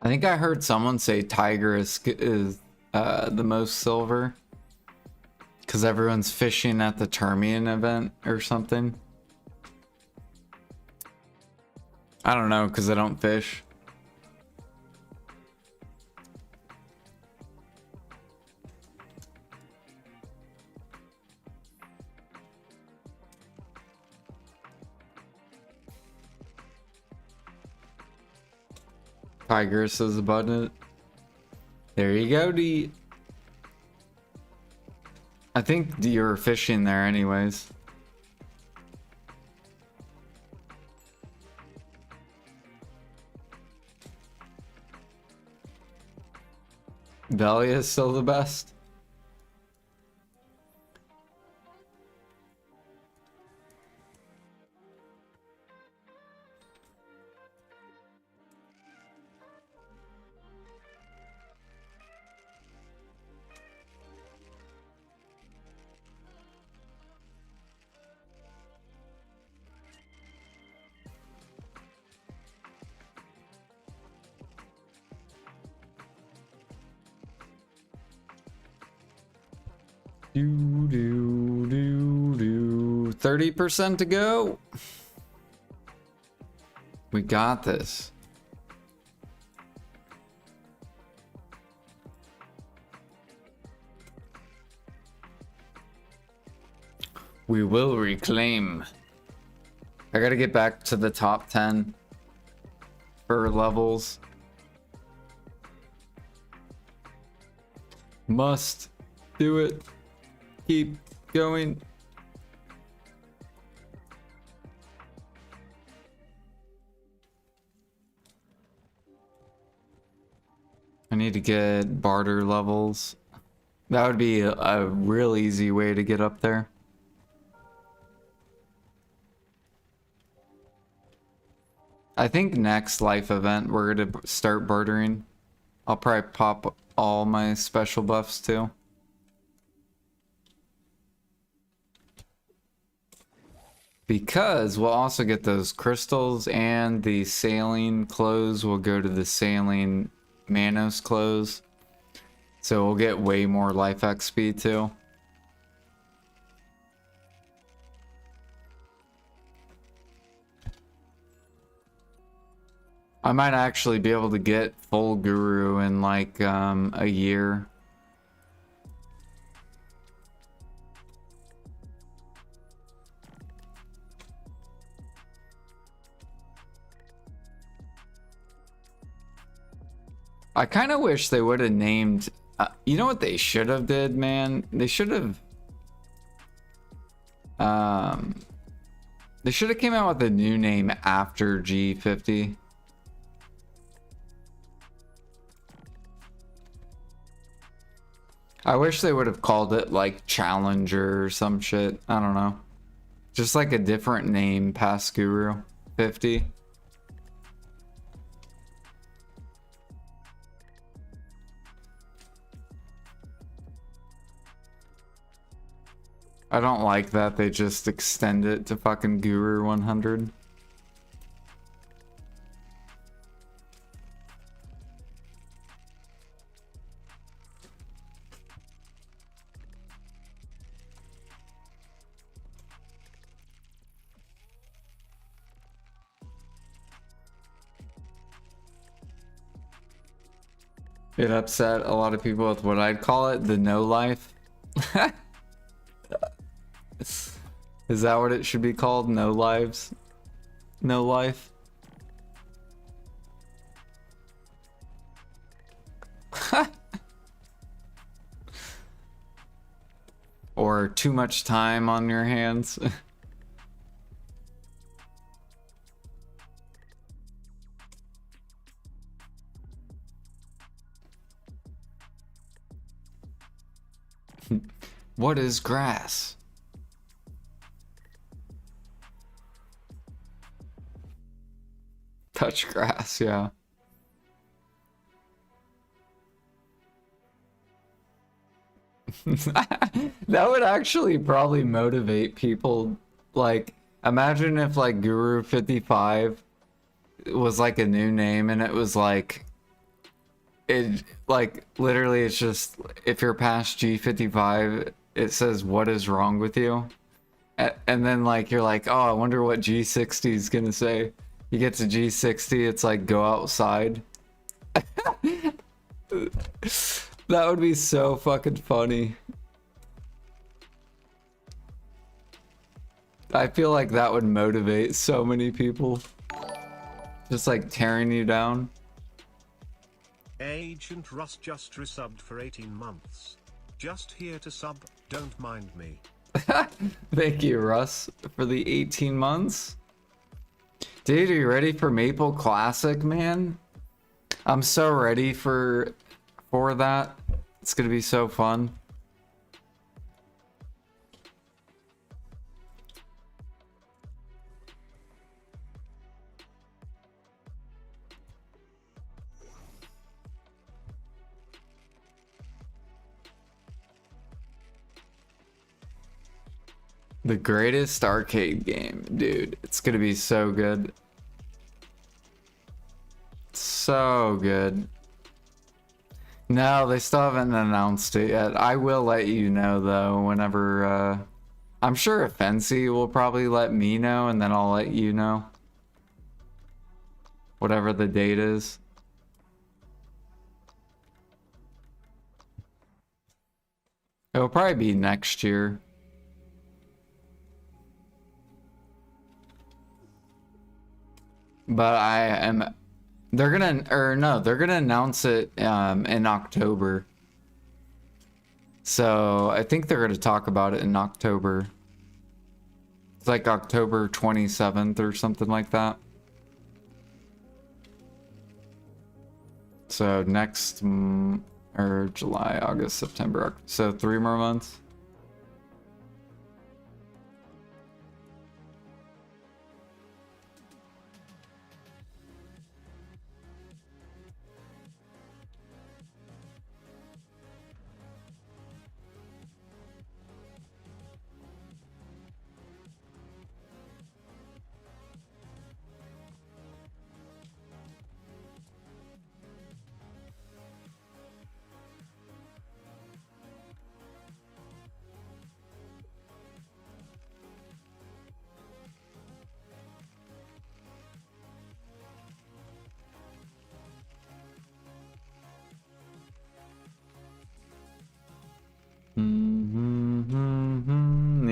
I think I heard someone say Tiger is the most silver. Because everyone's fishing at the Termian event or something. I don't know, because I don't fish. Tigers is abundant. There you go, D. I think you're fishing there anyways. Belly is still the best. Do do do do. 30% to go. We got this. We will reclaim. I gotta get back to the top 10 for levels. Must do it. Keep going. I need to get barter levels. That would be a real easy way to get up there. I think next life event we're gonna start bartering. I'll probably pop all my special buffs too. Because we'll also get those crystals, and the saline clothes will go to the saline Manos clothes. So we'll get way more life XP too. I might actually be able to get full guru in like a year. I kind of wish they would have named, you know what they should have did, man? They should have came out with a new name after G50. I wish they would have called it like Challenger or some shit. I don't know. Just like a different name past Guru 50. I don't like that they just extend it to fucking Guru 100. It upset a lot of people with what I'd call it, the no life. Is that what it should be called? No lives? No life? Or too much time on your hands? What is grass? Touch grass, yeah. That would actually probably motivate people. Like, imagine if like Guru 55 was like a new name, and it was like, it like literally it's just, if you're past G55, it says what is wrong with you, and then like you're like, oh, I wonder what G60 is gonna say. You get to G60, it's like go outside. That would be so fucking funny. I feel like that would motivate so many people. Just like tearing you down. Agent Russ just resubbed for 18 months. Just here to sub, don't mind me. Thank you, Russ, for the 18 months. Dude, are you ready for Maple Classic, man? I'm so ready for that. It's gonna be so fun. The greatest arcade game, dude. It's gonna be so good. So good. No, they still haven't announced it yet. I will let you know though whenever I'm sure Offensi will probably let me know, and then I'll let you know. Whatever the date is. It'll probably be next year. But they're gonna announce it in October. So I think they're gonna talk about it in October. It's like October 27th or something like that. So next, or July, August, September, so 3 more months.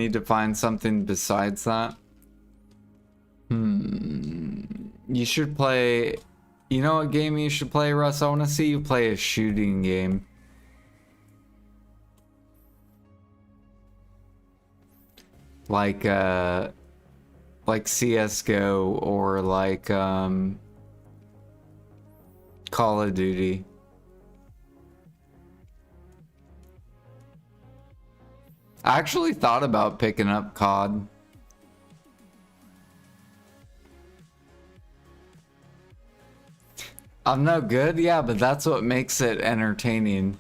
need to find something besides that. You should play... You know what game you should play, Russ? I want to see you play a shooting game. Like CSGO or like Call of Duty. I actually thought about picking up COD. I'm no good, yeah, but that's what makes it entertaining.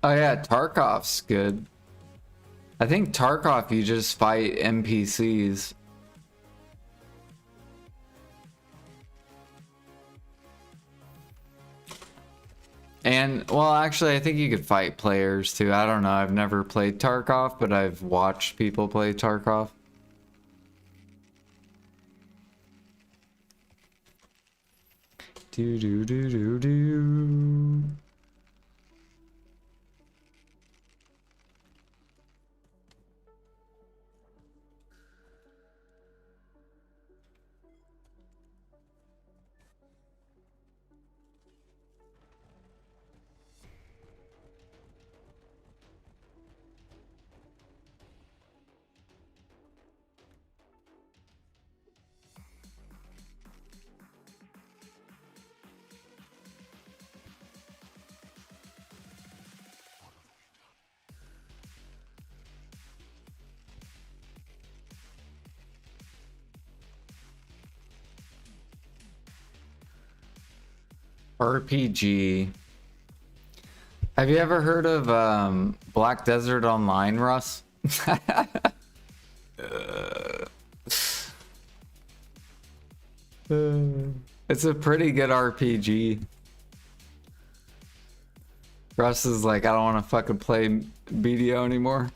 Oh yeah, Tarkov's good. I think Tarkov you just fight NPCs. And, well, actually, I think you could fight players too. I don't know. I've never played Tarkov, but I've watched people play Tarkov. Do do do do do. RPG. Have you ever heard of Black Desert Online, Russ? It's a pretty good RPG. Russ is like, I don't want to fucking play BDO anymore.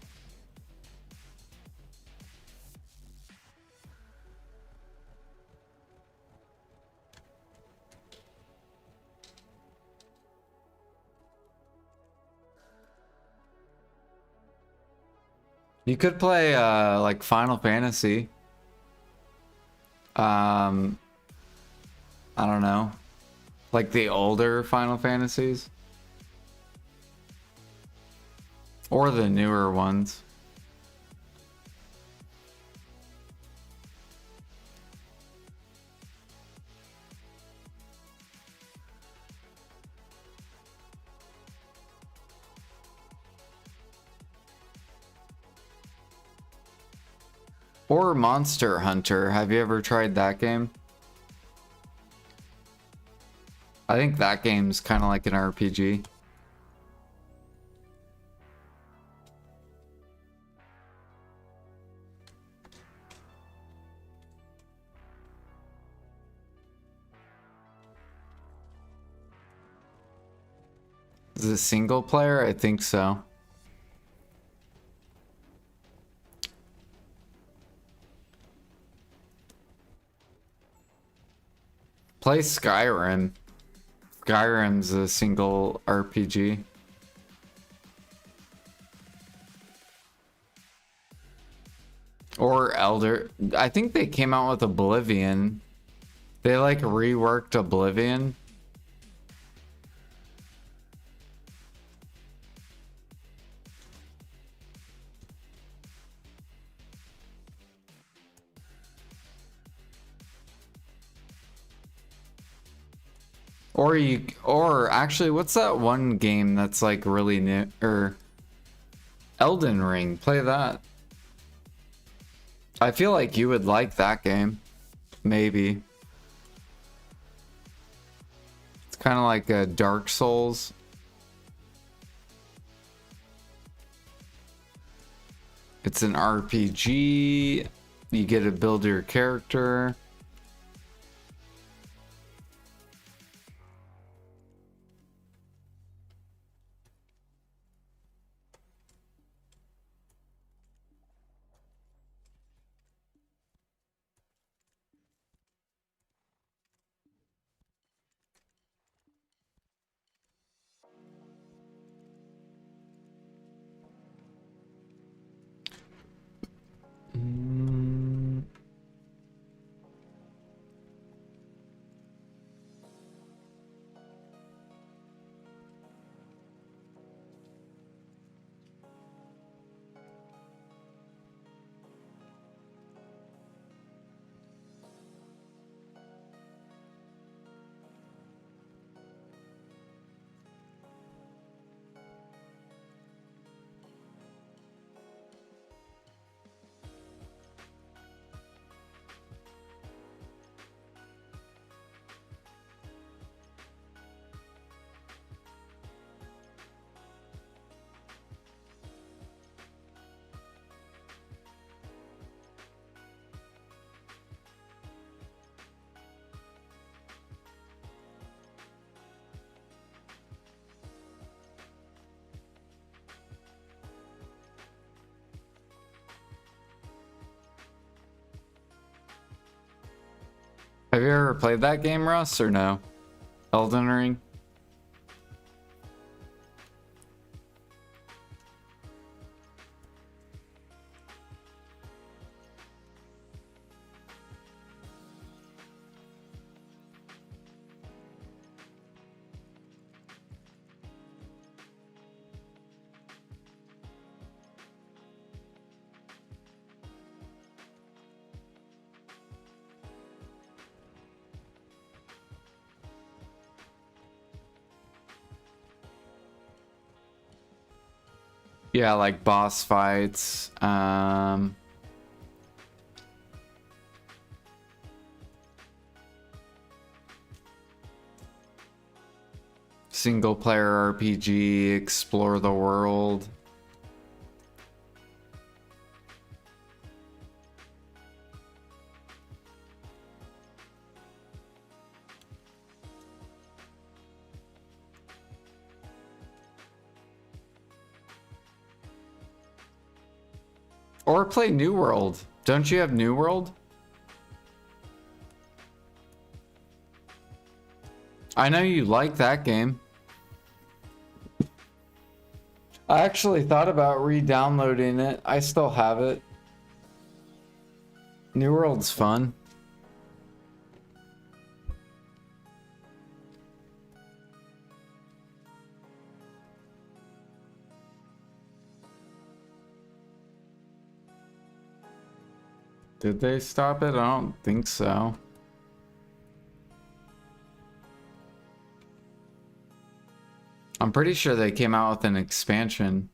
You could play like Final Fantasy. I don't know. Like the older Final Fantasies. Or the newer ones. Or Monster Hunter. Have you ever tried that game? I think that game's kind of like an RPG. Is it single player? I think so. Play Skyrim. Skyrim's a single RPG. Or Elder. I think they came out with Oblivion. They like reworked Oblivion. Or actually, what's that one game that's like really new? Or Elden Ring. Play that. I feel like you would like that game. Maybe. It's kind of like a Dark Souls. It's an RPG. You get to build your character. Have you ever played that game, Russ, or no? Elden Ring? Yeah, like boss fights. Single player RPG, explore the world. Or play New World. Don't you have New World? I know you like that game. I actually thought about re-downloading it. I still have it. New World's fun. Did they stop it? I don't think so. I'm pretty sure they came out with an expansion.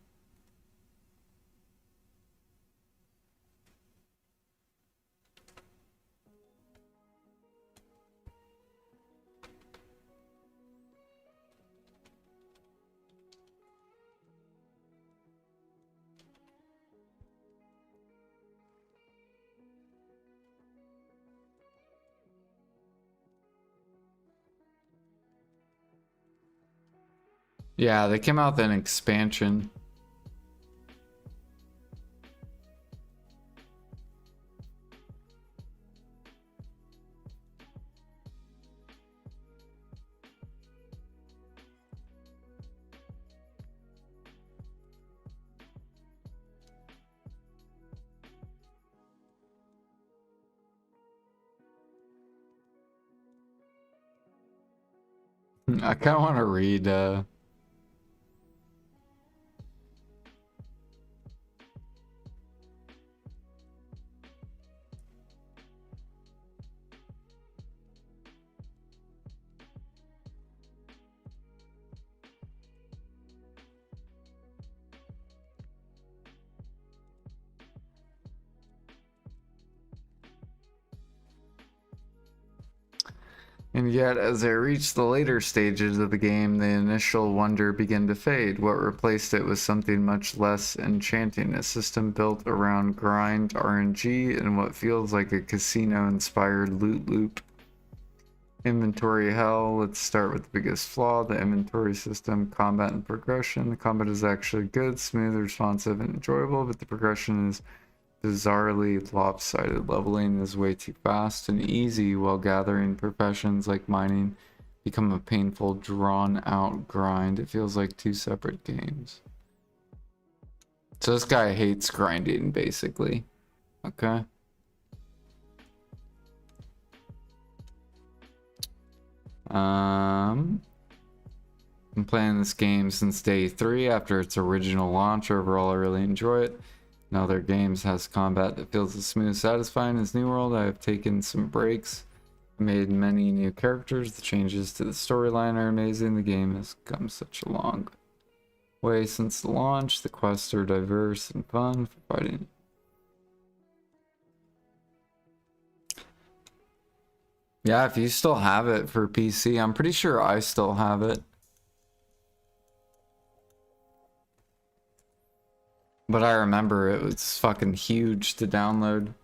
Yeah, they came out with an expansion. I kind of want to read And yet, as I reached the later stages of the game, the initial wonder began to fade. What replaced it was something much less enchanting, a system built around grind, RNG, and what feels like a casino-inspired loot loop. Inventory hell. Let's start with the biggest flaw, the inventory system, combat and progression. The combat is actually good, smooth, responsive, and enjoyable, but the progression is bizarrely lopsided. Leveling is way too fast and easy, while gathering professions like mining become a painful, drawn-out grind. It feels like two separate games. So this guy hates grinding, basically. Okay. I'm playing this game since day 3 after its original launch. Overall, I really enjoy it. Now their games has combat that feels as smooth, satisfying as New World. I have taken some breaks, made many new characters. The changes to the storyline are amazing. The game has come such a long way since the launch. The quests are diverse and fun for fighting. Yeah, if you still have it for PC, I'm pretty sure I still have it. But I remember it was fucking huge to download.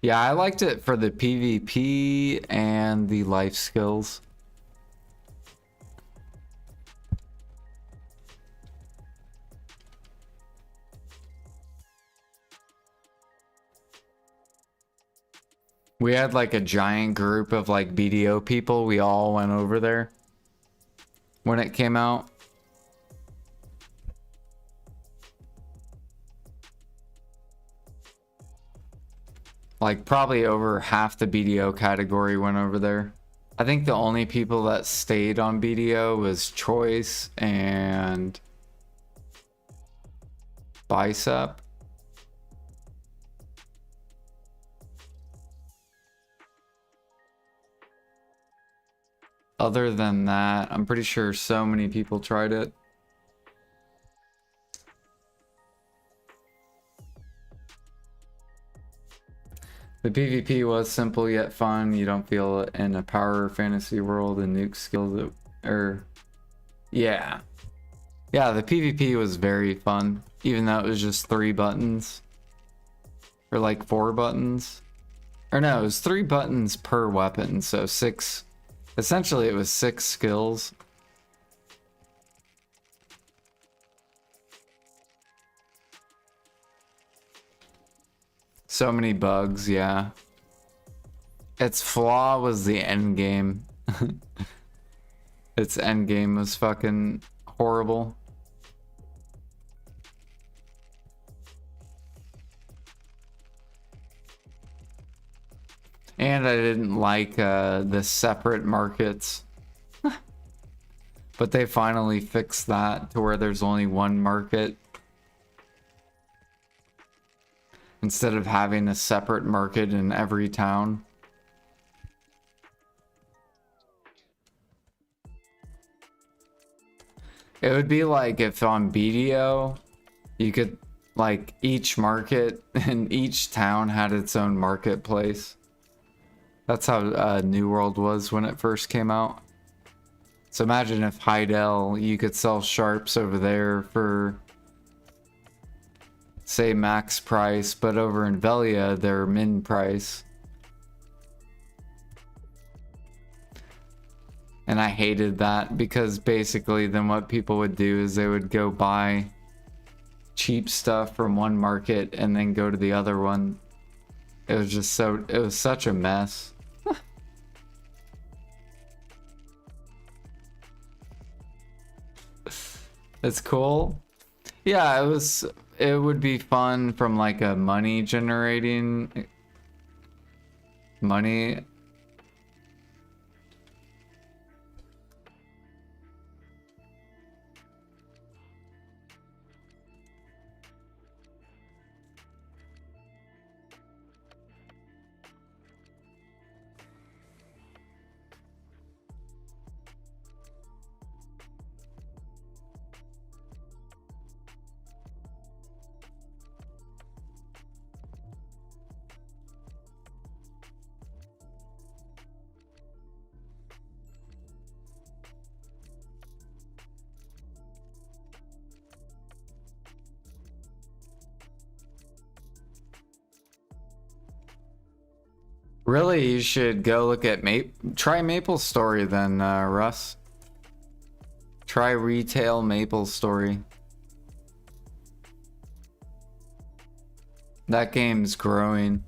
Yeah, I liked it for the PvP and the life skills. We had like a giant group of like BDO people. We all went over there when it came out. Like probably over half the BDO category went over there. I think the only people that stayed on BDO was Choice and Bicep. Other than that, I'm pretty sure so many people tried it. The PvP was simple yet fun. You don't feel it in a power fantasy world and nuke skills yeah. Yeah, the PvP was very fun, even though it was just 3 buttons. Or like 4 buttons. Or no, it was 3 buttons per weapon, so 6. Essentially, it was 6 skills. So many bugs, yeah. Its flaw was the end game. Its end game was fucking horrible. And I didn't like the separate markets. But they finally fixed that to where there's only one market. Instead of having a separate market in every town. It would be like if on BDO, you could, like, each market and each town had its own marketplace. That's how New World was when it first came out. So imagine if Heidel, you could sell sharps over there for, say, max price, but over in Velia, they're min price. And I hated that because basically then what people would do is they would go buy cheap stuff from one market and then go to the other one. It was just it was such a mess. It's cool. Yeah, it would be fun from like a money generating money. Really, you should go look at try Maple Story then, Russ. Try retail Maple Story. That game's growing.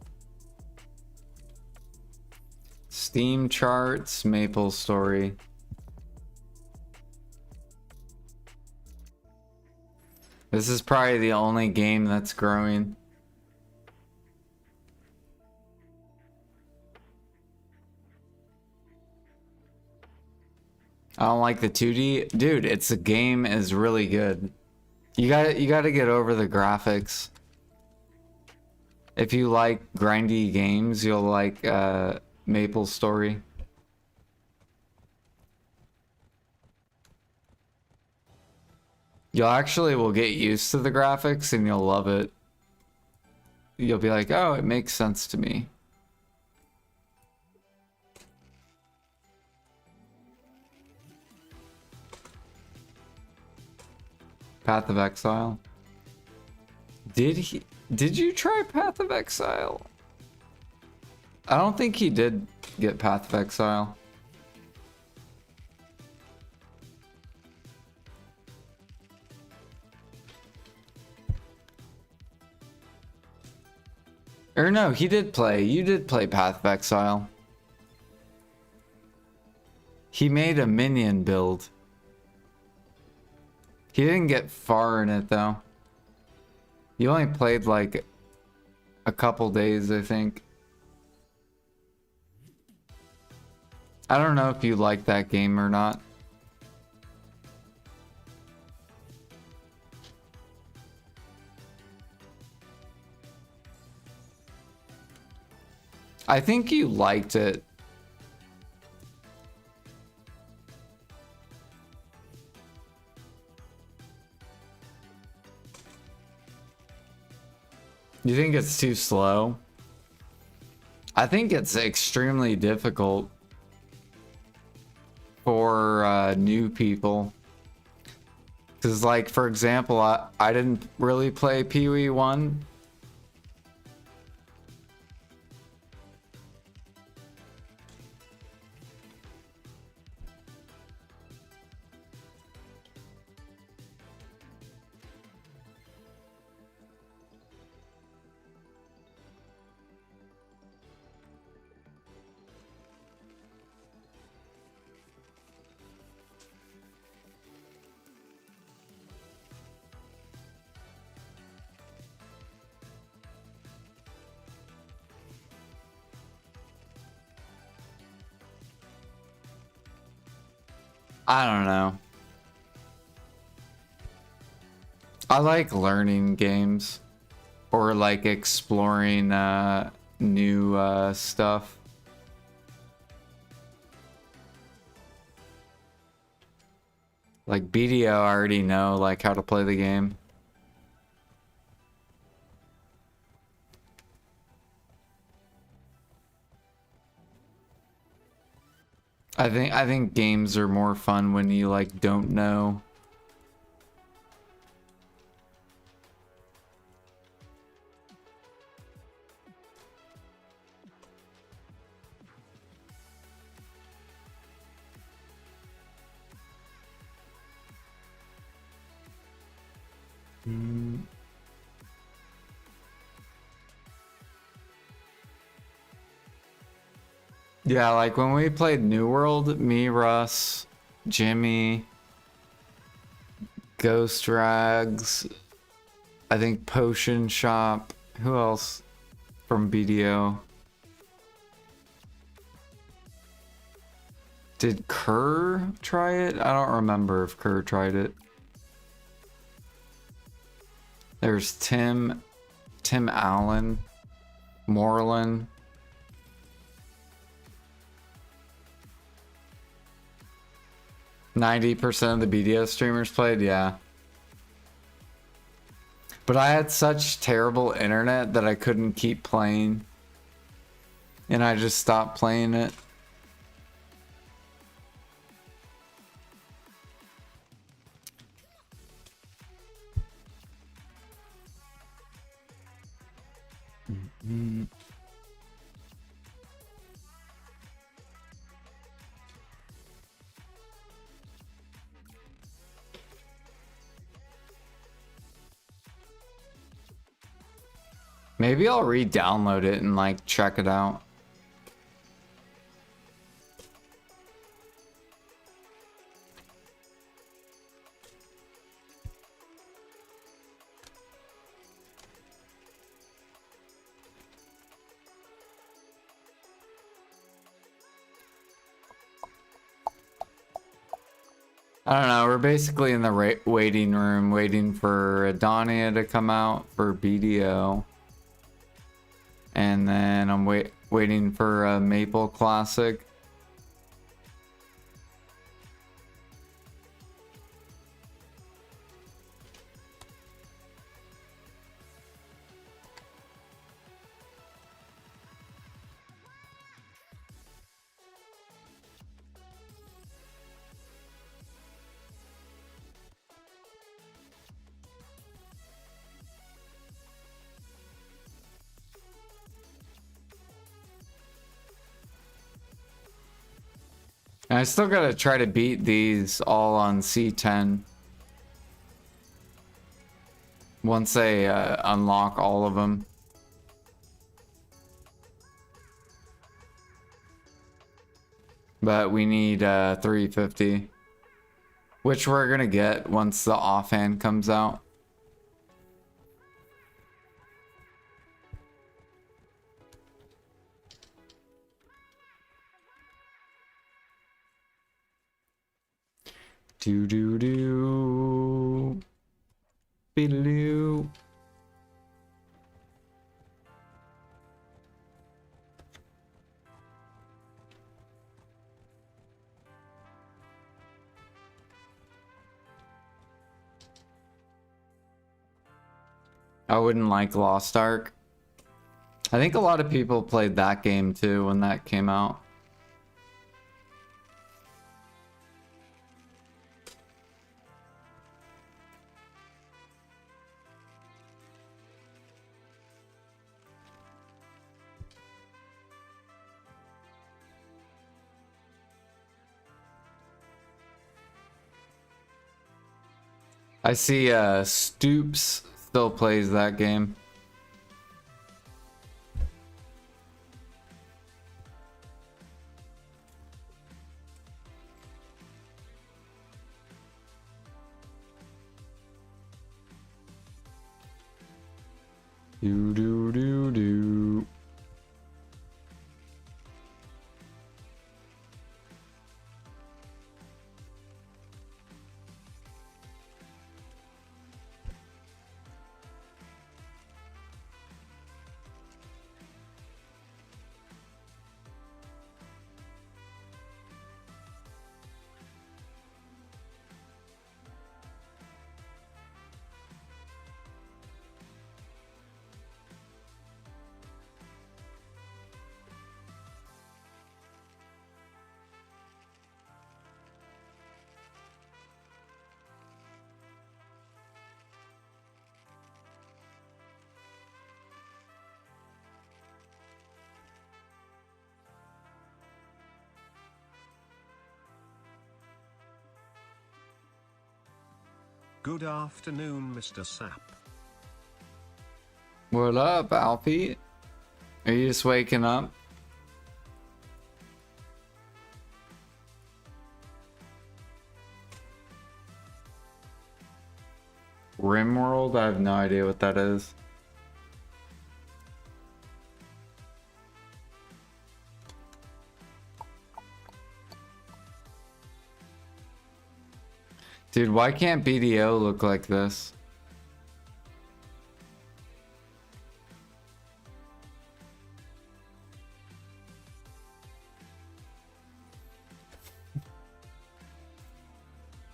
Steam charts, Maple Story. This is probably the only game that's growing. I don't like the 2D. Dude, the game is really good. You gotta get over the graphics. If you like grindy games, you'll like Maple Story. You'll actually will get used to the graphics and you'll love it. You'll be like, oh, it makes sense to me. Path of Exile. Did you try Path of Exile? I don't think he did get Path of Exile. Or no, he did play. You did play Path of Exile. He made a minion build. He didn't get far in it though. You only played like a couple days, I think. I don't know if you like that game or not. I think you liked it. You think it's too slow? I think it's extremely difficult for new people. Because, like, for example, I didn't really play Pee Wee 1. I don't know. I like learning games or like exploring new stuff. Like BDO, I already know like how to play the game. I think games are more fun when you like don't know. Yeah, like when we played New World, me, Russ, Jimmy, Ghost Rags, I think Potion Shop, who else from BDO? Did Kerr try it? I don't remember if Kerr tried it. There's Tim Allen, Moreland. %of the BDO streamers played, yeah. But I had such terrible internet that I couldn't keep playing. And I just stopped playing it. Maybe I'll re-download it and like check it out. I don't know, we're basically in the waiting room waiting for Adonia to come out for BDO. And then I'm waiting for a Maple Classic. And I still gotta try to beat these all on C10. Once they unlock all of them. But we need 350. Which we're gonna get once the offhand comes out. Do do do. Beedaloo. I wouldn't like Lost Ark. I think a lot of people played that game too when that came out. I see Stoops still plays that game. Do do do do. Good afternoon, Mr. Sap. What up, Alfie? Are you just waking up? Rimworld? I have no idea what that is. Dude, why can't BDO look like this?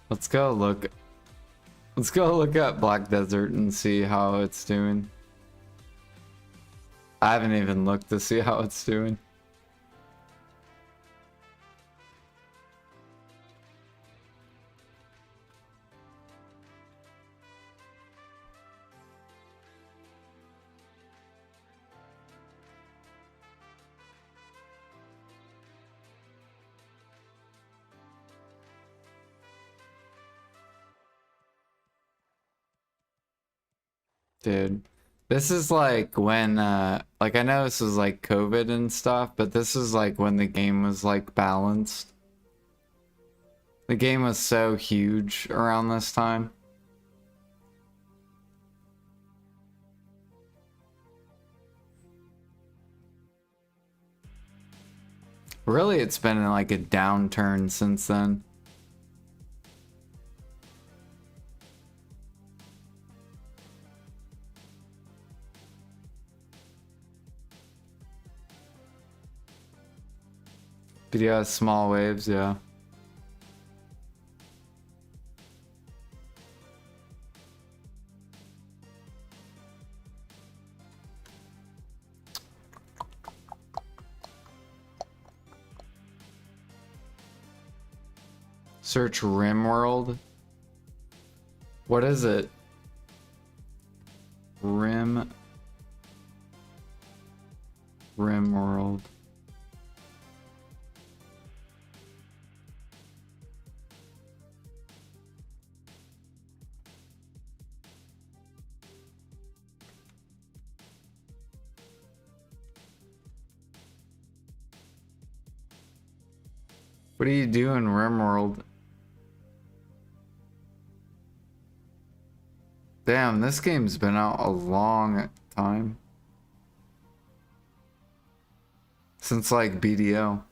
Let's go look at Black Desert and see how it's doing. I haven't even looked to see how it's doing. Dude, this is like when like I know this is like COVID and stuff, but this is like when the game was like balanced. The game was so huge around this time. Really, it's been in like a downturn since then. But yeah, small waves, yeah. Search Rimworld. What is it? Rimworld. What do you do in RimWorld? Damn, this game's been out a long time. Since like BDO.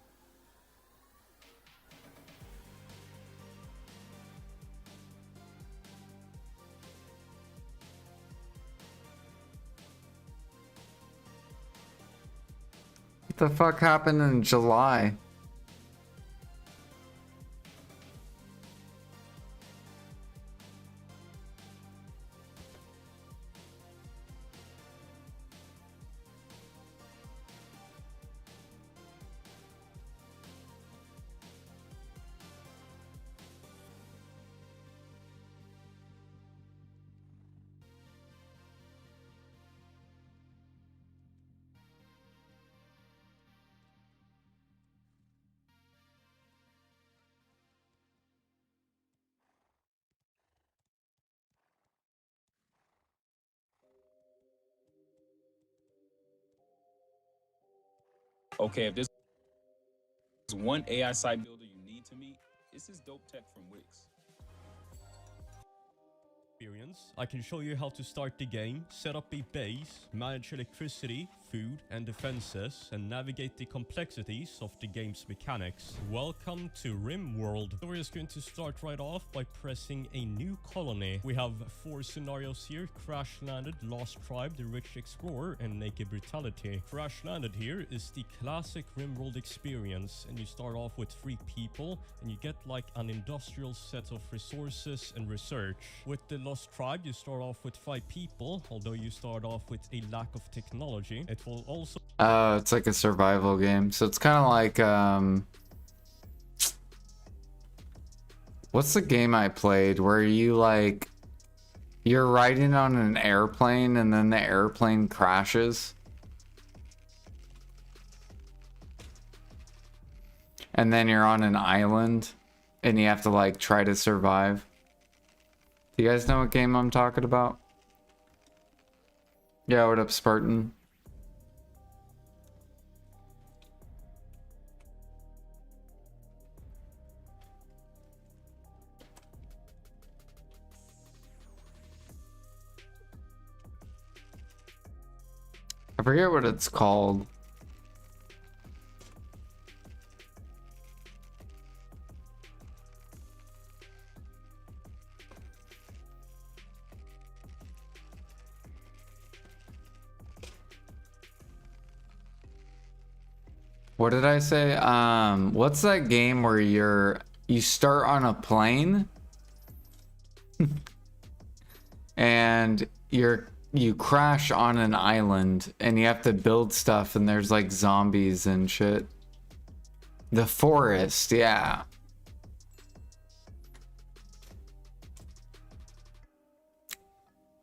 What the fuck happened in July? Okay, if there's one AI site builder you need to meet, it's this dope tech from Wix. I can show you how to start the game, set up a base, manage electricity, food, and defenses, and navigate the complexities of the game's mechanics. Welcome to RimWorld. So we're just going to start right off by pressing a new colony. We have 4 scenarios here: Crash Landed, Lost Tribe, The Rich Explorer, and Naked Brutality. Crash Landed here is the classic RimWorld experience, and you start off with 3 people, and you get like an industrial set of resources and research. With the Lost Tribe, you start off with 5 people, although you start off with a lack of technology. It will also... It's like a survival game. So it's kind of like, what's the game I played where you like, you're riding on an airplane and then the airplane crashes? And then you're on an island and you have to like try to survive. Do you guys know what game I'm talking about? Yeah, what up, Spartan? I forget what it's called. What did I say? What's that game where you start on a plane and you crash on an island and you have to build stuff and there's like zombies and shit. The Forest, yeah.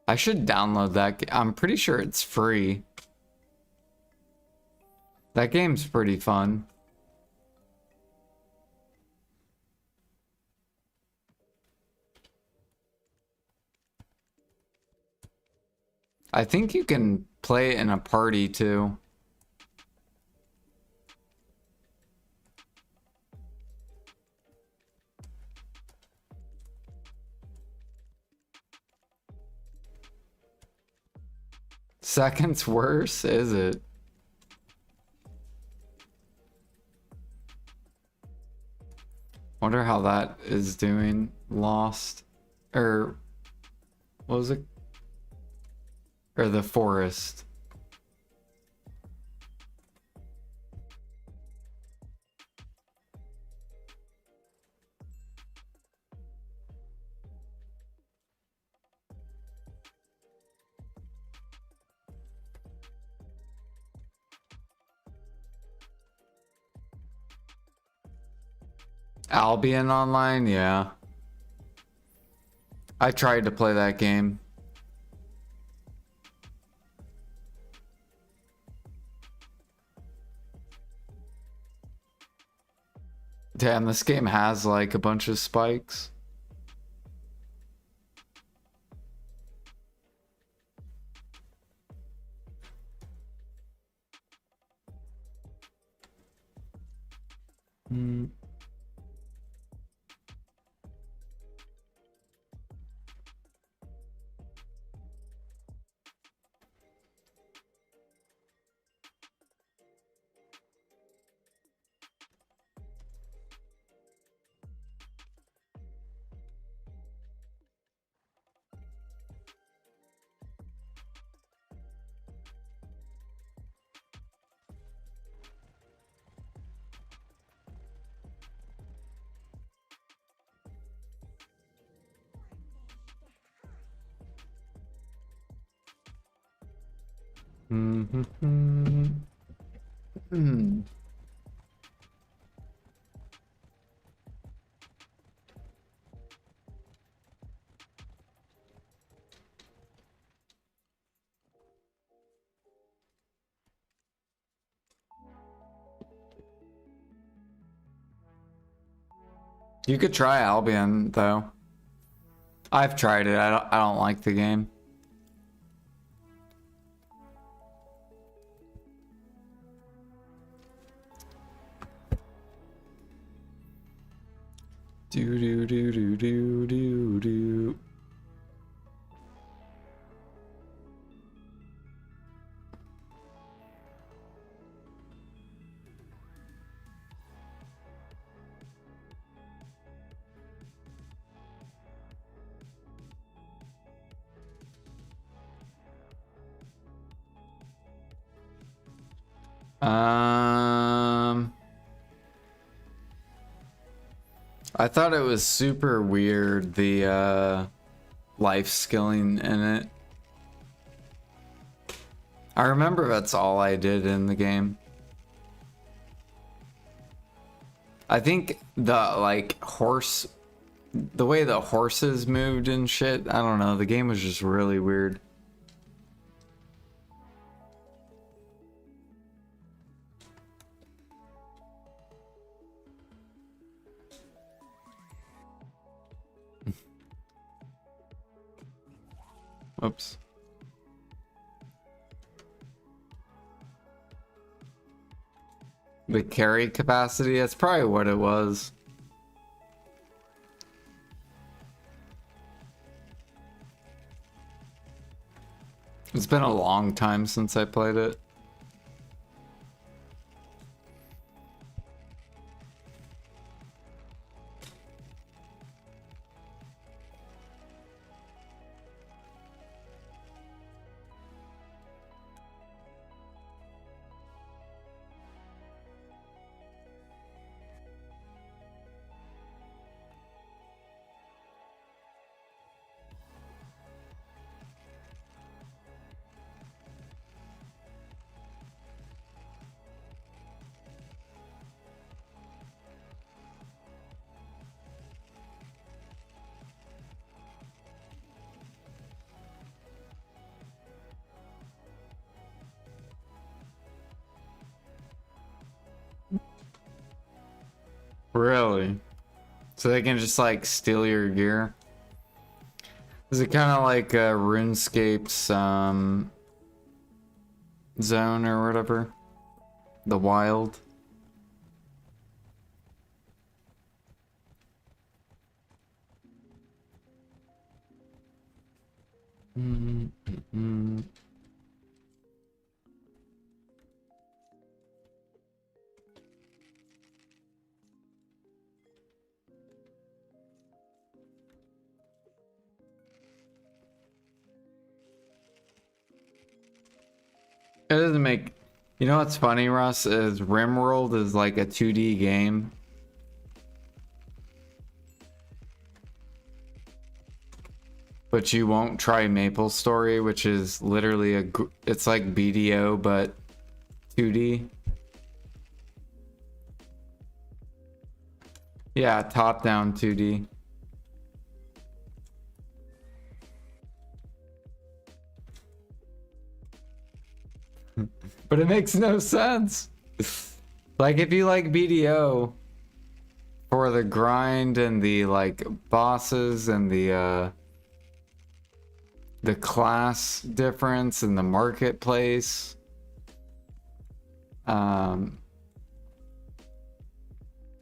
I should download that. I'm pretty sure it's free. That game's pretty fun. I think you can play it in a party too. Seconds worse, is it? Wonder how that is doing. Lost, or what was it? Or The Forest. Albion Online, yeah. I tried to play that game. Damn, this game has like a bunch of spikes. You could try Albion though. I've tried it. I don't like the game. Do do do do do do do. I thought it was super weird, the life skilling in it. I remember that's all I did in the game. I think the the way the horses moved and shit, I don't know, the game was just really weird. Oops. The carry capacity, that's probably what it was. It's been a long time since I played it. Really? So they can just like steal your gear? Is it kind of like RuneScape's zone or whatever? The wild? It doesn't make... You know what's funny, Russ? Is RimWorld is like a 2D game. But you won't try MapleStory, which is literally it's like BDO, but 2D. Yeah, top-down 2D. But it makes no sense. Like, if you like BDO for the grind and the like bosses and the class difference and the marketplace,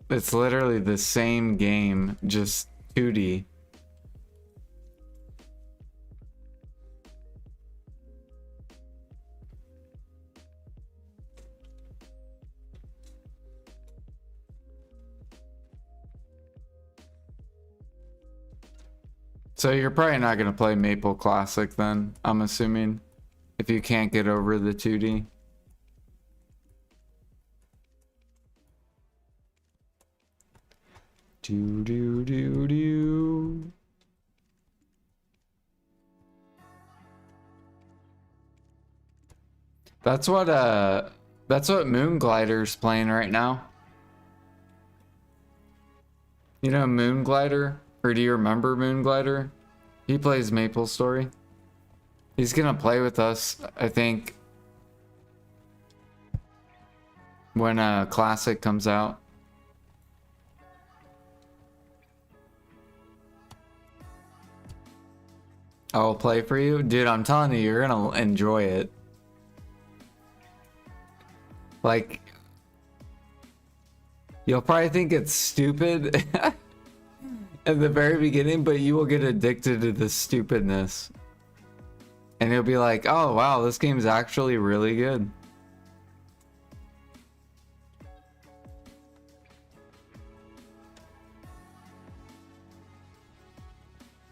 it's literally the same game, just 2D. So you're probably not going to play Maple Classic then, I'm assuming, if you can't get over the 2D. Do do do do. That's what Moon Glider's playing right now. You know Moon Glider? Or do you remember Moon Glider? He plays Maple Story. He's gonna play with us, I think, when Classic comes out. I'll play for you. Dude, I'm telling you, you're gonna enjoy it. Like, you'll probably think it's stupid at the very beginning, but you will get addicted to the stupidness. And you'll be like, oh wow, this game's actually really good.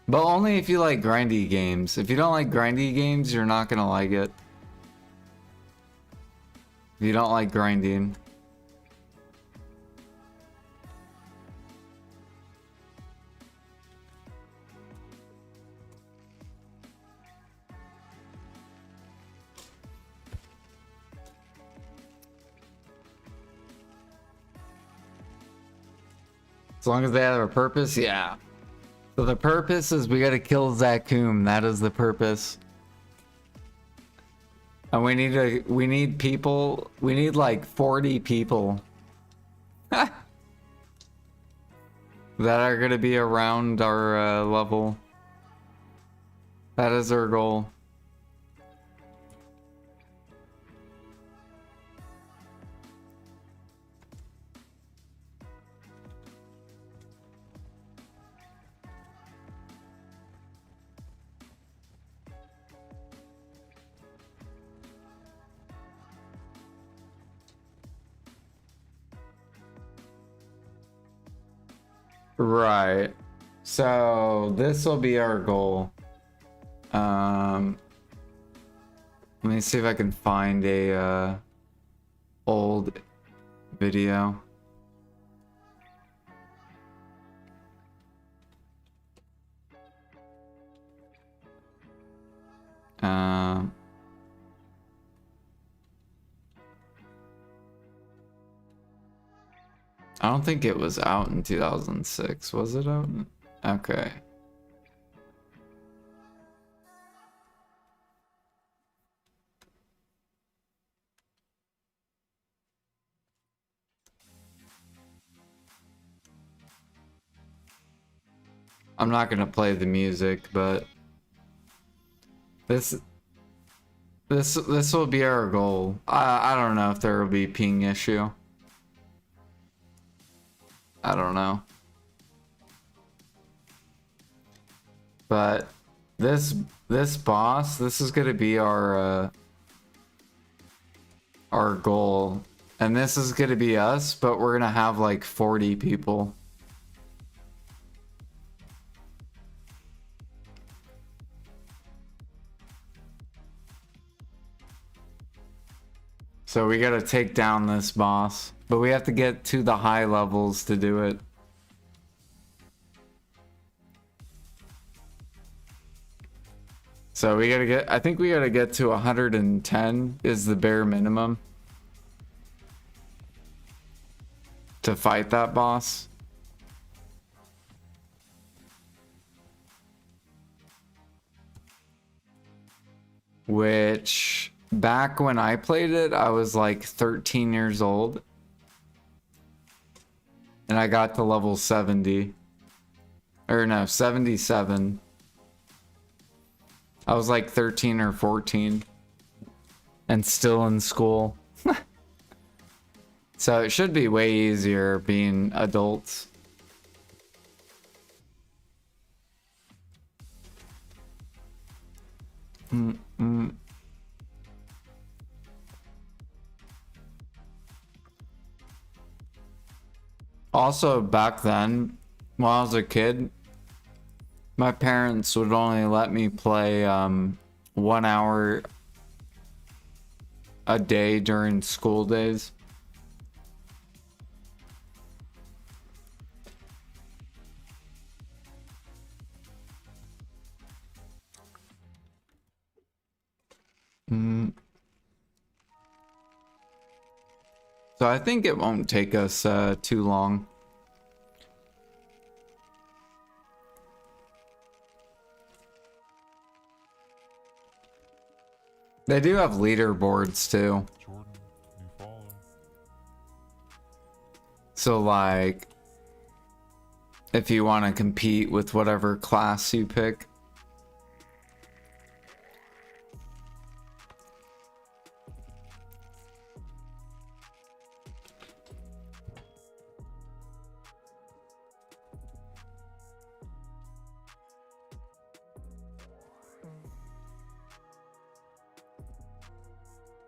But only if you like grindy games. If you don't like grindy games, you're not gonna like it. If you don't like grinding. As long as they have a purpose, yeah. So the purpose is we gotta kill Zakum. That is the purpose. And we need people. We need like 40 people that are gonna be around our level. That is our goal. Right. So this will be our goal. Let me see if I can find a old video. I don't think it was out in 2006. Was it out? Okay. I'm not gonna play the music, but this will be our goal. I don't know if there will be ping issue. I don't know. But this boss, this is gonna be our goal. And this is gonna be us, but we're gonna have like 40 people. So we gotta take down this boss. But we have to get to the high levels to do it. So we gotta get, I think we gotta get to 110 is the bare minimum to fight that boss. Which, back when I played it, I was like 13 years old. And I got to level 70. Or no, 77. I was like 13 or 14. And still in school. So it should be way easier being adults. Also, back then, when I was a kid, my parents would only let me play 1 hour a day during school days. So I think it won't take us too long. They do have leaderboards too. Jordan, new follow. So like, if you want to compete with whatever class you pick.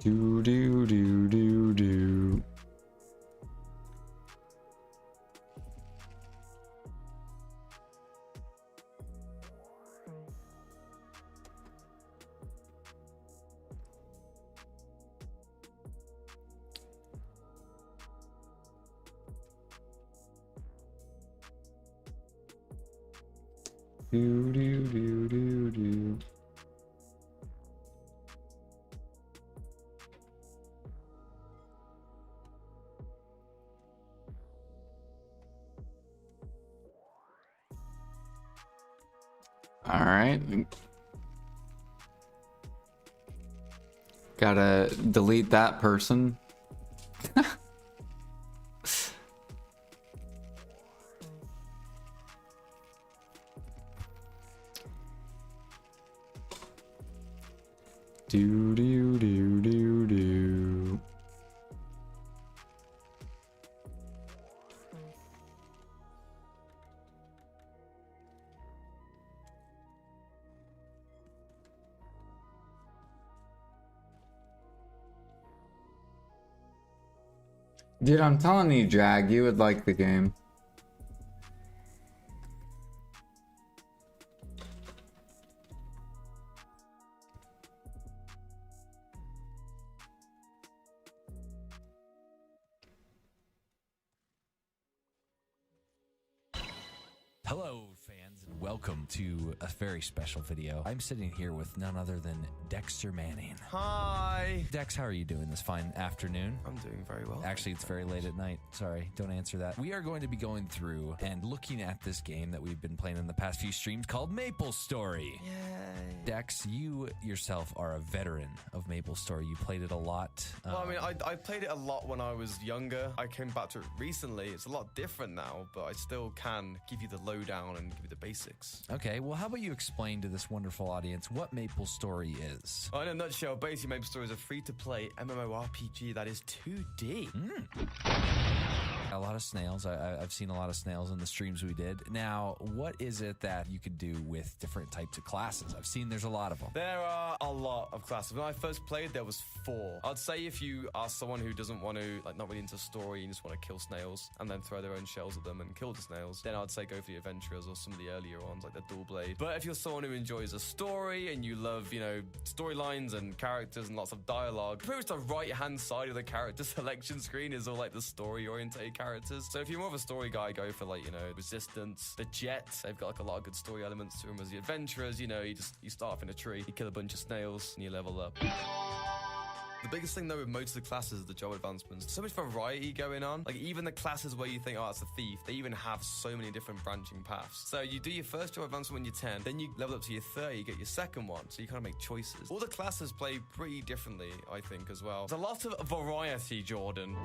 Do do do do do. Do do do do do. All right. Gotta delete that person. Do do do do do. Dude, I'm telling you, Jag, you would like the game. Hello, fans, and welcome to a very special video. I'm sitting here with none other than Dexter Manning. Hi. Dex, how are you doing this fine afternoon? I'm doing very well. Actually, it's very late at night. Sorry, don't answer that. We are going to be going through and looking at this game that we've been playing in the past few streams called Maple Story. Yay. Dex, you yourself are a veteran of Maple Story. You played it a lot. Well, I mean, I played it a lot when I was younger. I came back to it recently. It's a lot different now, but I still can give you the lowdown and give you the basics. Okay, well, how about you explain to this wonderful audience what Maple Story is? In a nutshell, basically, Maple Story is a free-to-play MMORPG that is 2D. A lot of snails. I've seen a lot of snails in the streams we did. Now, what is it that you could do with different types of classes? I've seen there's a lot of them. There are a lot of classes. When I first played, there was 4. I'd say if you are someone who doesn't want to, like, not really into story, and just want to kill snails and then throw their own shells at them and kill the snails, then I'd say go for the adventurers or some of the earlier ones, like the dual blade. But if you're someone who enjoys a story and you love, you know, storylines and characters and lots of dialogue, pretty much the right-hand side of the character selection screen is all like the story-oriented characters. So if you're more of a story guy, go for, like, you know, Resistance, the Jet. They've got like a lot of good story elements to them. As the adventurers, you know, you start off in a tree, you kill a bunch of snails, and you level up. The biggest thing though with most of the classes is the job advancements. So much variety going on. Like even the classes where you think, oh, it's a thief, they even have so many different branching paths. So you do your first job advancement when you're 10, then you level up to your 30, you get your second one. So you kind of make choices. All the classes play pretty differently, I think, as well. There's a lot of variety, Jordan.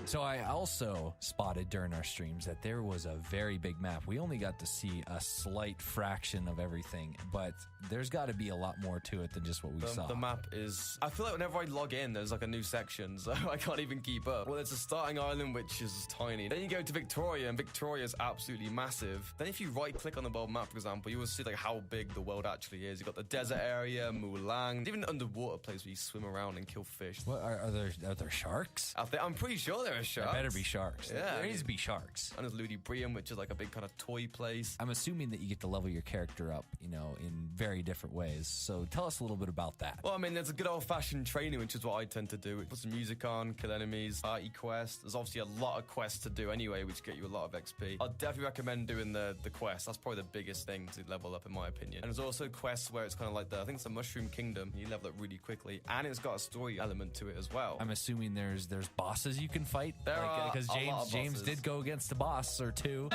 So I also spotted during our streams that there was a very big map. We only got to see a slight fraction of everything, but there's got to be a lot more to it than just what we saw. The map is... I feel like whenever I log in, there's like a new section, so I can't even keep up. Well, there's a starting island, which is tiny. Then you go to Victoria, and Victoria is absolutely massive. Then if you right-click on the world map, for example, you will see like how big the world actually is. You've got the desert area, Mulang, even an underwater place where you swim around and kill fish. What are there sharks? I'm pretty sure sure there are sharks. There better be sharks. Yeah, There needs to be sharks. And there's Ludibrium, which is like a big kind of toy place. I'm assuming that you get to level your character up, you know, in very different ways. So tell us a little bit about that. Well, I mean, there's a good old-fashioned training, which is what I tend to do. Put some music on, kill enemies, party quests. There's obviously a lot of quests to do anyway, which get you a lot of XP. I'd definitely recommend doing the quest. That's probably the biggest thing to level up, in my opinion. And there's also quests where it's kind of like I think it's the Mushroom Kingdom. You level up really quickly, and it's got a story element to it as well. I'm assuming there's bosses you can fight. There are because a lot of James bosses. did go against a boss or two.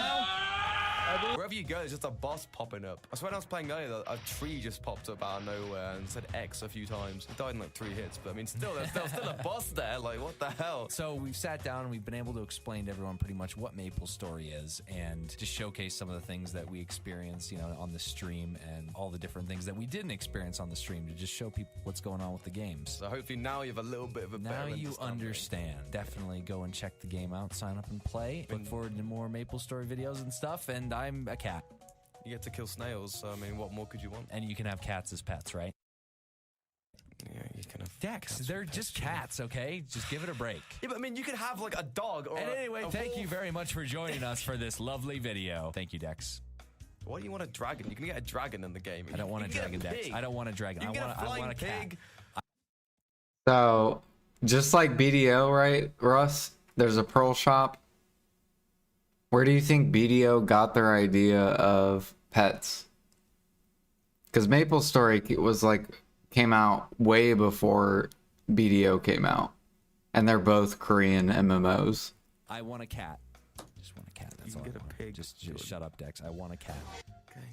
Wherever you go, there's just a boss popping up. I swear when I was playing earlier, a tree just popped up out of nowhere and said X a few times. It died in like 3 hits, but I mean, still, there's still a boss there. Like, what the hell? So we've sat down and we've been able to explain to everyone pretty much what Maple Story is and just showcase some of the things that we experience, you know, on the stream and all the different things that we didn't experience on the stream to just show people what's going on with the games. So hopefully now you have a little bit of a Now better you understand. Definitely go and check the game out, sign up and play. Look forward to more Maple Story videos and stuff. And I'm a cat. You get to kill snails, so I mean, what more could you want? And you can have cats as pets, right? Yeah, you can have Dex, cats they're as pets, just yeah. cats, okay? Just give it a break. Yeah, but I mean, you could have like a dog or And anyway, a thank you wolf. very much for joining us for this lovely video. Thank you, Dex. Why do you want a dragon? You can get a dragon in the game. I don't want a You can get dragon, Dex. pig. I don't want a dragon. You I can get a want flying a cat. pig. So, just like BDO, right, Russ? There's a pearl shop. Where do you think BDO got their idea of pets? Because Maple Story was like came out way before BDO came out, and they're both Korean MMOs. I want a cat. Just want a cat. That's You all can I get a want. pig, Just Jordan. shut up, Dex. I want a cat. Okay.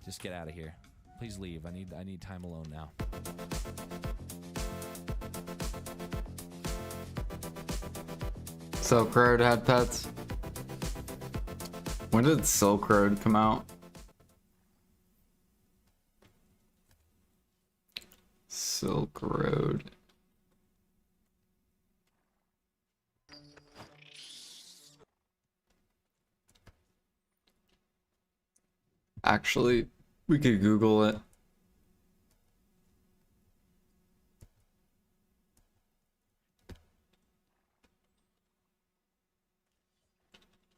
Just get out of here. Please leave. I need time alone now. Silk Road had pets. When did Silk Road come out? Silk Road. Actually, we could Google it.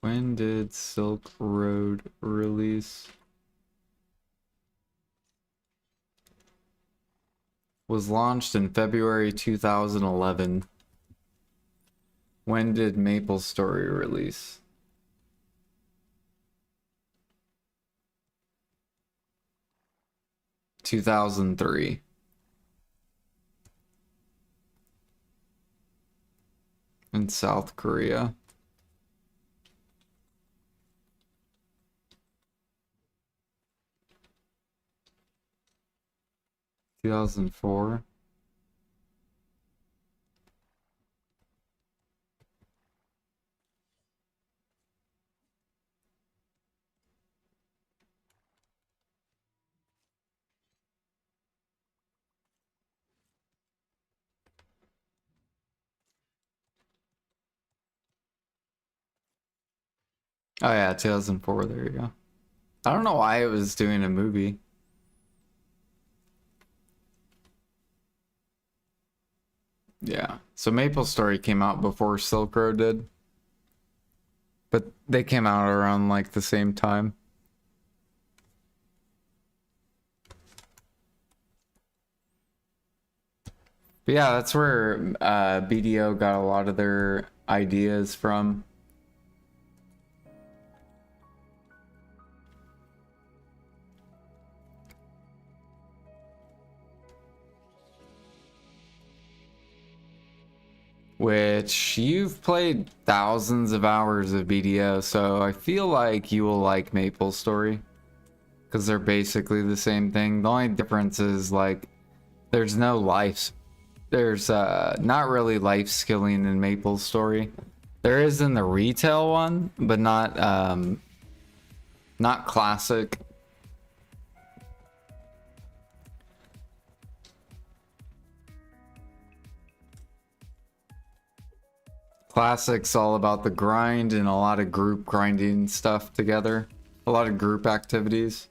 When did Silk Road release? Was launched in February 2011. When did Maple Story release? – 2003. In South Korea. – 2004. Oh yeah, 2004, there you go. I don't know why it was doing a movie. Yeah, so Maple Story came out before Silk Road did. But they came out around like the same time. But yeah, that's where BDO got a lot of their ideas from. Which you've played thousands of hours of BDO, so I feel like you will like Maple Story. Because they're basically the same thing. The only difference is like there's no life. There's not really life skilling in Maple Story. There is in the retail one, but not classic. Classic's all about the grind and a lot of group grinding stuff together. A lot of group activities.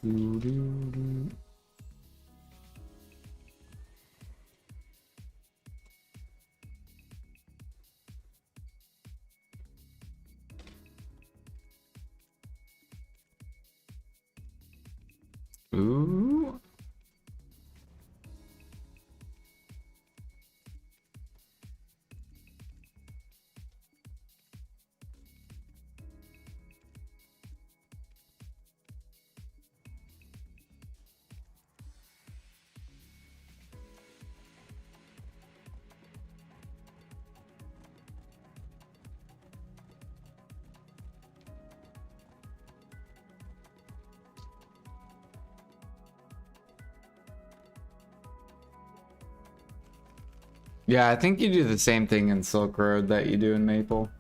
Doo-doo-doo. Ooh. Yeah, I think you do the same thing in Silk Road that you do in Maple.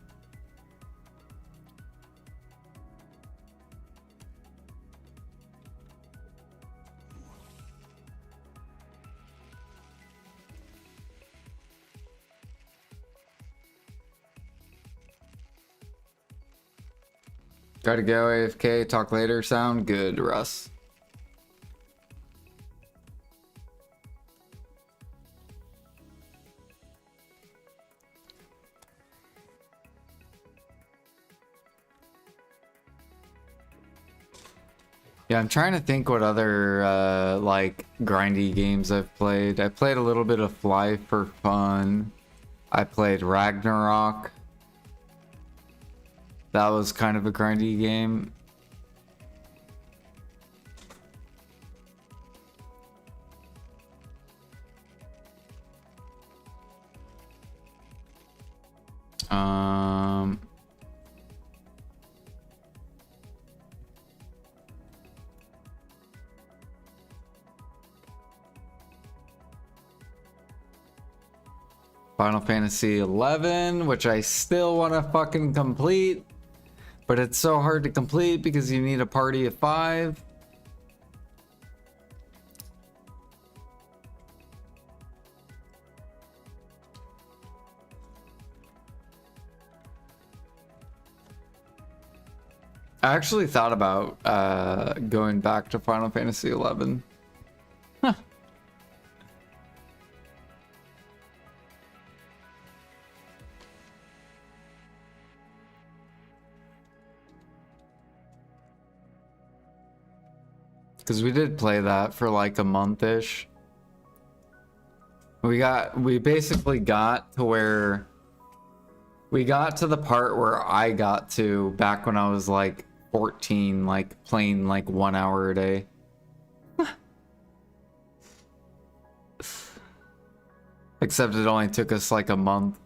Gotta go AFK, talk later. Sound good, Russ. Yeah, I'm trying to think what other like grindy games I've played. I played a little bit of Fly for fun. I played Ragnarok. That was kind of a grindy game. Um Final Fantasy 11, which I still want to fucking complete, but it's so hard to complete because you need a party of 5. I actually thought about going back to Final Fantasy 11. Huh. Because we did play that for like a month-ish. We basically got to where we got to the part where I got to back when I was like 14, like playing like 1 hour a day. Except it only took us like a month.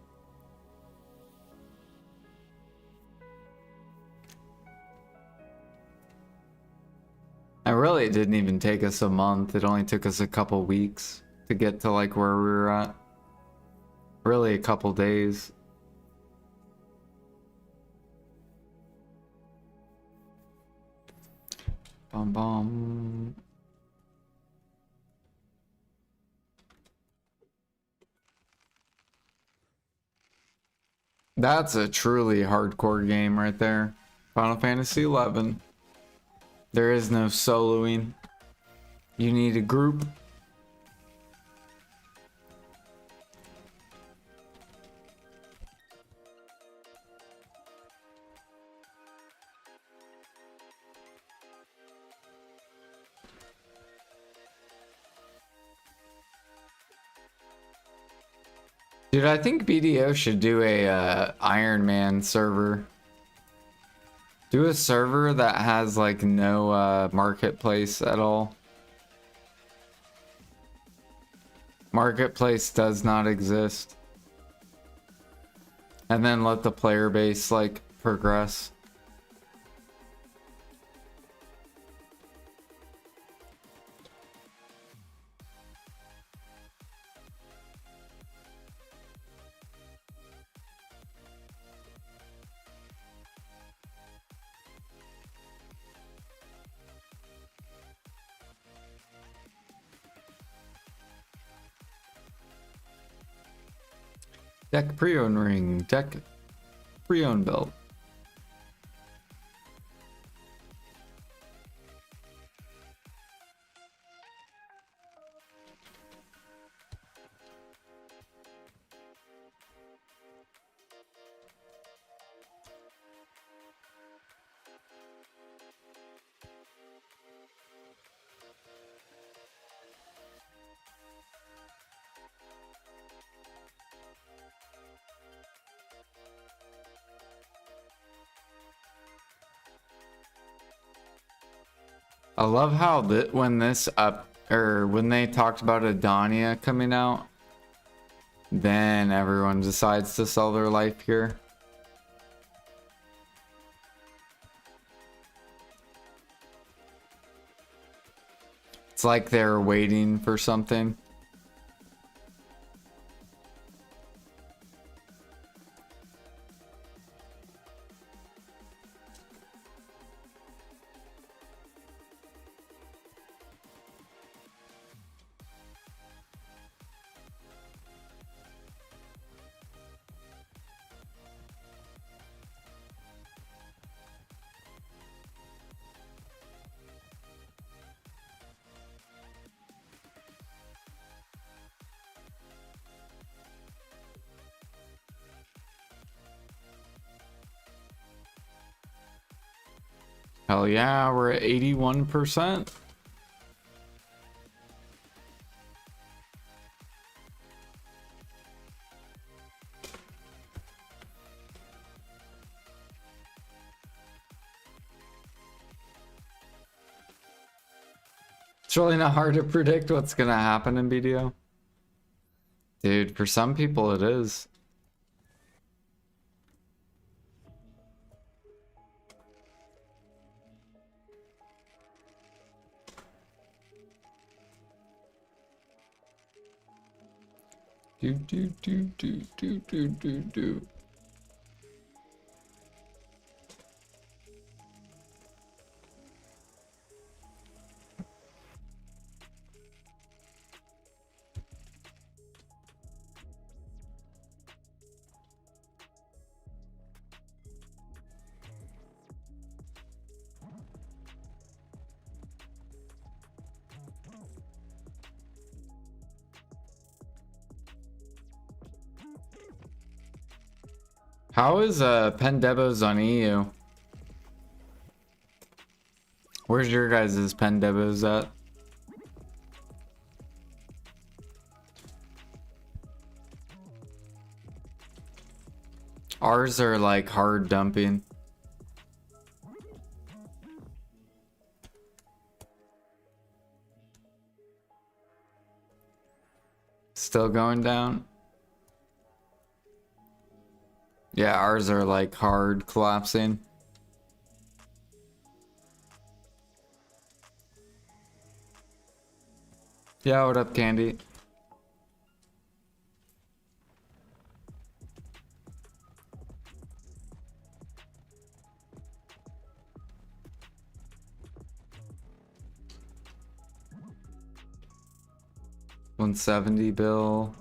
And really, it didn't even take us a month. It only took us a couple weeks to get to like where we were at. Really, a couple days. Bum bum. That's a truly hardcore game right there. Final Fantasy 11. There is no soloing. You need a group. Dude, I think BDO should do a Iron Man server. Do a server that has like no marketplace at all. Marketplace does not exist. And then let the player base like progress. Deck preone ring, deck preone belt. I love how that when this up or when they talked about Adonia coming out, then everyone decides to sell their life here. It's like they're waiting for something. Hell yeah, we're at 81%. It's really not hard to predict what's gonna happen in BDO. Dude, for some people it is. Do. How is pen debos on EU? Where's your guys' pen debos at? Ours are like hard dumping. Still going down? Yeah, ours are like hard collapsing. Yeah, what up, Candy? $170 bill.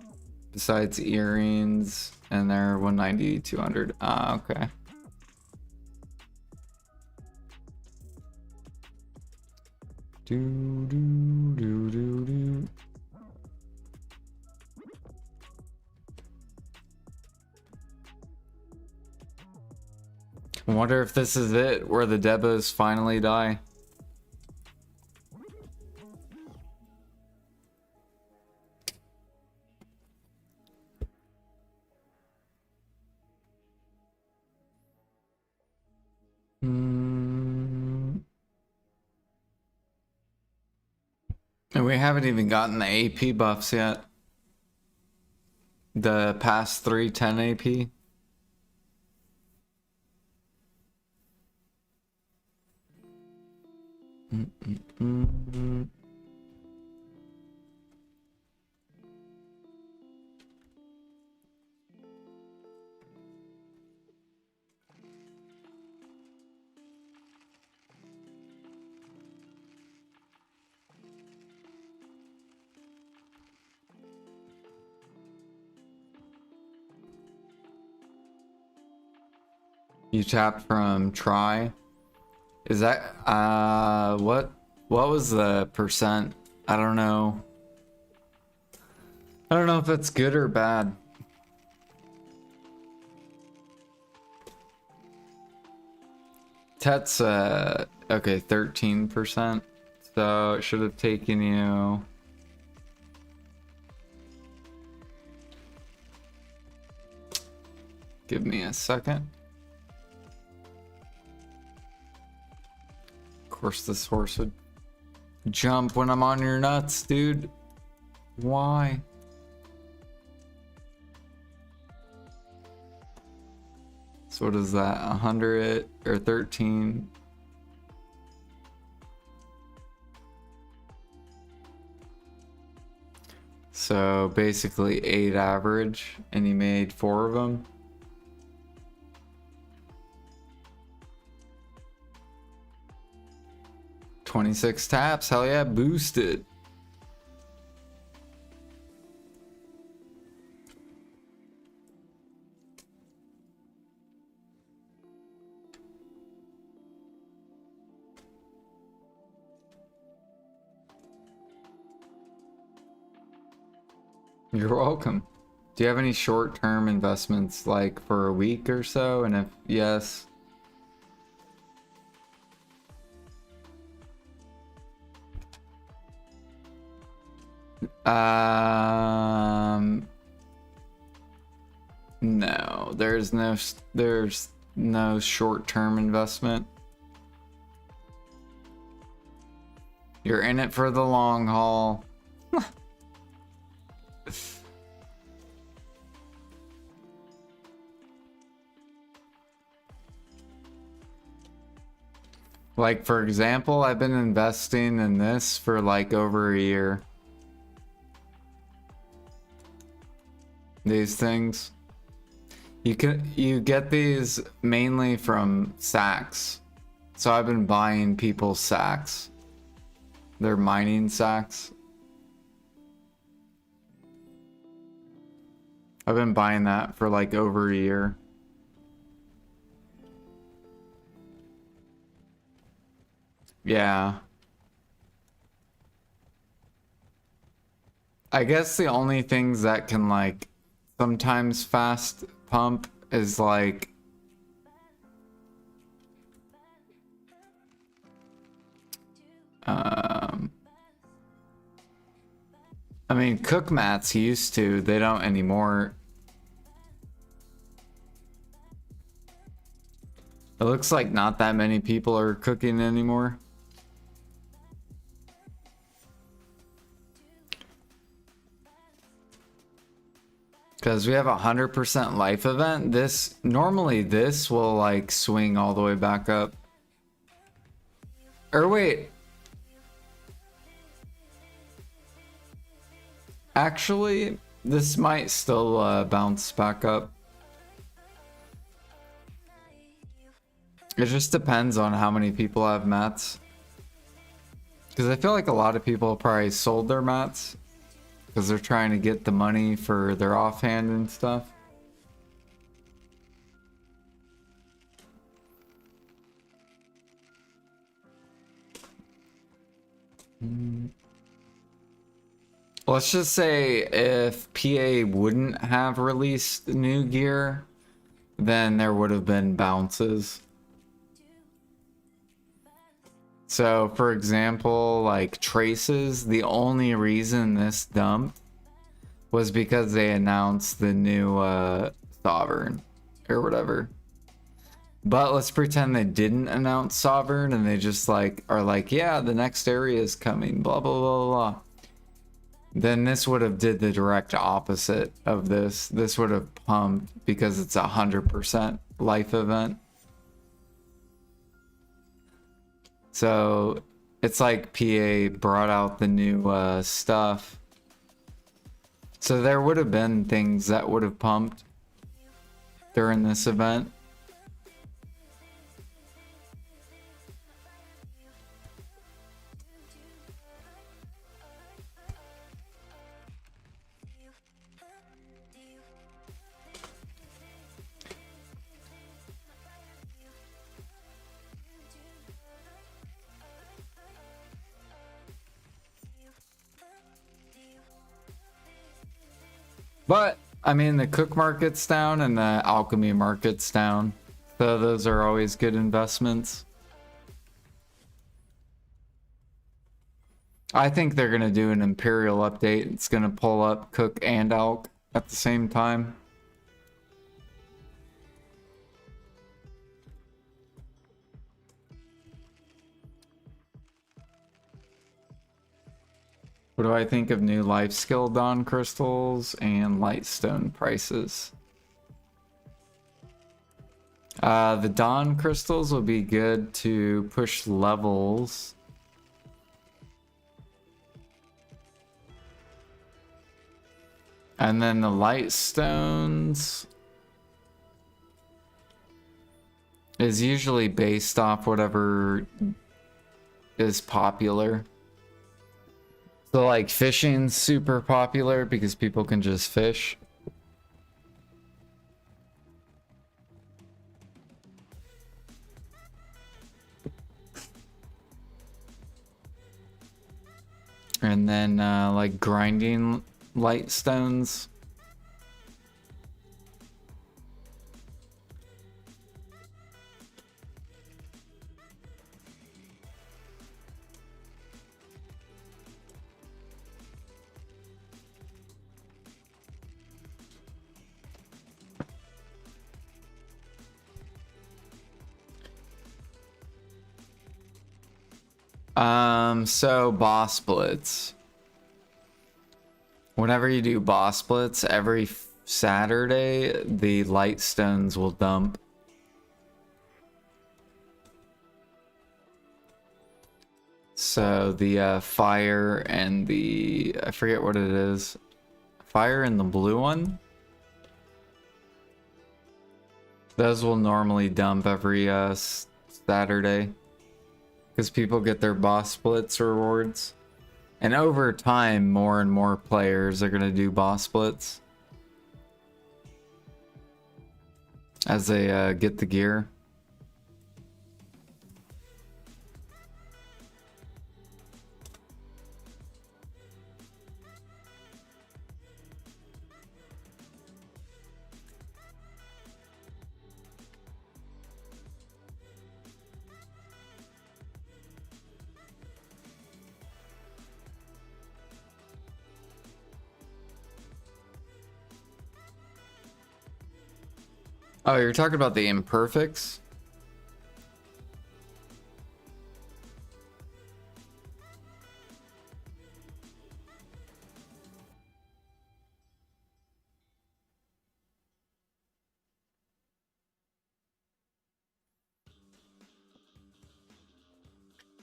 Besides earrings, and they're 190, 200. Ah, okay. Do. I wonder if this is it, where the debos finally die. And we haven't even gotten the AP buffs yet. The past 310 AP. You tapped from try. Is that what was the percent? I don't know. I don't know if it's good or bad. Tet's okay, 13%. So it should have taken you. Give me a second. Of course, this horse would jump when I'm on your nuts, dude. Why? So what is that? 100 or 13? So basically 8 average, and he made 4 of them. $26 taps, hell yeah, boosted. You're welcome. Do you have any short-term investments, like for a week or so? And if yes, no, there's no short-term investment. You're in it for the long haul. Like, for example, I've been investing in this for like over a year. These things. You get these mainly from sacks. So I've been buying people's sacks. They're mining sacks. I've been buying that for like over a year. Yeah. I guess the only things that can like sometimes fast pump is like I mean, cook mats used to, they don't anymore. It looks like not that many people are cooking anymore. Because we have a 100% life event. Normally this will like swing all the way back up. Or wait. Actually, this might still bounce back up. It just depends on how many people have mats. Because I feel like a lot of people probably sold their mats. Because they're trying to get the money for their offhand and stuff. Let's just say if PA wouldn't have released new gear, then there would have been bounces. So, for example, like traces, the only reason this dumped was because they announced the new Sovereign or whatever. But let's pretend they didn't announce Sovereign and they just like are like, yeah, the next area is coming, blah blah blah blah. Then this would have did the direct opposite of this. This would have pumped because it's 100% life event. So it's like PA brought out the new stuff. So there would have been things that would have pumped during this event. But, I mean, the cook market's down and the alchemy market's down. So those are always good investments. I think they're going to do an Imperial update. It's going to pull up cook and alch at the same time. What do I think of new Lifeskiller Dawn crystals and Lightstone prices? The Dawn crystals will be good to push levels. And then the Lightstones is usually based off whatever is popular. So like fishing's super popular because people can just fish. And then like grinding Lightstones. So boss splits. Whenever you do boss splits, every Saturday, the Lightstones will dump. So the fire and the, I forget what it is. Fire and the blue one. Those will normally dump every Saturday. Because people get their boss splits rewards. And over time, more and more players are going to do boss splits. As they get the gear. Oh, you're talking about the imperfects?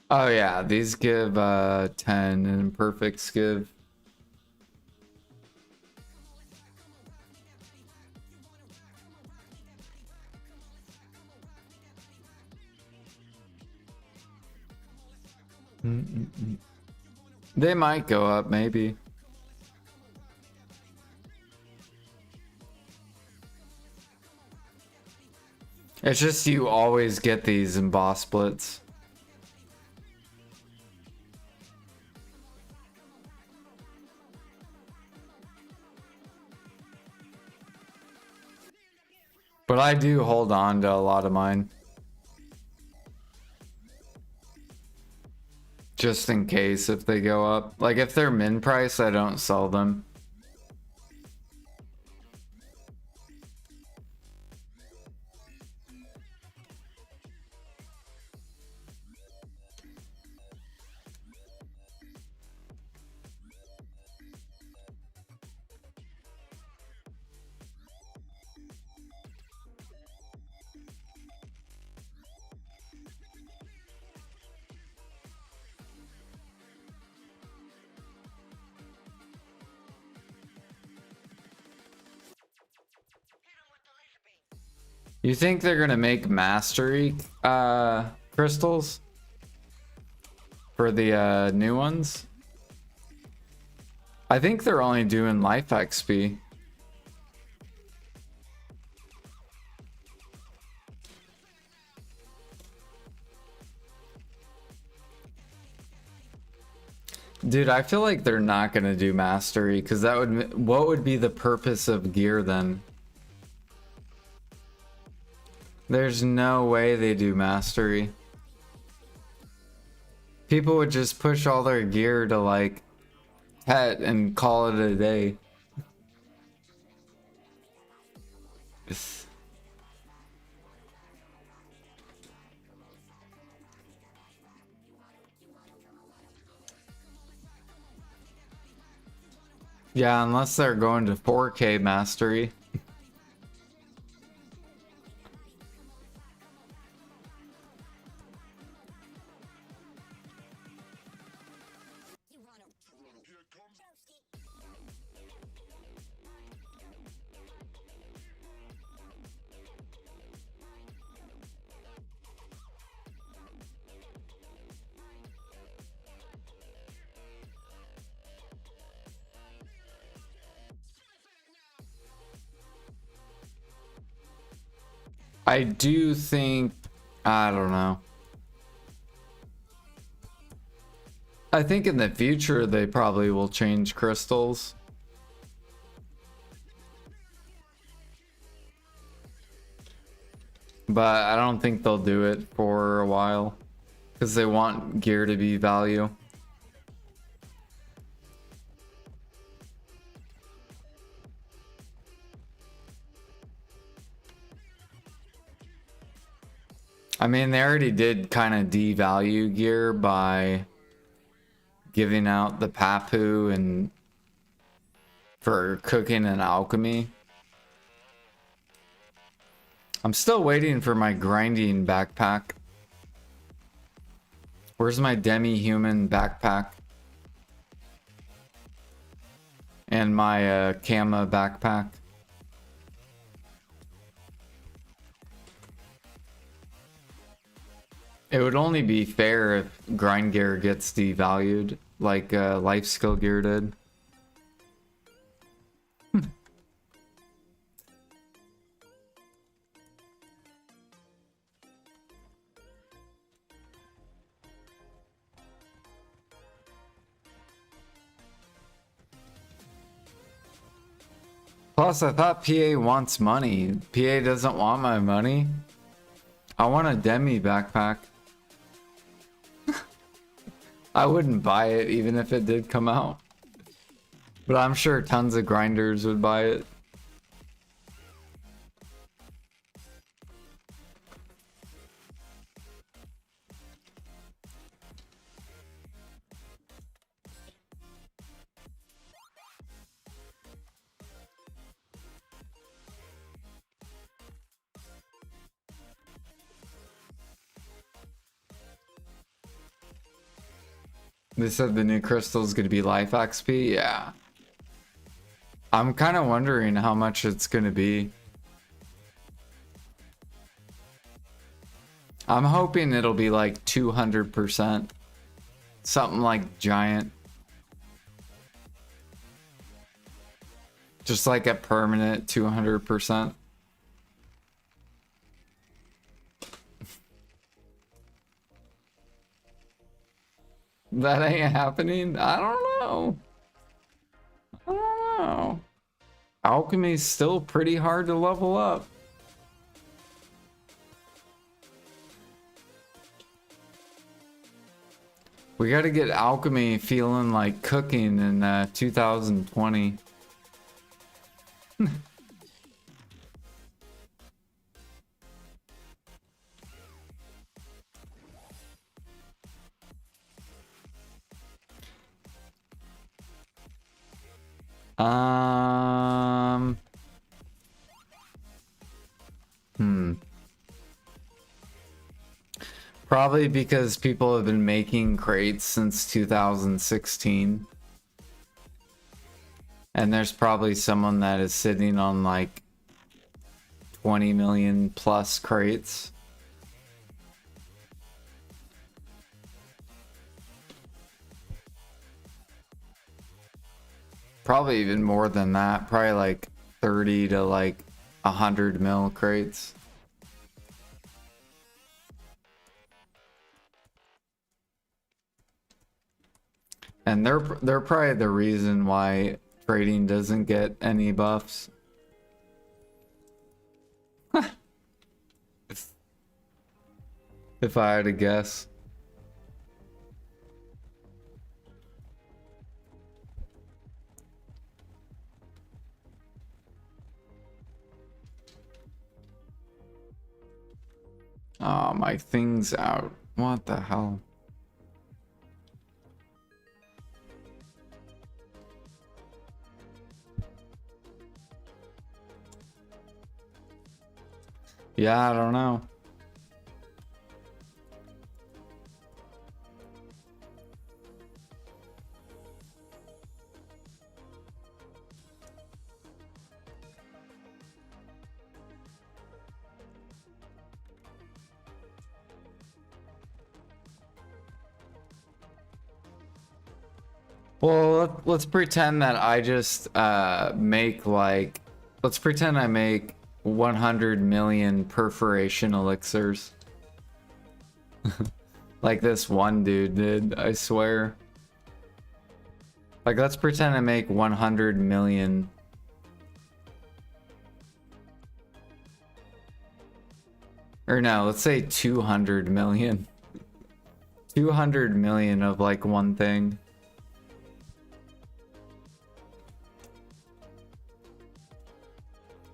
Oh yeah, these give 10 and imperfects give. They might go up, maybe. It's just you always get these in boss splits. But I do hold on to a lot of mine. Just in case if they go up. Like if they're min price, I don't sell them. You think they're gonna make mastery crystals for the new ones? I think they're only doing life XP. Dude, I feel like they're not gonna do mastery because that would, what would be the purpose of gear then? There's no way they do mastery. People would just push all their gear to like pet and call it a day. Yeah, unless they're going to 4K mastery. I do think, I don't know. I think in the future they probably will change crystals. But I don't think they'll do it for a while because they want gear to be value. I mean, they already did kind of devalue gear by giving out the Papu and for cooking and alchemy. I'm still waiting for my grinding backpack. Where's my demi-human backpack? And my Kama backpack. It would only be fair if grind gear gets devalued, like Lifeskiller gear did. Plus, I thought PA wants money. PA doesn't want my money. I want a demi backpack. I wouldn't buy it even if it did come out. But I'm sure tons of grinders would buy it. They said the new crystal is going to be life XP. Yeah. I'm kind of wondering how much it's going to be. I'm hoping it'll be like 200%. Something like giant. Just like a permanent 200%. That ain't happening? I don't know. I don't know. Alchemy's still pretty hard to level up. We gotta get alchemy feeling like cooking in 2020. Probably because people have been making crates since 2016. And there's probably someone that is sitting on like 20 million plus crates. Probably even more than that. Probably like 30 to like 100 mil crates. And they're probably the reason why trading doesn't get any buffs. If I had to guess. Oh, my thing's out. What the hell? Yeah, I don't know. Well, let's pretend that I just make like, let's pretend I make 100 million perforation elixirs. Like this one dude did, I swear. Like, let's pretend I make 100 million. Or no, let's say 200 million. 200 million of like one thing.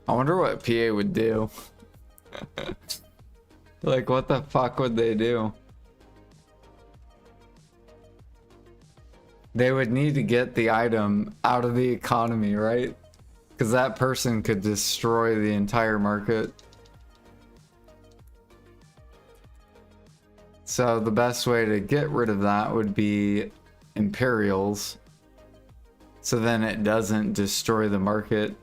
I wonder what PA would do. Like, what the fuck would they do? They would need to get the item out of the economy, right? Because that person could destroy the entire market. So the best way to get rid of that would be Imperials. So then it doesn't destroy the market.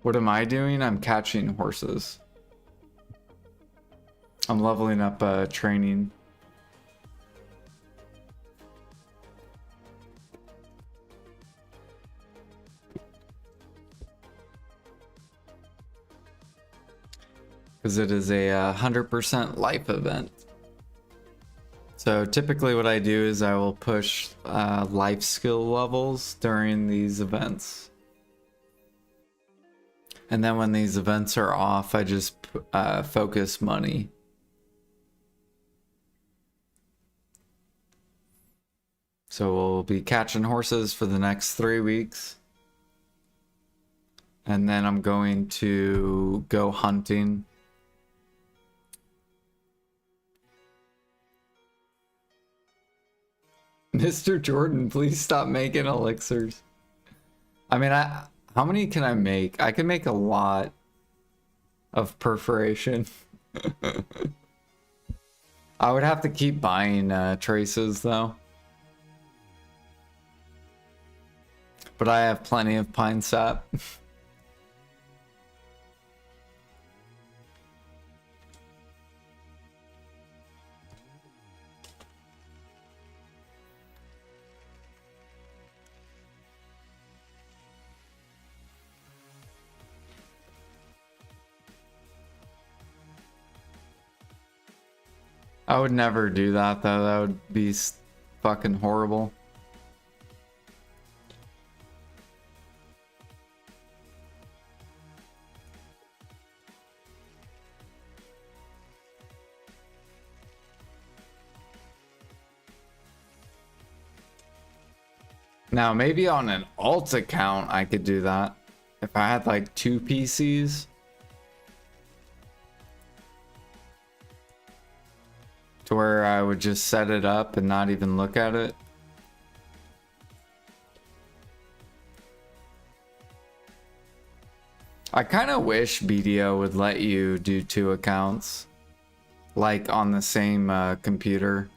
What am I doing? I'm catching horses. I'm leveling up training. Because it is a 100% life event. So typically what I do is I will push life skill levels during these events. And then when these events are off, I just focus money. So we'll be catching horses for the next 3 weeks. And then I'm going to go hunting. Mr. Jordan, please stop making elixirs. I mean, how many can I make? I can make a lot of perforation. I would have to keep buying traces though. But I have plenty of pine sap. I would never do that though. That would be fucking horrible. Now maybe on an alt account I could do that. If I had like 2 PCs. To where I would just set it up and not even look at it. I kind of wish BDO would let you do 2 accounts. Like on the same computer.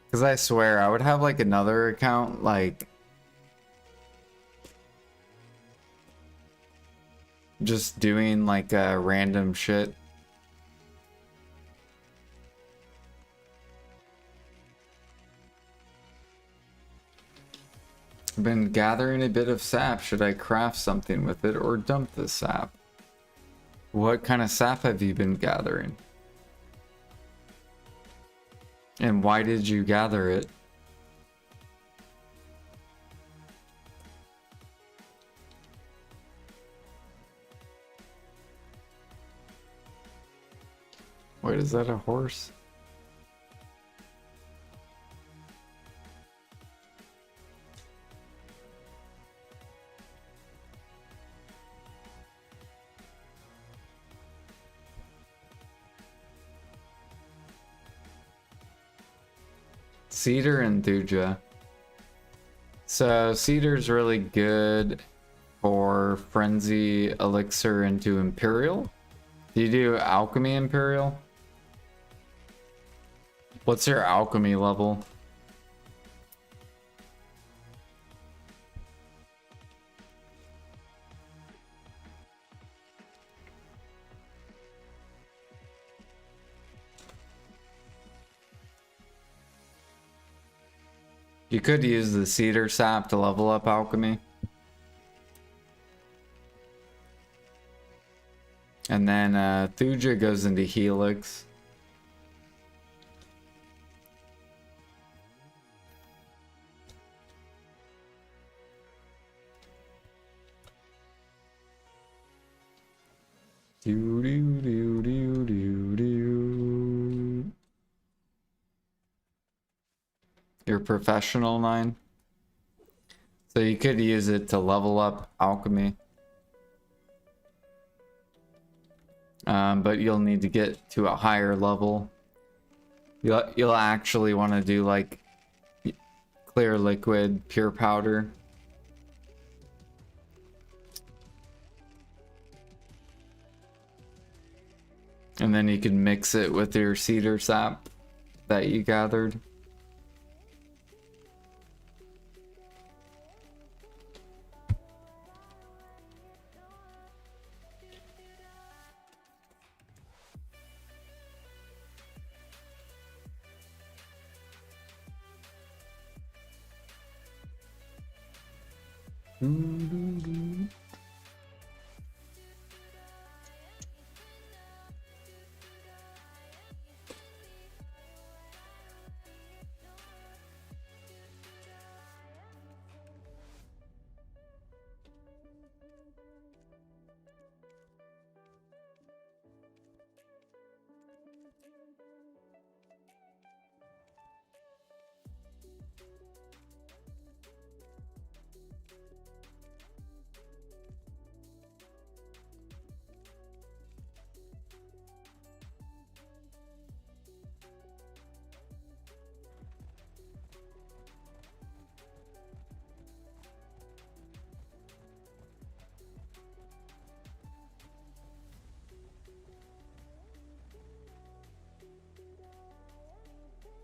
Because I swear I would have like another account like... just doing like random shit. Been gathering a bit of sap. Should I craft something with it or dump the sap? What kind of sap have you been gathering? And why did you gather it? Wait, is that a horse? Cedar and Thuja. So Cedar's really good for Frenzy, Elixir into Imperial. Do you do Alchemy Imperial? What's your Alchemy level? You could use the Cedar Sap to level up Alchemy. And then Thuja goes into Helix. Do, do, do, do, do, do. Your professional 9. So you could use it to level up Alchemy. But you'll need to get to a higher level. You'll actually want to do like clear liquid, pure powder. And then you can mix it with your cedar sap that you gathered.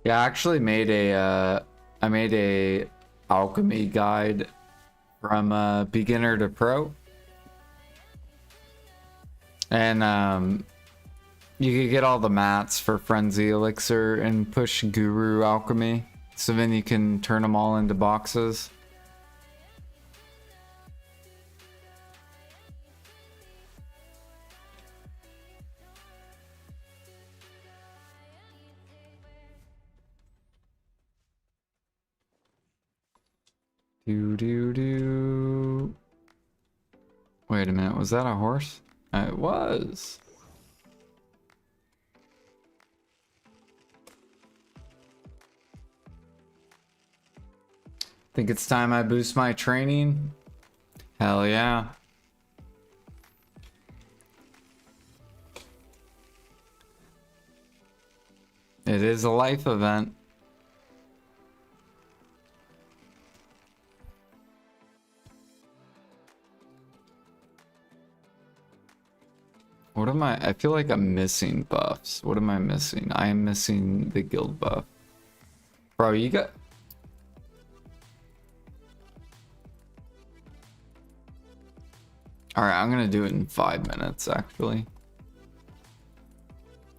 Yeah, I actually made a alchemy guide from beginner to pro. And you could get all the mats for Frenzy Elixir and push Guru Alchemy. So then you can turn them all into boxes. Do do do. Wait a minute, was that a horse? It was. Think it's time I boost my training? Hell yeah. It is a life event. What am I feel like I'm missing buffs. What am I missing? I am missing the guild buff. Bro, you got... Alright, I'm gonna do it in 5 minutes, actually.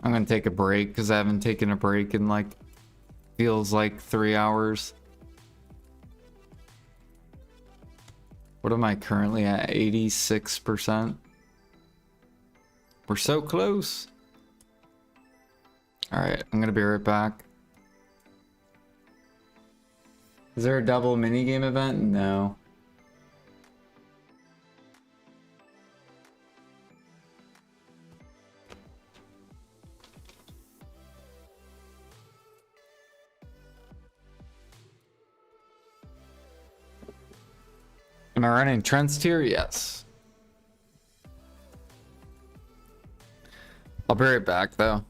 I'm gonna take a break, because I haven't taken a break in, like, feels like 3 hours. What am I currently at? 86%? We're so close. Alright, I'm gonna be right back. Is there a double minigame event? No. Am I running Trent's tier? Yes. I'll be right back though.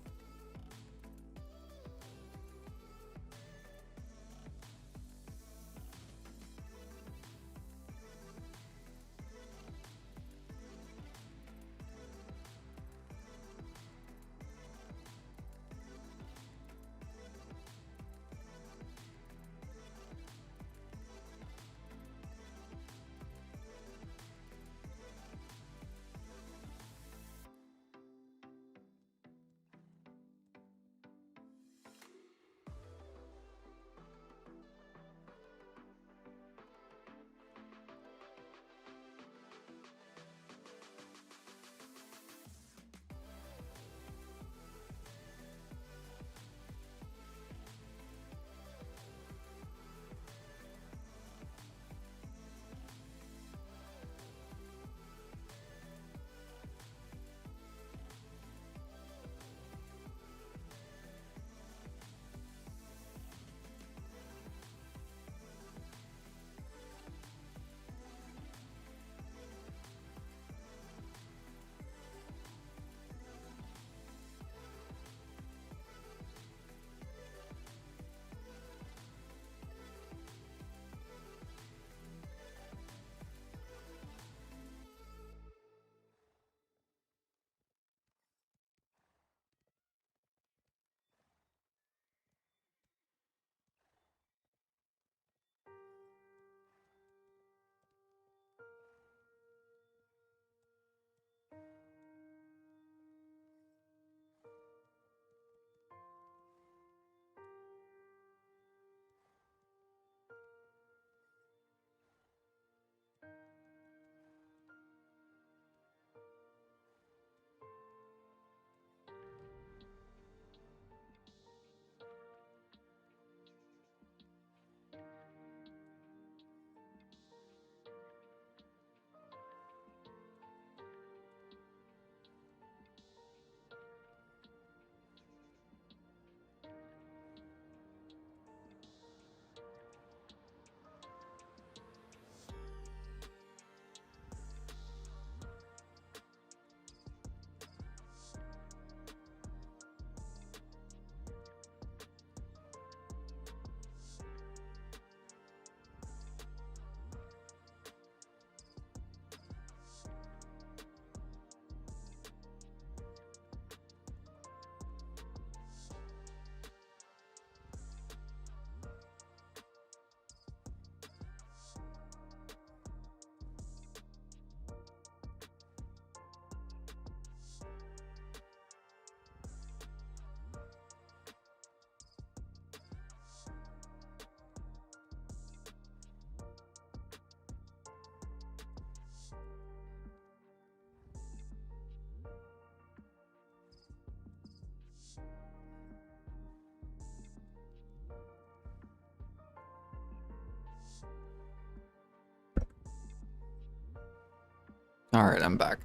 All right, I'm back.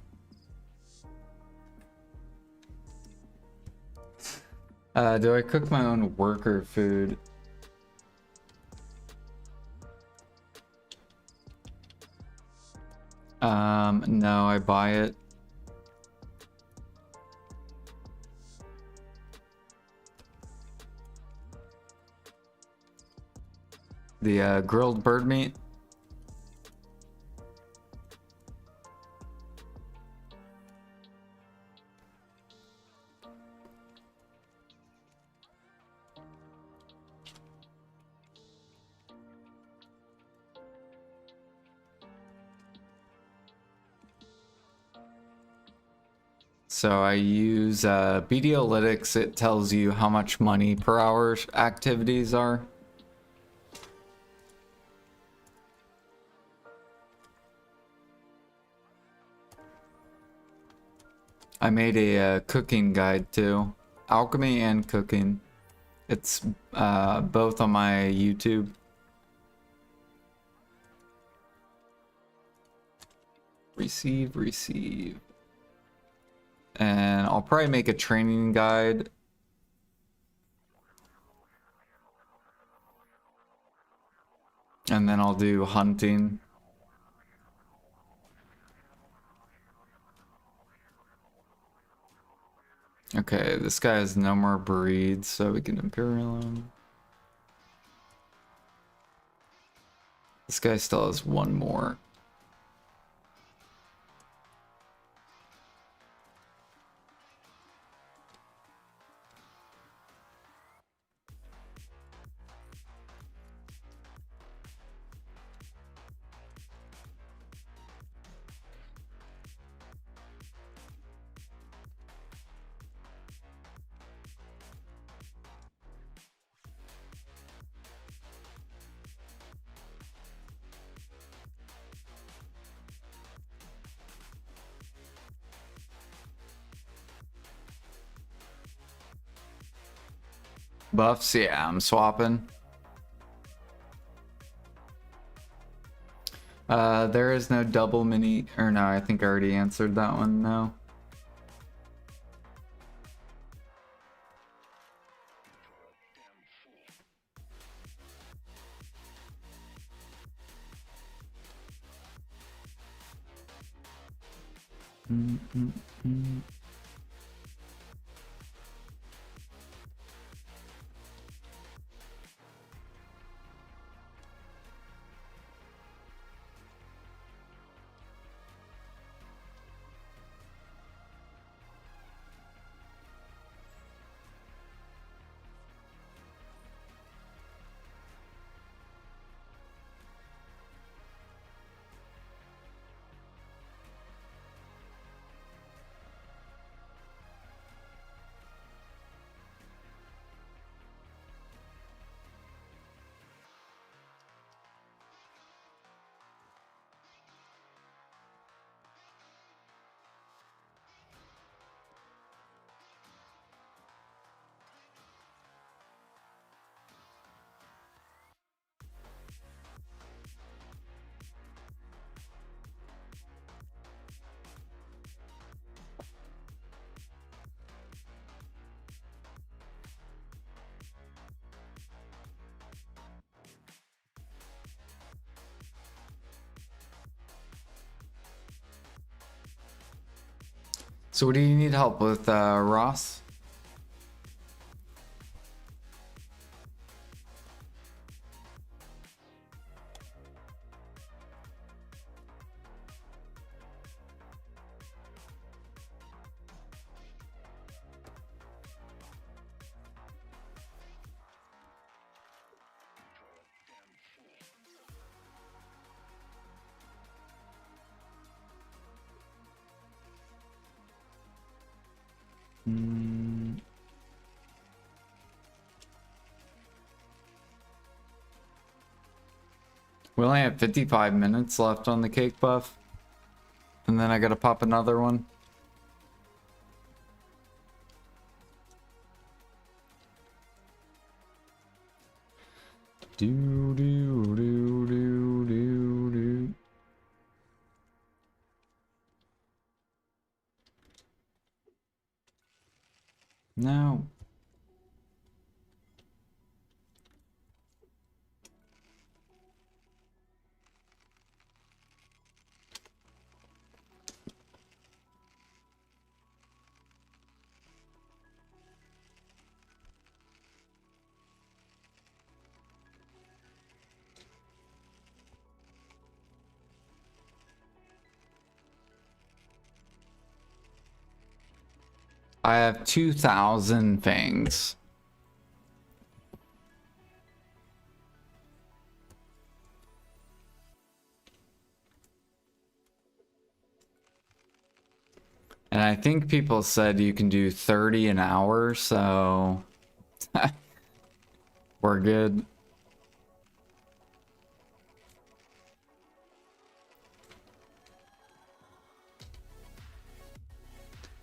Do I cook my own worker food? No, I buy it. The grilled bird meat. So I use BDolytics. It tells you how much money per hour activities are. I made a cooking guide too. Alchemy and cooking. It's both on my YouTube. Receive. And I'll probably make a training guide. And then I'll do hunting. Okay, this guy has no more breeds, so we can imperial him. This guy still has one more. Buffs, yeah, I'm swapping. There is no double mini, or no, I think I already answered that one, no. So what do you need help with, Ross? We only have 55 minutes left on the cake buff. And then I gotta pop another one. Do do do do do do. I have 2,000 fangs. And I think people said you can do 30 an hour, so we're good.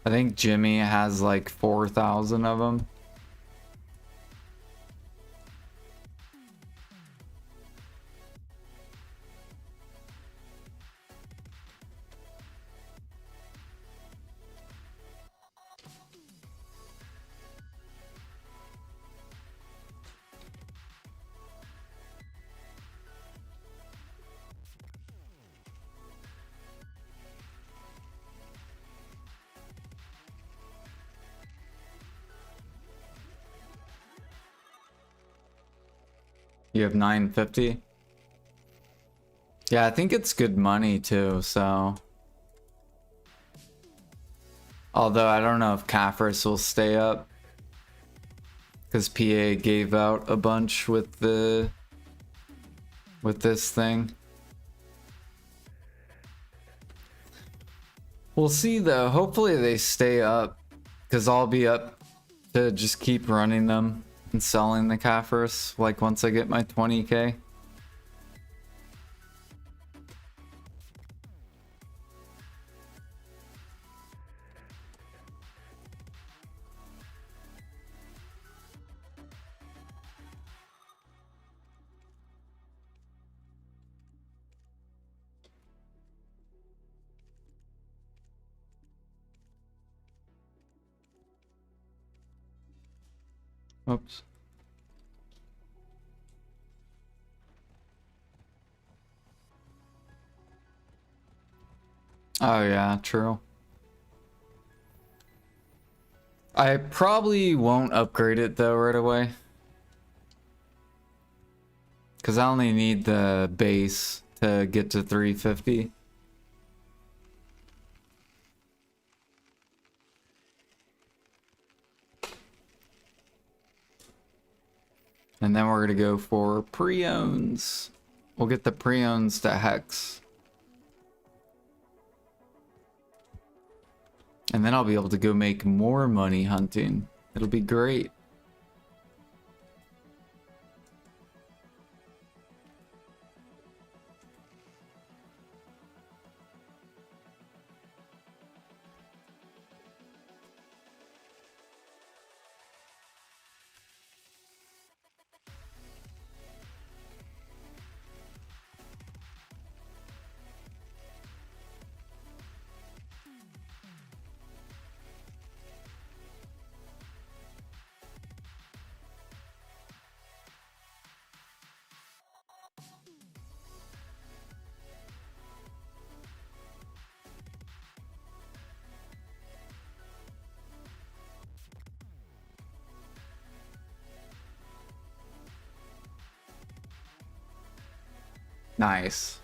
I think Jimmy has like 4,000 of them. You have 950? Yeah, I think it's good money too, so. Although I don't know if Cafris will stay up. Because PA gave out a bunch with this thing. We'll see though. Hopefully they stay up. Because I'll be up to just keep running them and selling the Cafris, like once I get my 20k. Oops. Oh yeah, true. I probably won't upgrade it though right away. Because I only need the base to get to 350. And then we're going to go for preones. We'll get the preones to hex. And then I'll be able to go make more money hunting. It'll be great. Nice.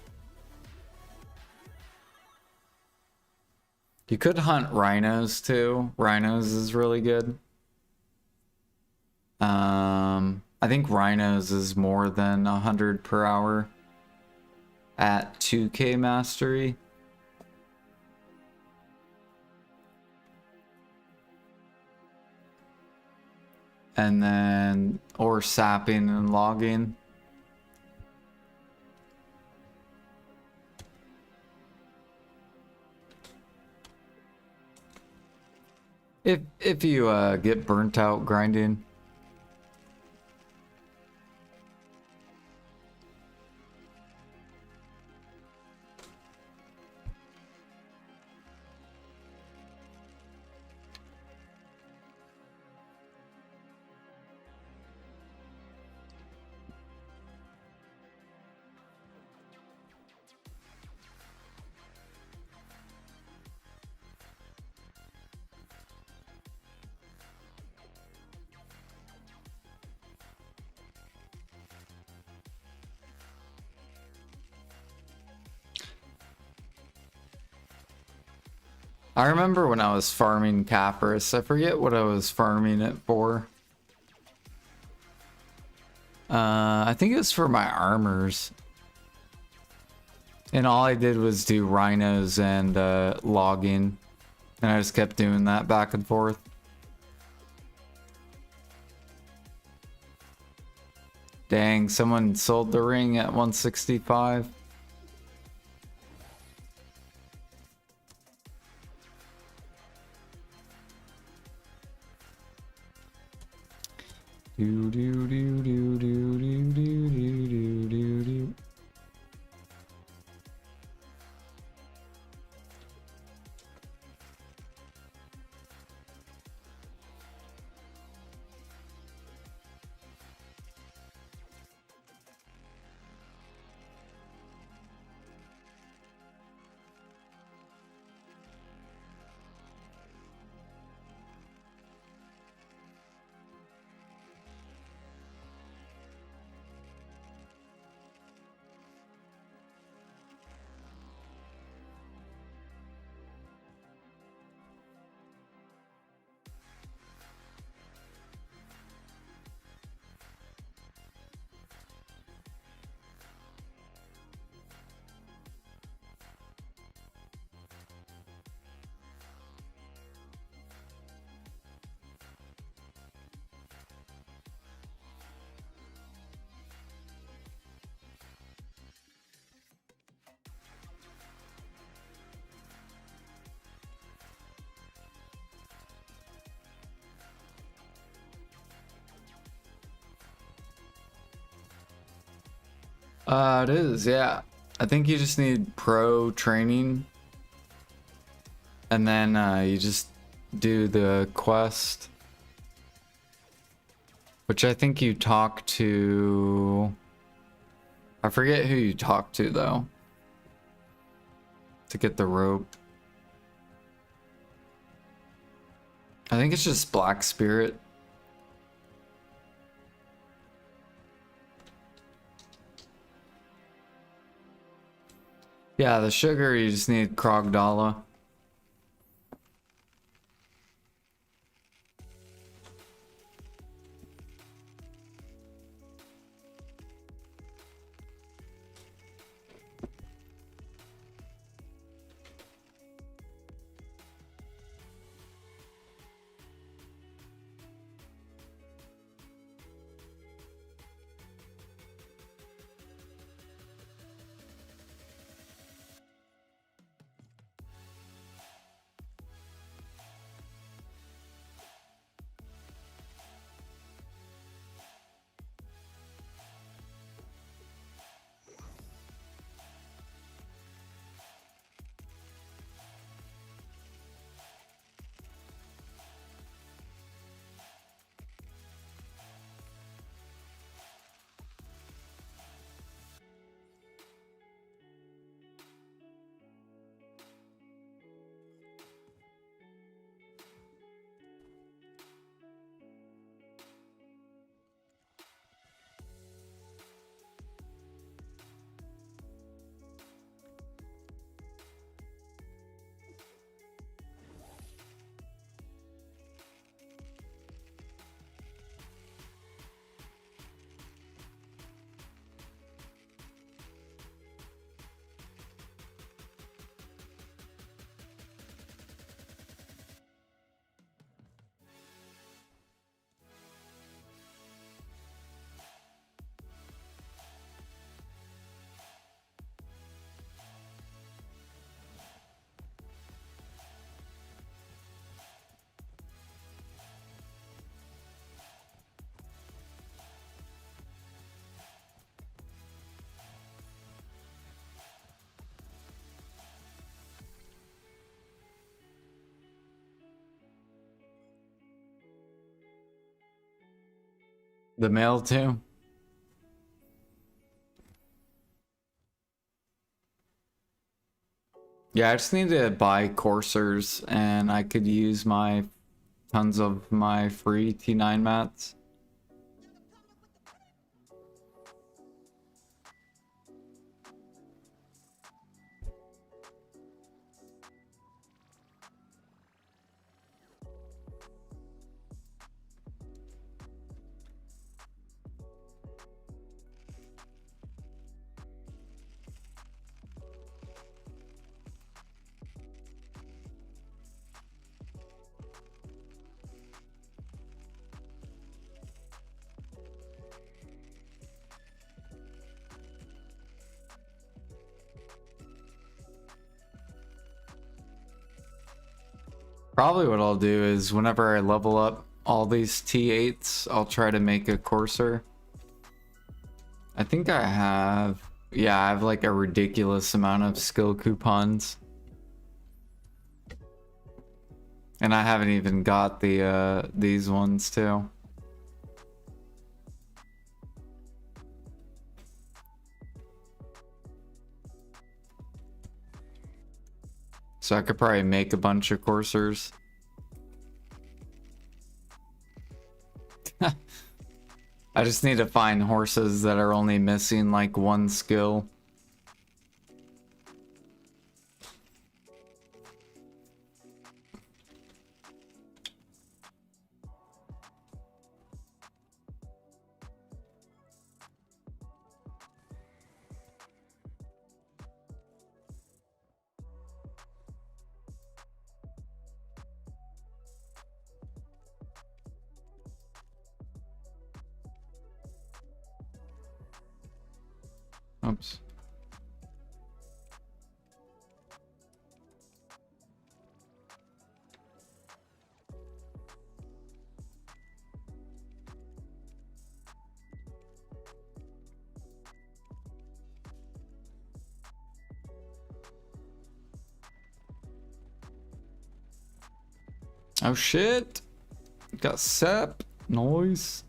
You could hunt rhinos too. Rhinos is really good. I think rhinos is more than 100 per hour at 2k mastery. And then, or sapping and logging. If you get burnt out grinding. I remember when I was farming Capris, I forget what I was farming it for. I think it was for my armors. And all I did was do rhinos and logging. And I just kept doing that back and forth. Dang, someone sold the ring at 165. Do do do do do do do do do do. It is, yeah. I think you just need pro training. And then you just do the quest. Which I think you talk to... I forget who you talk to, though. To get the rope. I think it's just Black Spirit. Yeah, the sugar, you just need Krogdala. The mail too. Yeah, I just need to buy coursers and I could use my tons of my free T9 mats. Probably what I'll do is whenever I level up all these T8s, I'll try to make a courser. I think I have, yeah, I have like a ridiculous amount of skill coupons. And I haven't even got the these ones too. So I could probably make a bunch of coursers. I just need to find horses that are only missing like one skill. Oops. Oh shit. Got sep. Noise.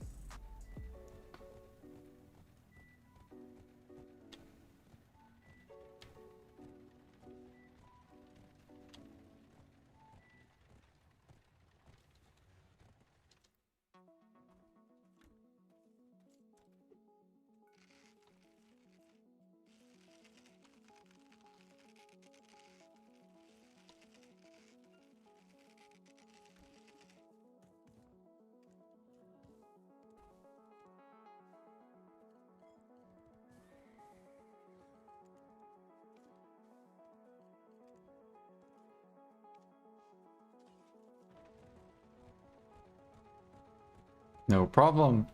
No problem.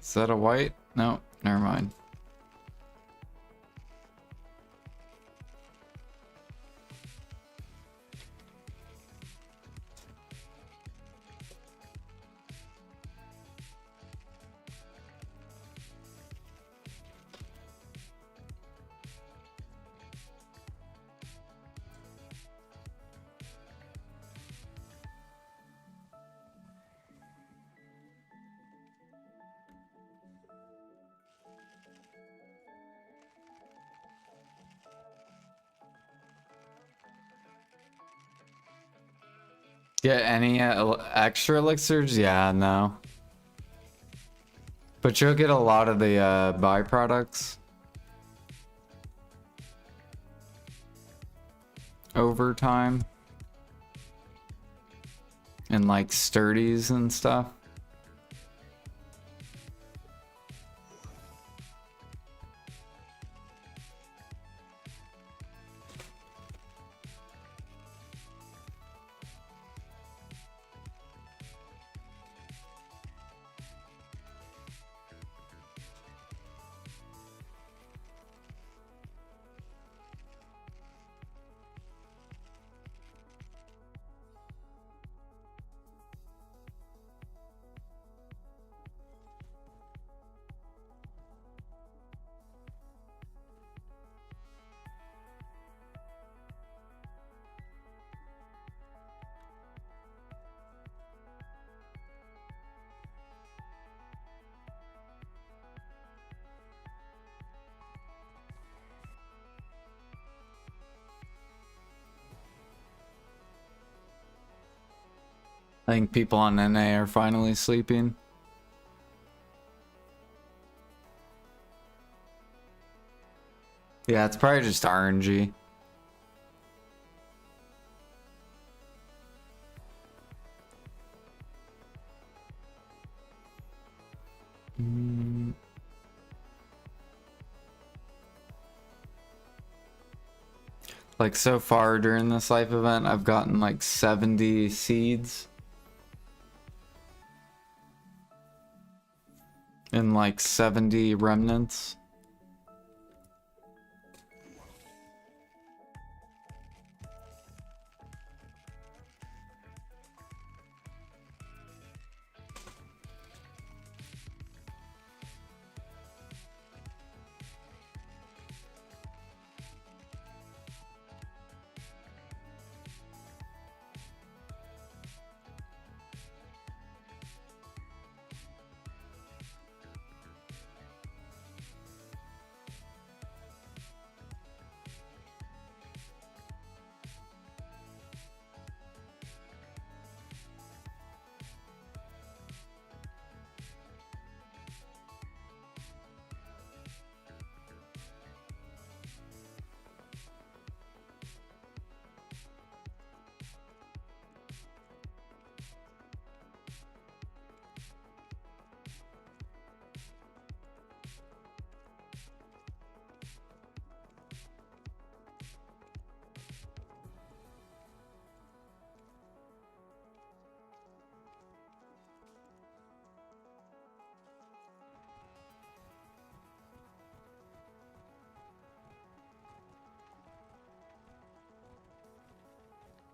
Is that a white? No, never mind. Get any extra elixirs? Yeah, no. But you'll get a lot of the byproducts over time. And like sturdies and stuff. I think people on NA are finally sleeping. Yeah, it's probably just RNG. Like so far during this life event, I've gotten like 70 seeds. and like 70 remnants.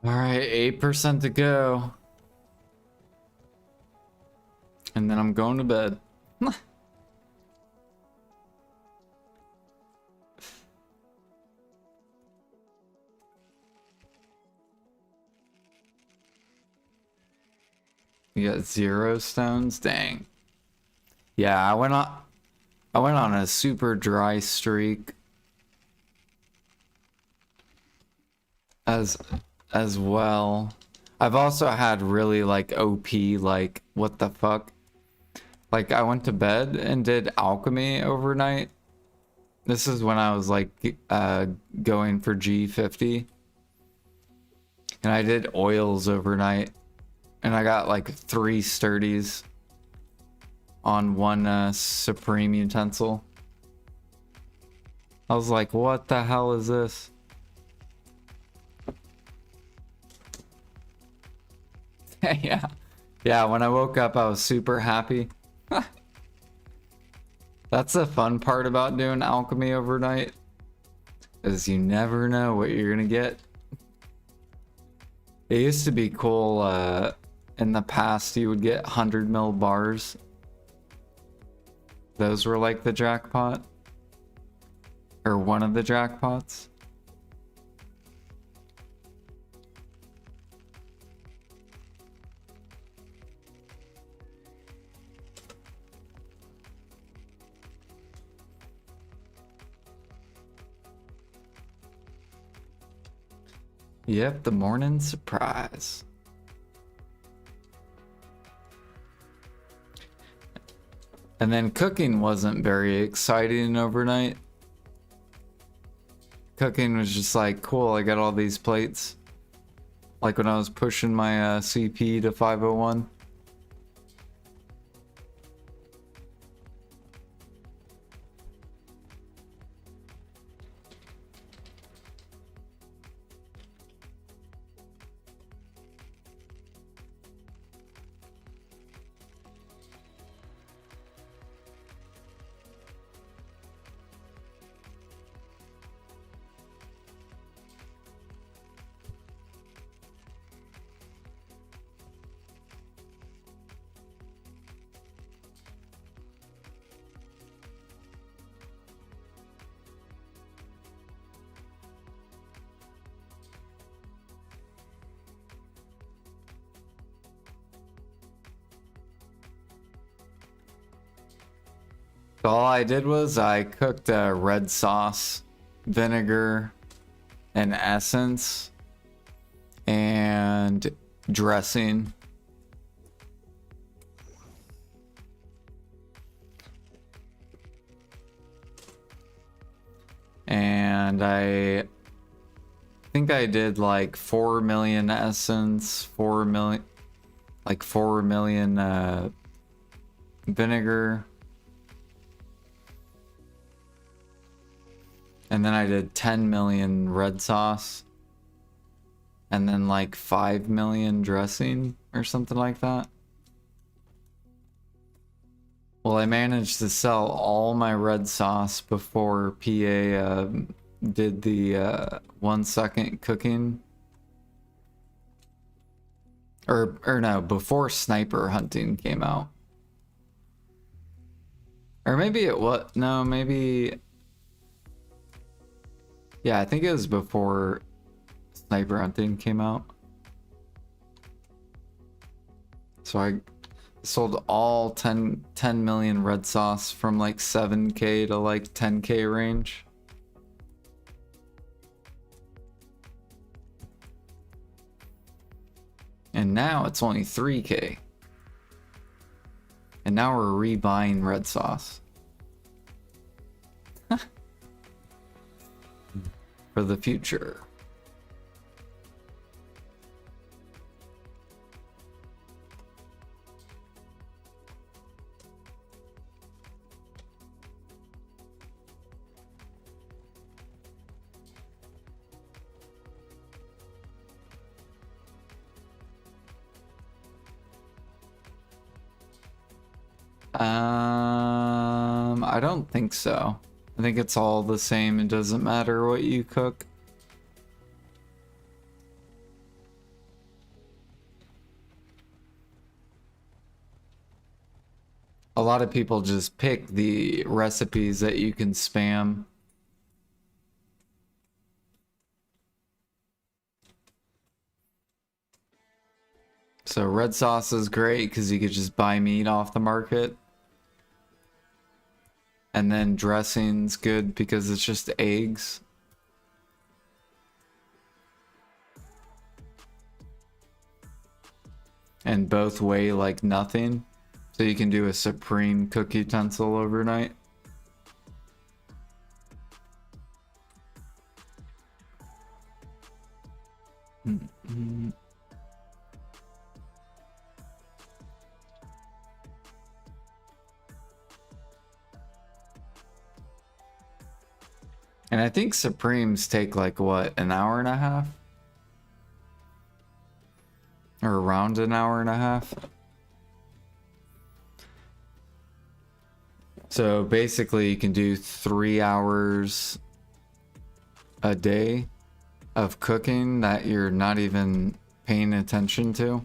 All right, 8% to go. And then I'm going to bed. You got 0 stones? Dang. Yeah, I went on a super dry streak as well. I've also had really like OP, like what the fuck? Like I went to bed and did alchemy overnight. This is when I was like going for G50. And I did oils overnight. And I got like 3 sturdies on one supreme utensil. I was like, what the hell is this? Yeah. Yeah, when I woke up, I was super happy. That's the fun part about doing alchemy overnight, is you never know what you're gonna get. It used to be cool, in the past you would get 100 mil bars. Those were like the jackpot. Or one of the jackpots. Yep, the morning surprise. And then cooking wasn't very exciting overnight. Cooking was just like, cool, I got all these plates. Like when I was pushing my CP to 501. All I did was I cooked red sauce, vinegar, and essence, and dressing. And I think I did like 4 million essence, 4 million, like 4 million vinegar. And then I did 10 million red sauce. And then like 5 million dressing or something like that. Well, I managed to sell all my red sauce before PA did the 1 second cooking. Or no, before sniper hunting came out. Or maybe it was, no, maybe, yeah, I think it was before sniper hunting came out. So I sold all 10 million red sauce from like 7k to like 10k range. And now it's only 3k. And now we're rebuying red sauce. For the future. I don't think so. I think it's all the same. It doesn't matter what you cook. A lot of people just pick the recipes that you can spam. So red sauce is great because you could just buy meat off the market. And then dressing's good because it's just eggs. And both weigh like nothing. So you can do a supreme cook utensil overnight. And I think Supremes take like what, an hour and a half? Or around an hour and a half? So basically you can do 3 hours a day of cooking that you're not even paying attention to.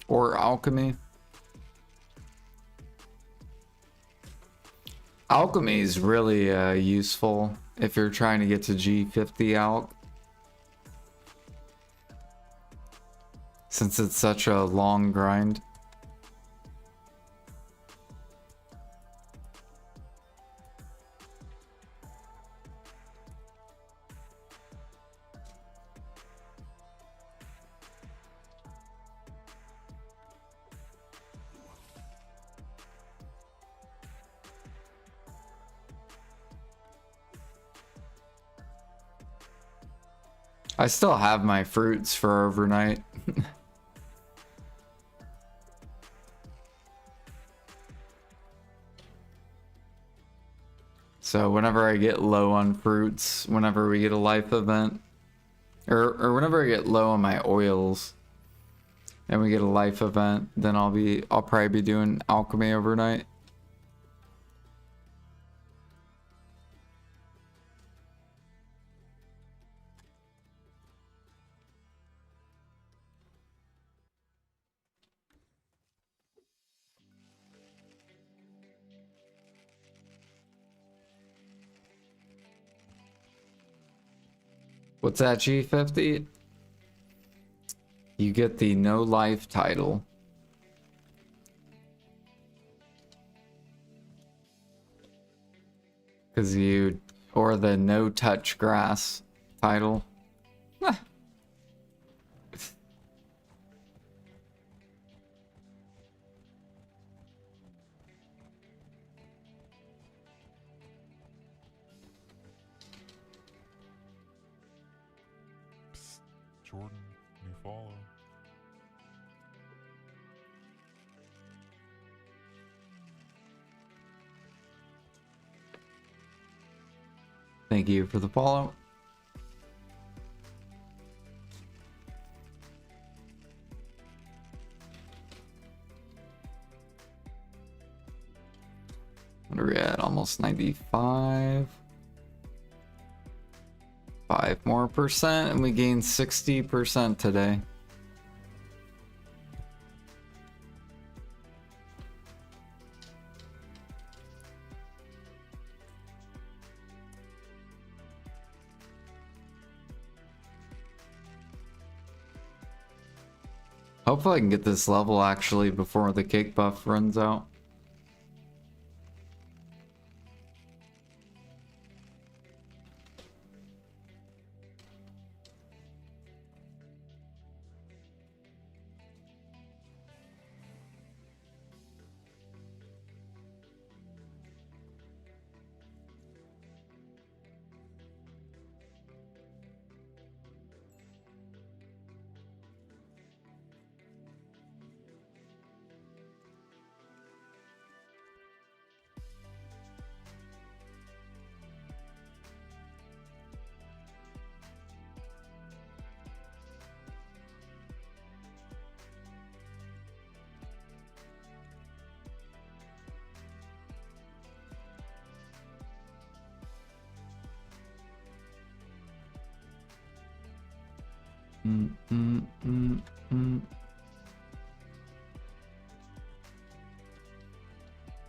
Or alchemy. Alchemy is really useful if you're trying to get to G50 alch. Since it's such a long grind. I still have my fruits for overnight. So whenever I get low on fruits, whenever we get a life event, or whenever I get low on my oils and we get a life event, then I'll probably be doing alchemy overnight. What's that, G50? You get the no life title. Or the no touch grass title. Psst, Jordan, new follow. Thank you for the follow. What are we at? Almost 95. 5 more percent, and we gained 60% today. Hopefully I can get this level actually before the cake buff runs out.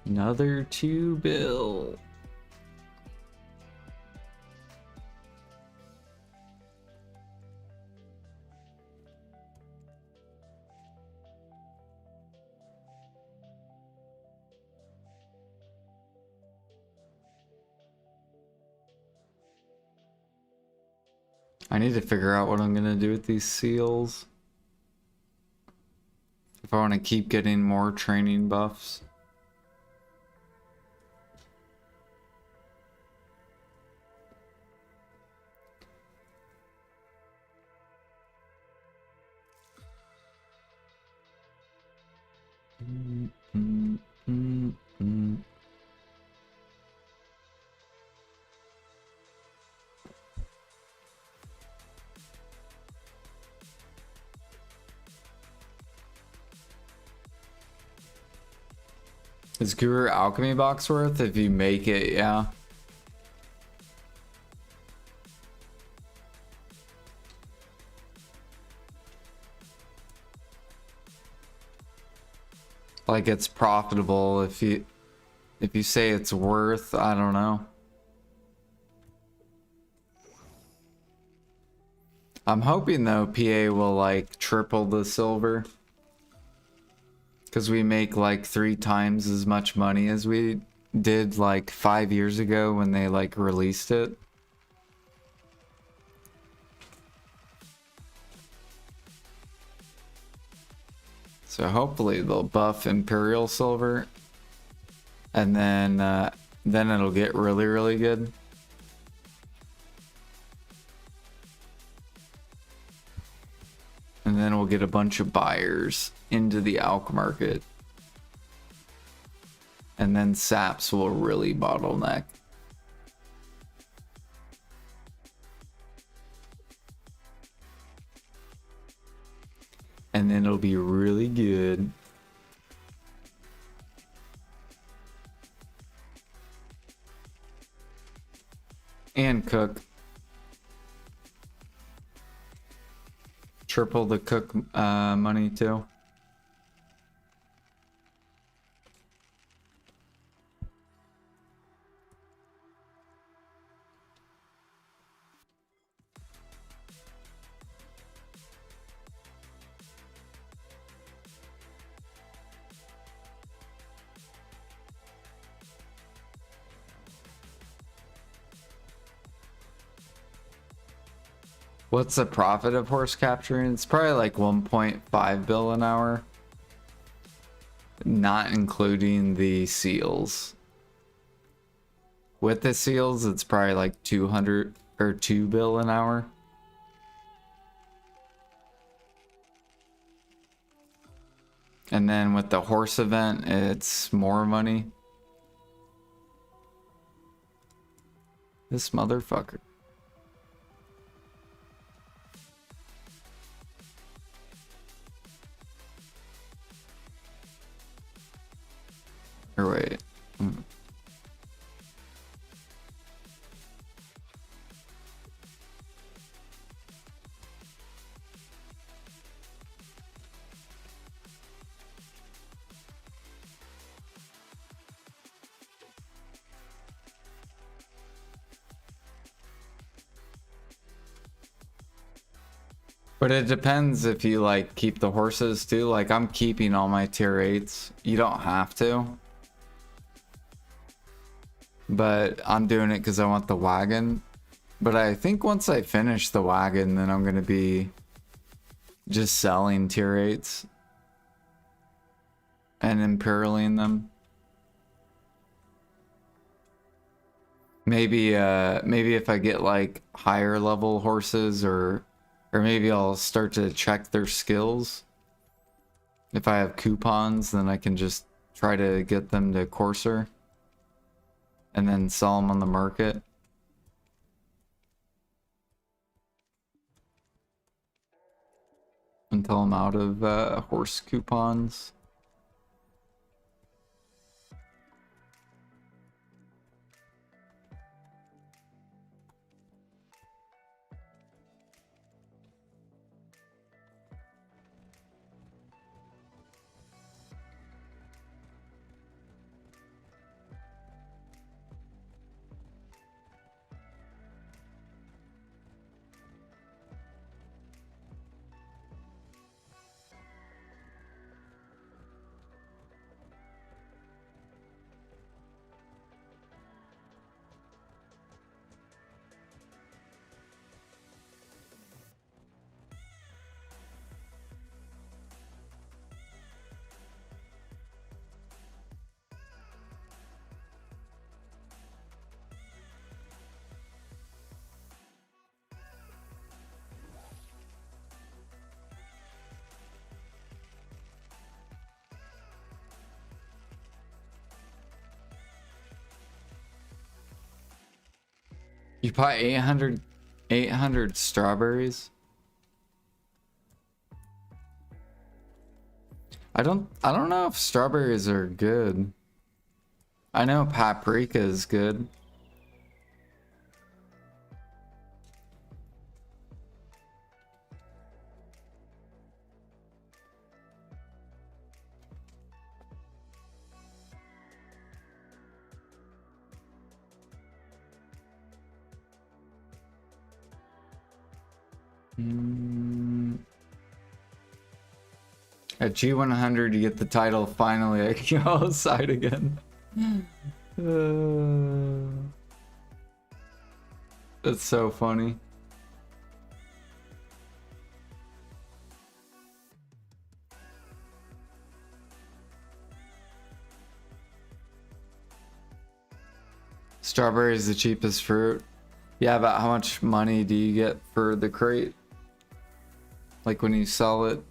Another 2 bill. I need to figure out what I'm gonna do with these seals. If I want to keep getting more training buffs. Is Guru Alchemy box worth if you make it? Yeah. Like it's profitable if you say it's worth, I don't know. I'm hoping though PA will like triple the silver. Because we make like 3 times as much money as we did like 5 years ago when they like released it. So hopefully they'll buff Imperial Silver. And then it'll get really, really good. And then we'll get a bunch of buyers into the alch market. And then saps will really bottleneck. And then it'll be really good. And cook. Triple the cook money too. What's the profit of horse capturing? It's probably like 1.5 bill an hour. Not including the seals. With the seals, it's probably like 200 or 2 bill an hour. And then with the horse event, it's more money. This motherfucker. Or wait. But it depends if you like keep the horses too. Like I'm keeping all my tier 8s. You don't have to. But I'm doing it because I want the wagon. But I think once I finish the wagon, then I'm going to be just selling tier 8s. And imperialing them. Maybe if I get like higher level horses or maybe I'll start to check their skills. If I have coupons, then I can just try to get them to courser and then sell them on the market. Until I'm out of horse coupons. You buy 800 strawberries? I don't know if strawberries are good. I know paprika is good. At G100 you get the title, finally I can go outside again. That's so funny. Strawberry is the cheapest fruit. Yeah, but how much money do you get for the crate? Like when you sell it?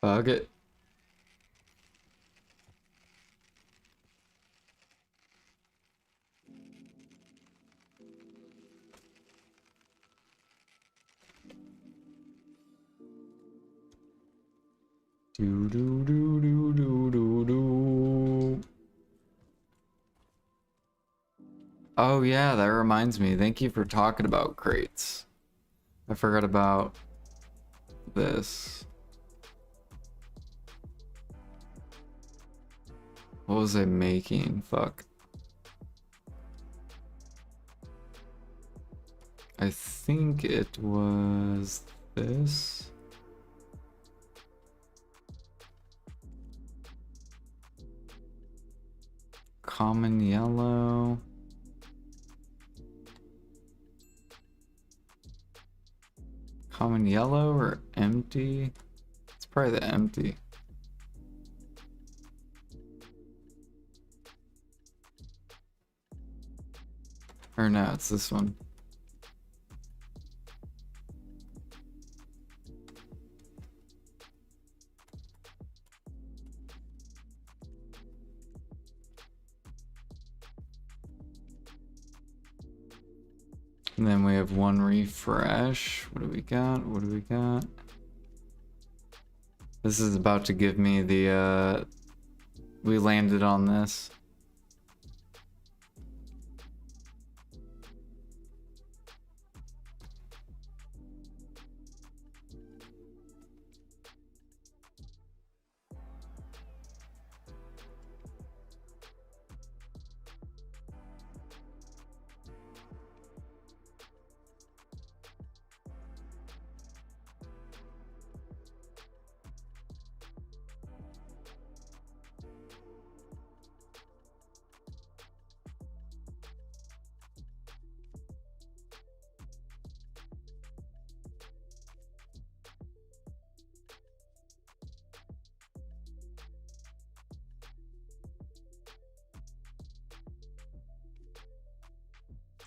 Bug it. Do do do do do do do. Oh yeah, that reminds me. Thank you for talking about crates. I forgot about this. What was I making? Fuck. I think it was this. Common yellow. Common yellow or empty? It's probably the empty. Or no, it's this one. And then we have one refresh. What do we got? What do we got? This is about to give me the, we landed on this.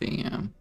Damn.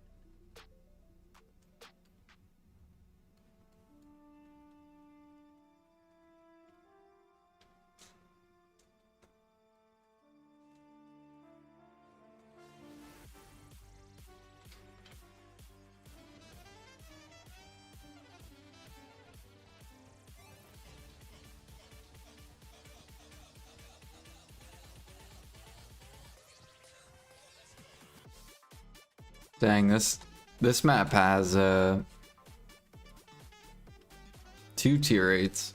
Dang, this map has 2 tier 8s.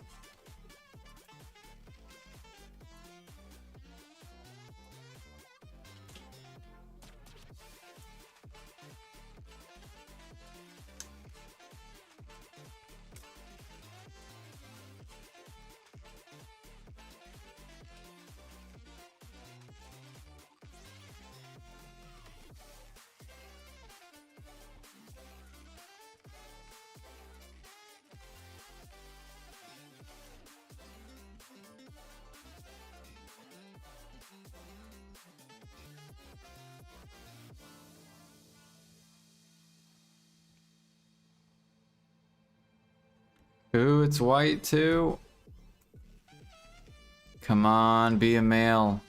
Ooh, it's white too. Come on, be a male.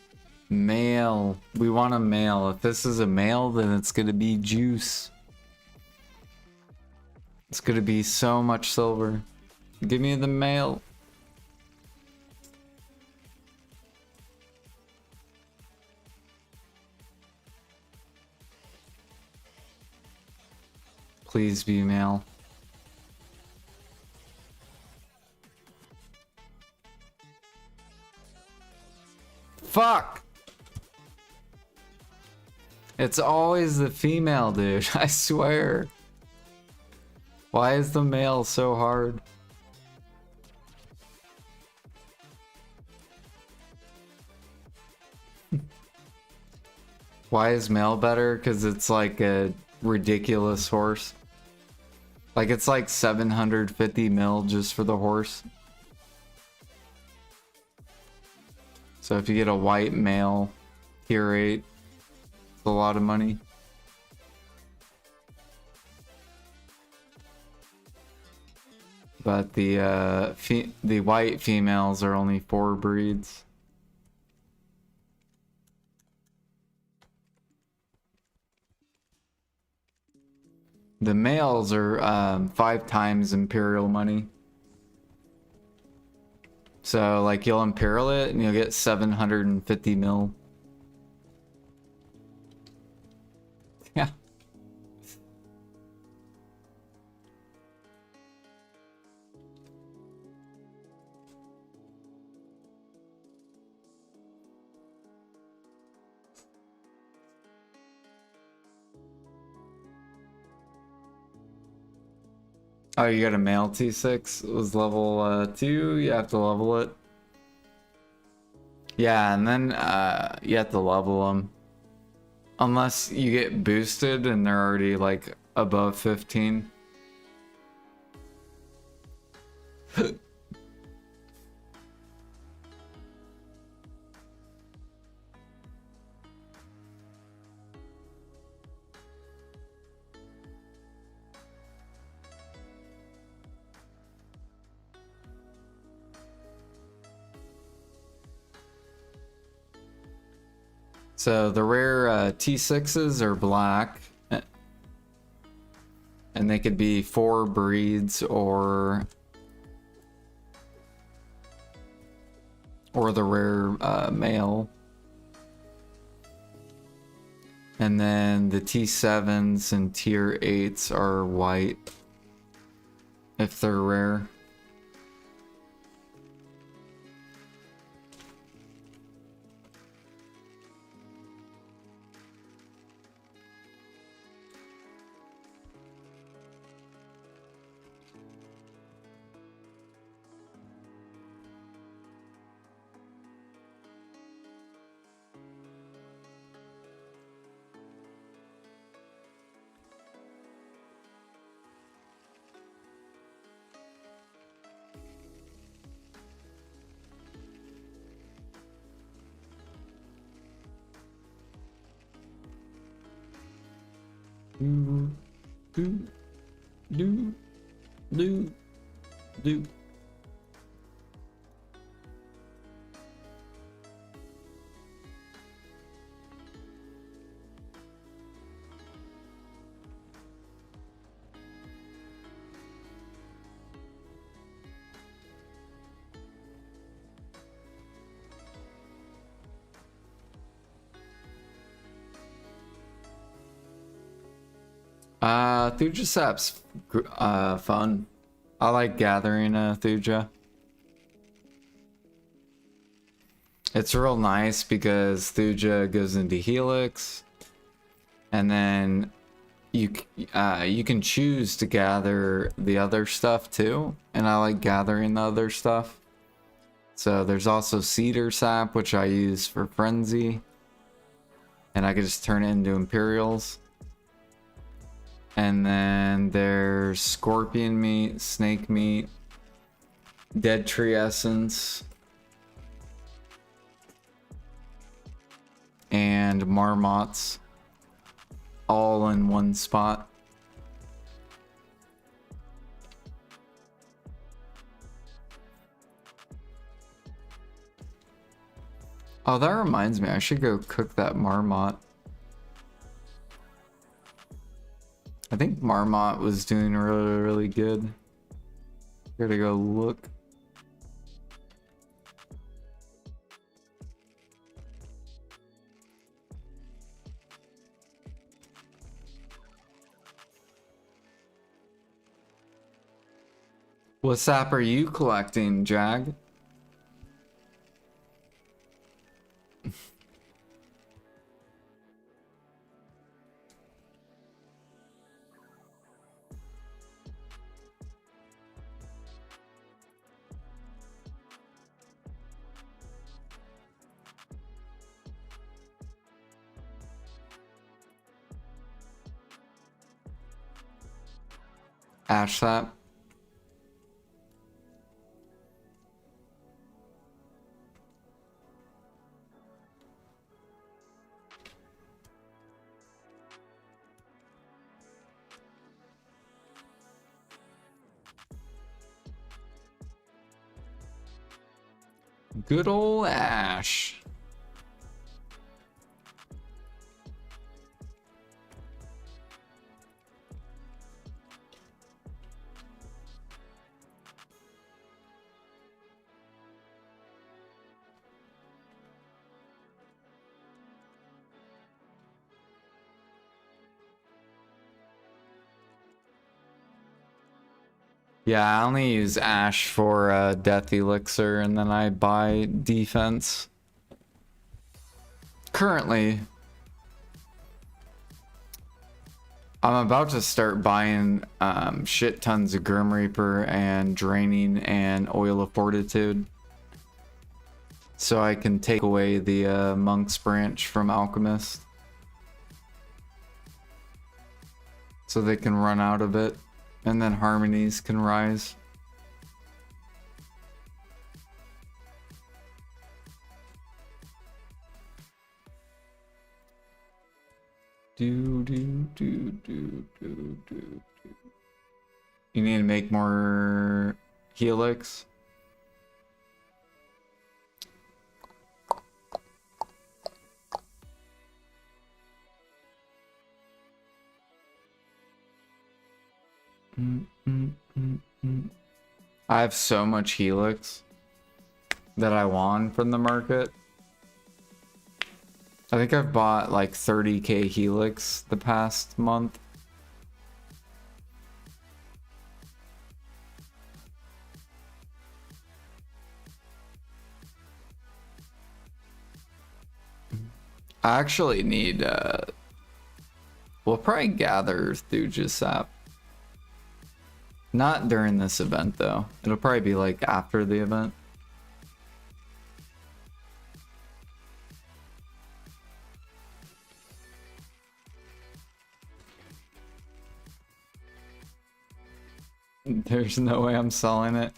Male. We want a male. If this is a male, then it's gonna be juice. It's gonna be so much silver. Give me the male. Please be male. Fuck! It's always the female, dude. I swear. Why is the male so hard? Why is male better? Because it's like a ridiculous horse. Like it's like 750 mil just for the horse. So if you get a white male tier 8, it's a lot of money. But the white females are only 4 breeds. The males are 5 times imperial money. So like you'll imperial it and you'll get 750 mil. Yeah. Oh, you got a male T6? It was level 2, you have to level it. Yeah, and then you have to level them. Unless you get boosted and they're already like above 15. So the rare T6s are black. and they could be 4 breeds or the rare male. And then the T7s and tier 8s are white if they're rare. Do. Thuja sap's fun. I like gathering Thuja. It's real nice because Thuja goes into Helix, and then you can choose to gather the other stuff too, and I like gathering the other stuff. So there's also Cedar sap, which I use for Frenzy, and I can just turn it into Imperials. And then there's Scorpion meat, Snake meat, Dead Tree Essence, and Marmots, all in one spot. Oh, that reminds me, I should go cook that Marmot. I think Marmot was doing really, really good. Gotta go look. What sap are you collecting, Jag? Ash sap. Good old Ash. Yeah, I only use Ash for Death Elixir, and then I buy defense. Currently, I'm about to start buying shit tons of Grim Reaper and Draining and Oil of Fortitude, so I can take away the Monk's Branch from Alchemist, so they can run out of it. And then harmonies can rise. You need to make more Helix. I have so much Helix that I won from the market. I think I've bought like 30k Helix the past month. I actually need, we'll probably gather Thuja sap. Not during this event though. It'll probably be like after the event. There's no way I'm selling it.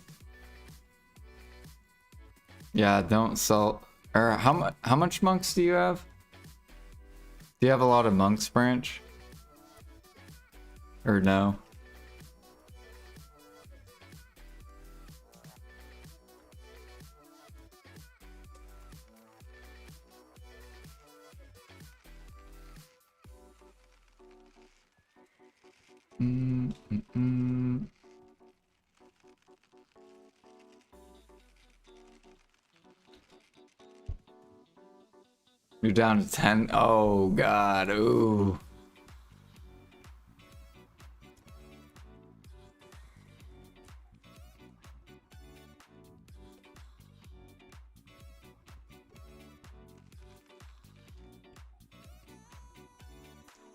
Yeah, don't sell. Or how much monks do you have? Do you have a lot of monks branch? Or no? You're down to 10. Oh god. Ooh.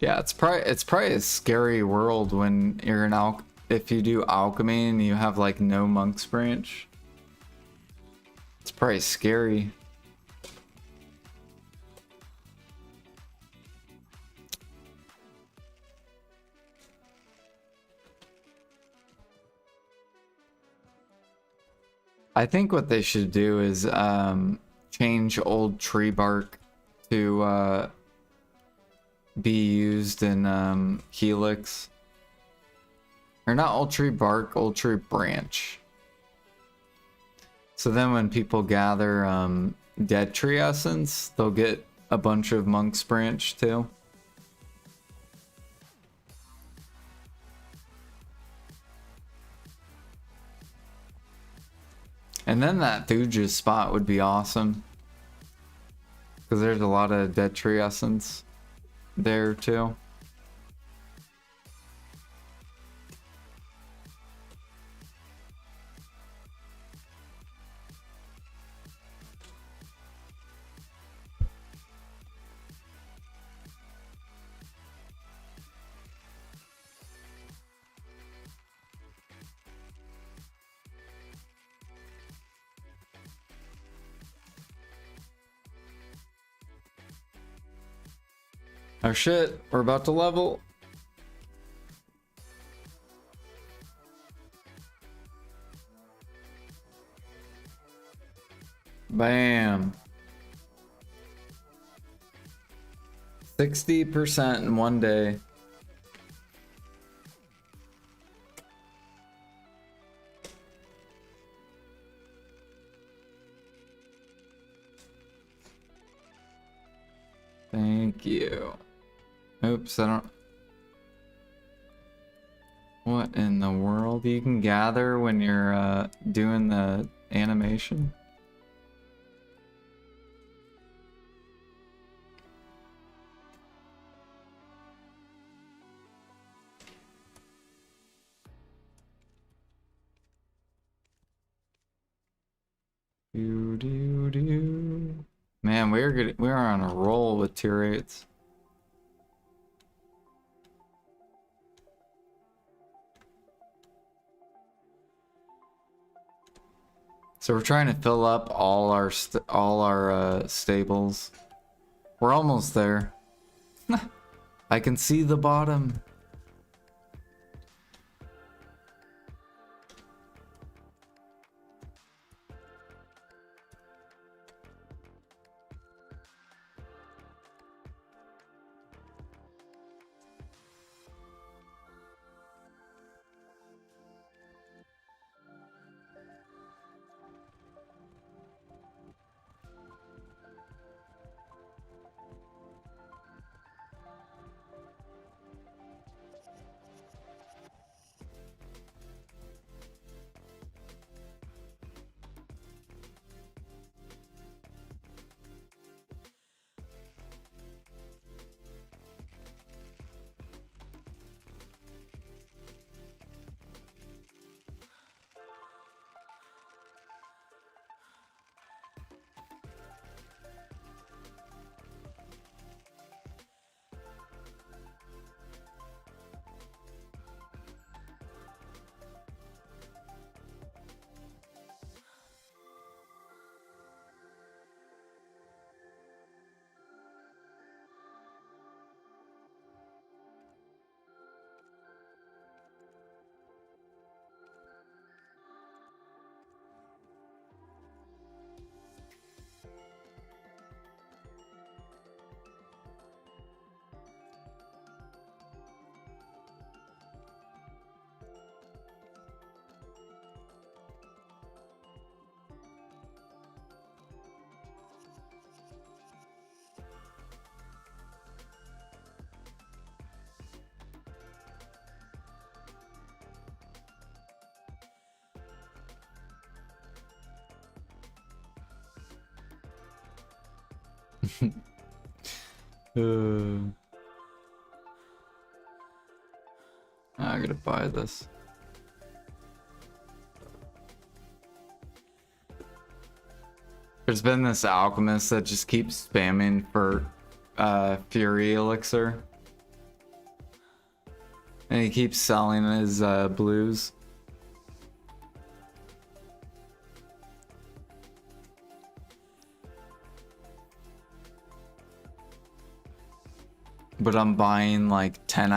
Yeah, it's probably a scary world when you're an if you do alchemy and you have like no monk's branch. It's probably scary. I think what they should do is change old tree bark to be used in Helix. Or not old tree bark, old tree branch. So then when people gather dead tree essence, they'll get a bunch of monk's branch too. And then that Thuja spot would be awesome. Because there's a lot of dead tree essence there too. Oh shit, we're about to level. Bam. 60% in one day. Thank you. Oops, I don't... What in the world? You can gather when you're doing the animation? Man, we're good. We're on a roll with tier 8s. So we're trying to fill up all our stables. We're almost there. I can see the bottom. I gotta buy this. There's been this alchemist that just keeps spamming for Fury Elixir. And he keeps selling his blues. But I'm buying like 10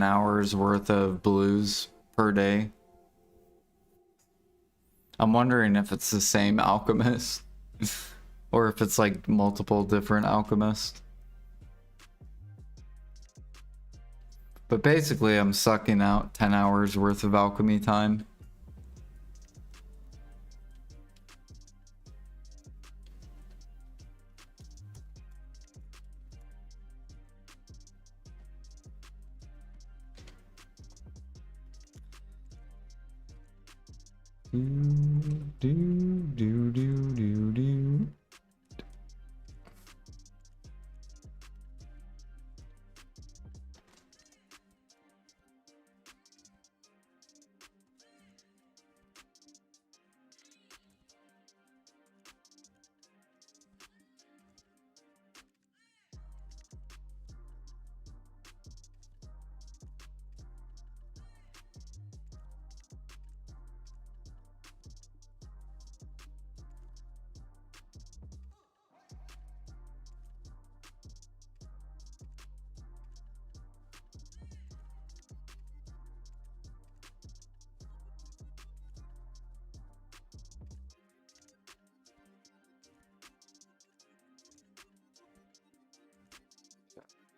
hours worth of blues per day. I'm wondering if it's the same alchemist or if it's like multiple different alchemists. But basically I'm sucking out 10 hours worth of alchemy time. Do.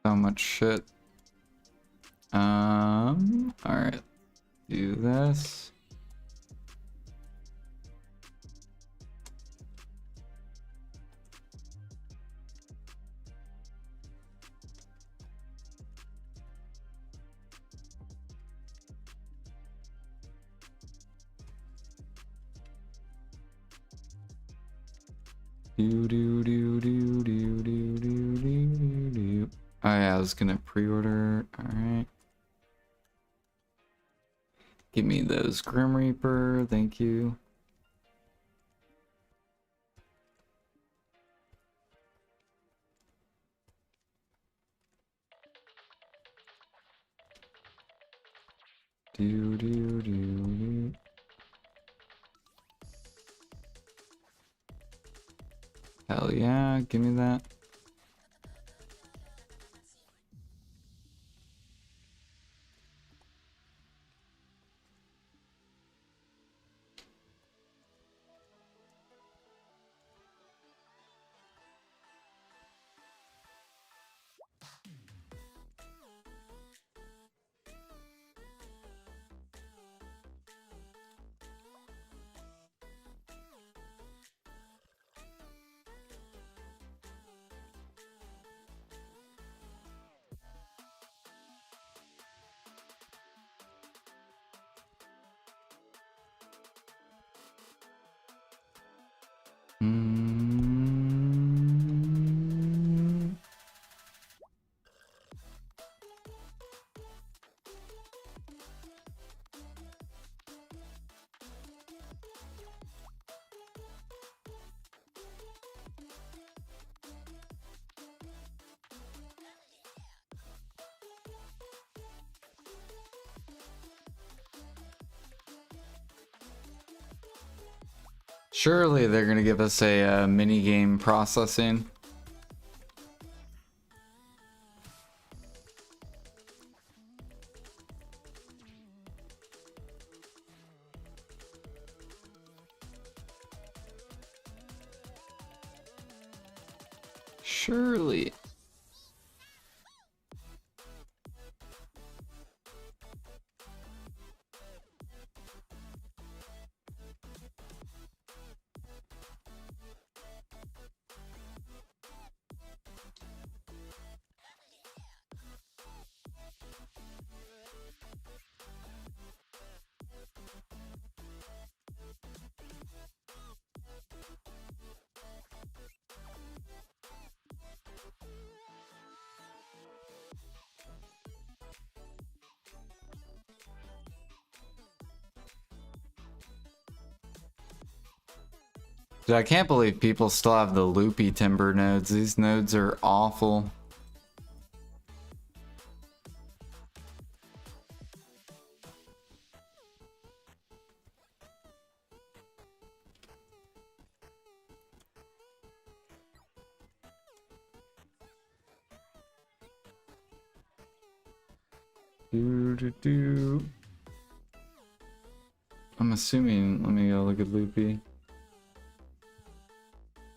So much shit. Alright. Do this. Do. Oh yeah, I was gonna pre-order. Alright. Give me those Grim Reaper, thank you. Do. Hell yeah, give me that. Mm. Surely they're gonna give us a mini game processing. Surely. Dude, I can't believe people still have the loopy timber nodes. These nodes are awful. I'm assuming, let me go look at loopy.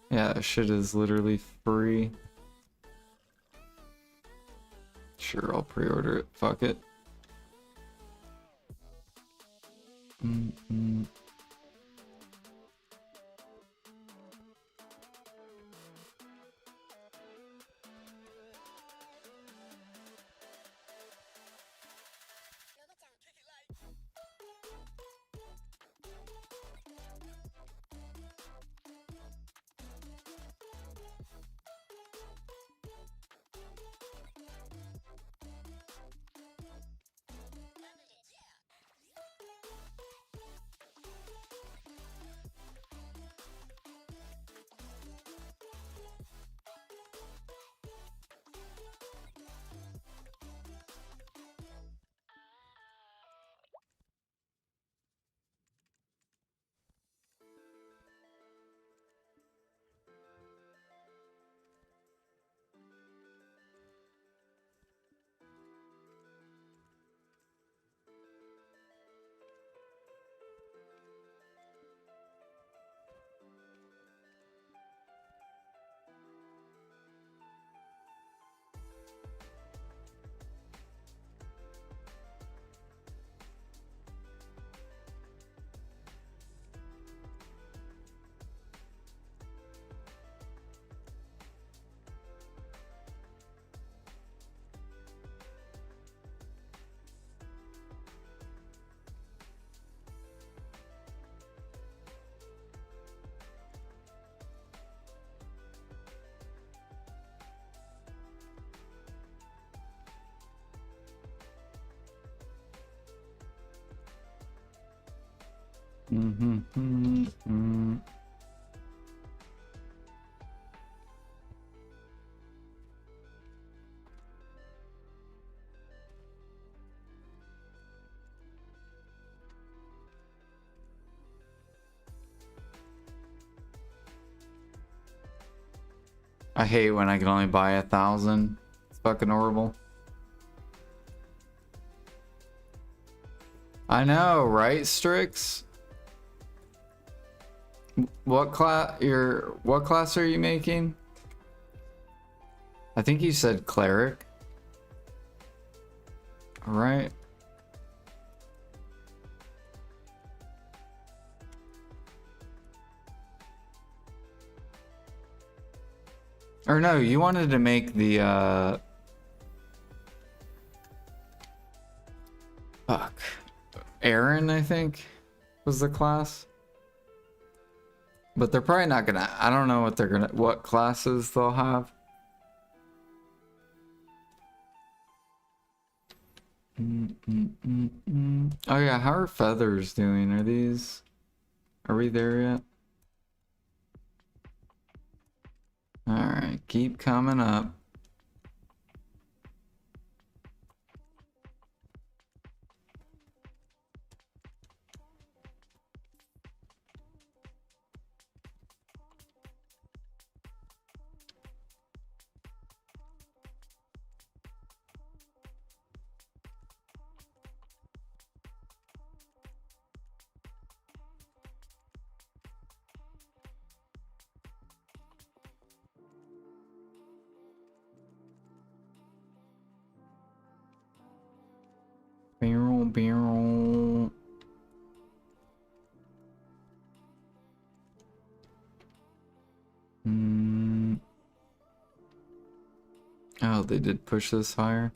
Yeah, shit is literally free. Sure, I'll pre-order it. Fuck it. I hate when I can only buy 1,000. It's fucking horrible. I know, right, Strix? What class are you making? I think you said cleric. All right. Or no, you wanted to make the fuck. Aaron, I think, was the class. But they're probably not gonna, I don't know what classes they'll have. Oh yeah, how are feathers doing? Are we there yet? Alright, keep coming up. Barrel. Oh, they did push this higher.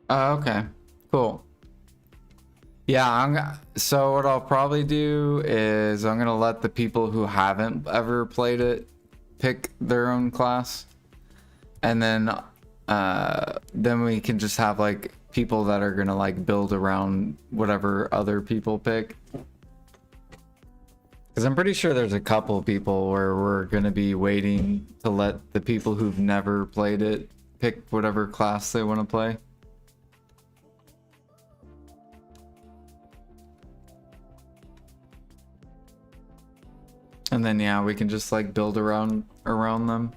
Okay, cool. Yeah, so what I'll probably do is I'm gonna let the people who haven't ever played it pick their own class, and then we can just have like people that are gonna like build around whatever other people pick. Because I'm pretty sure there's a couple people where we're gonna be waiting to let the people who've never played it pick whatever class they want to play. And then yeah, we can just like build around them.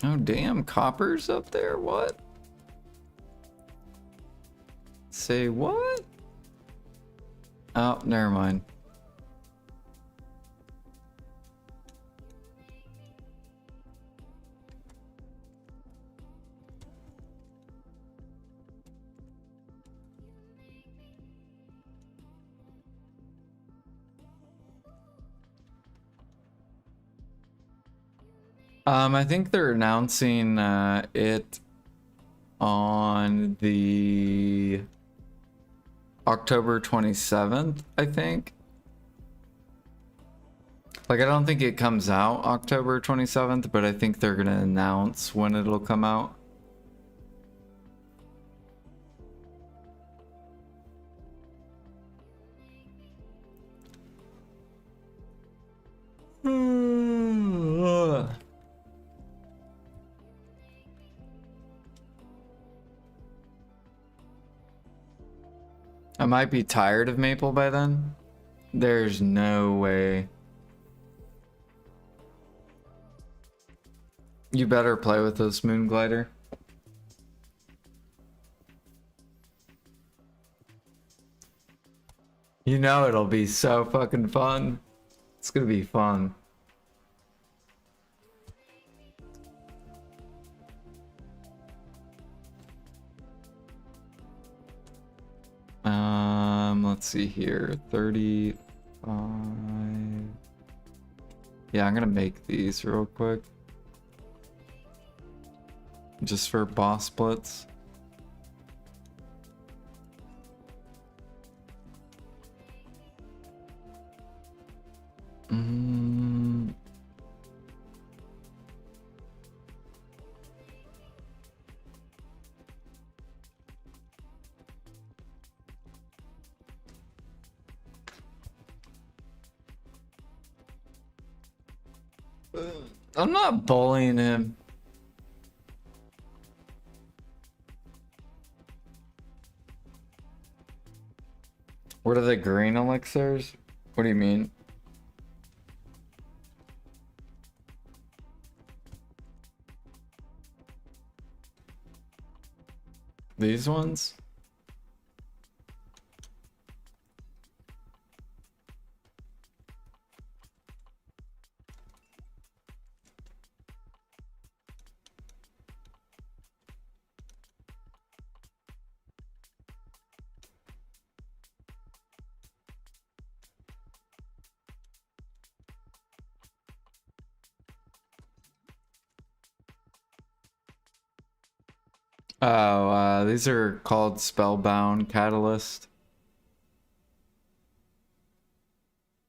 Oh damn, Copper's up there. What? Say what? Oh, never mind. I think they're announcing it on the October 27th, I think. Like, I don't think it comes out October 27th, but I think they're gonna announce when it'll come out. I might be tired of Maple by then. There's no way. You better play with this Moon Glider. You know it'll be so fucking fun. It's gonna be fun. Let's see here. 35. Yeah, I'm gonna make these real quick. Just for boss splits. I'm not bullying him. What are the green elixirs? What do you mean? These ones? Oh, these are called Spellbound Catalyst.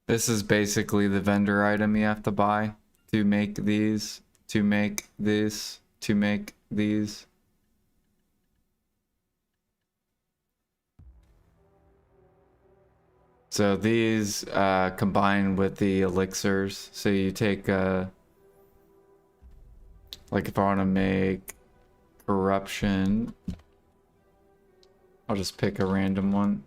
This is basically the vendor item you have to buy to make these, to make this, to make these. So these combine with the elixirs. So you take, like if I want to make corruption, I'll just pick a random one.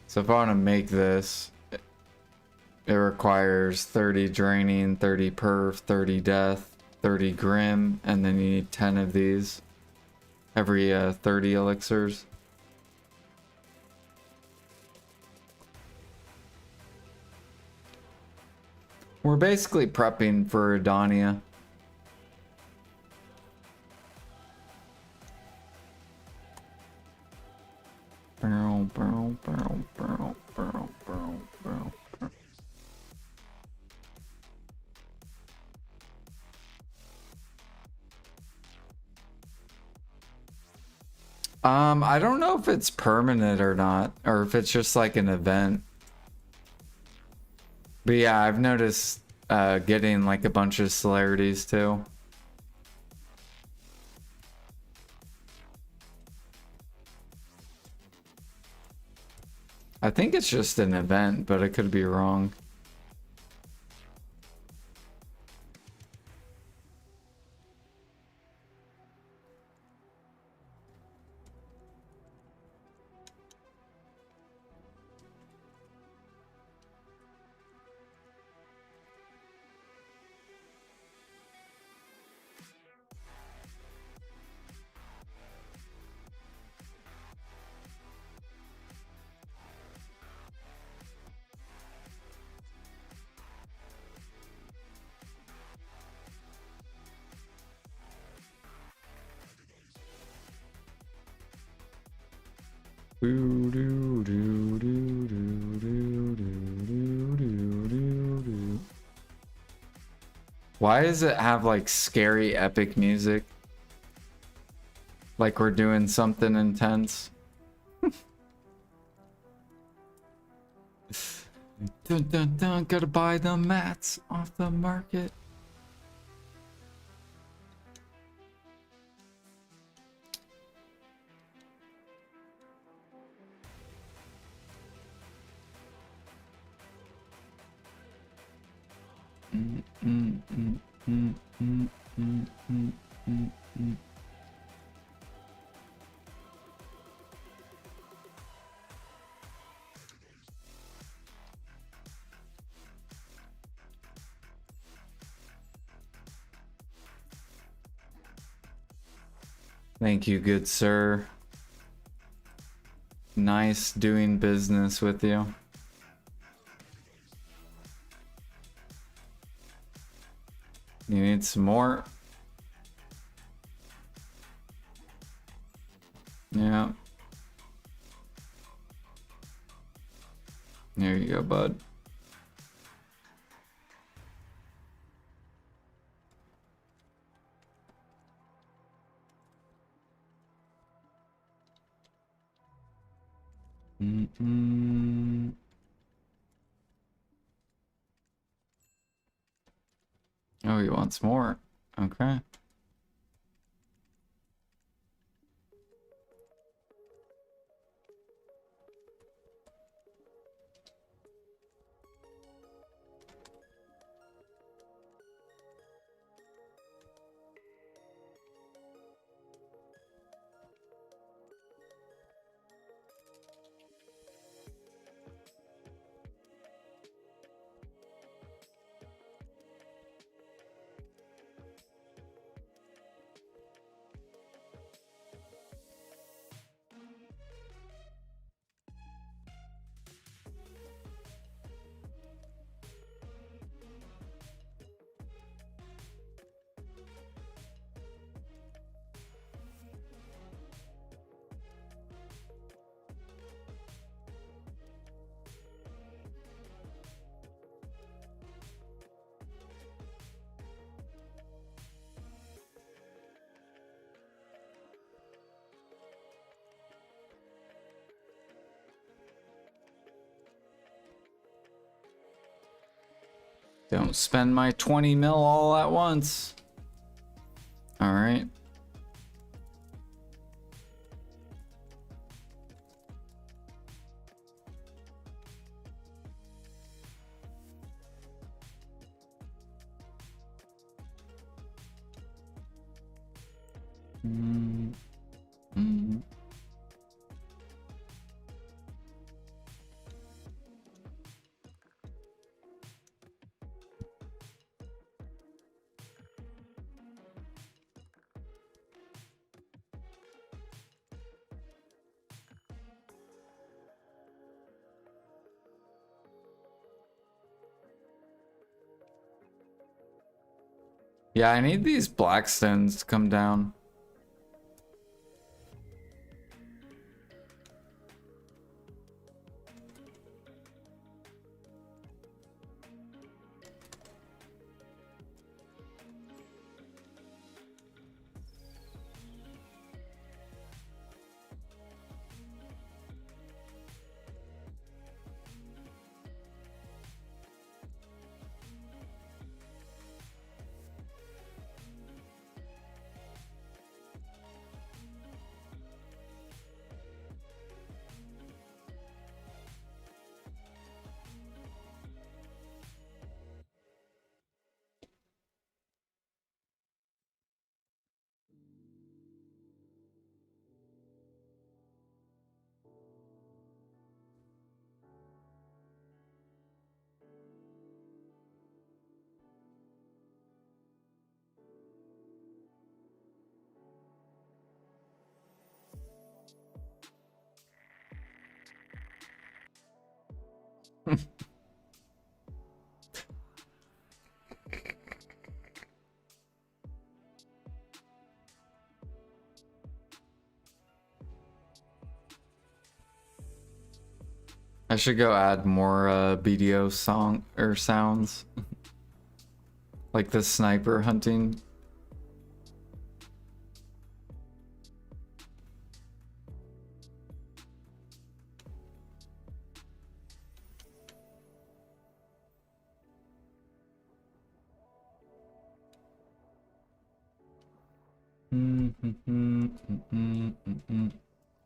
So if I want to make this, it requires 30 draining, 30 perf, 30 death, 30 grim, and then you need 10 of these every 30 elixirs. We're basically prepping for Adania. I don't know if it's permanent or not, or if it's just like an event. But yeah, I've noticed getting like a bunch of celerities too. I think it's just an event, but I could be wrong. Why does it have like scary epic music? Like we're doing something intense. Dun dun dun, gotta buy the mats off the market. Thank you, good sir. Nice doing business with you. You need some more? Yeah. There you go, bud. Oh, he wants more. Okay. Don't spend my 20 mil all at once. All right. Yeah, I need these blackstones to come down. I should go add more BDO song or sounds. Like the sniper hunting.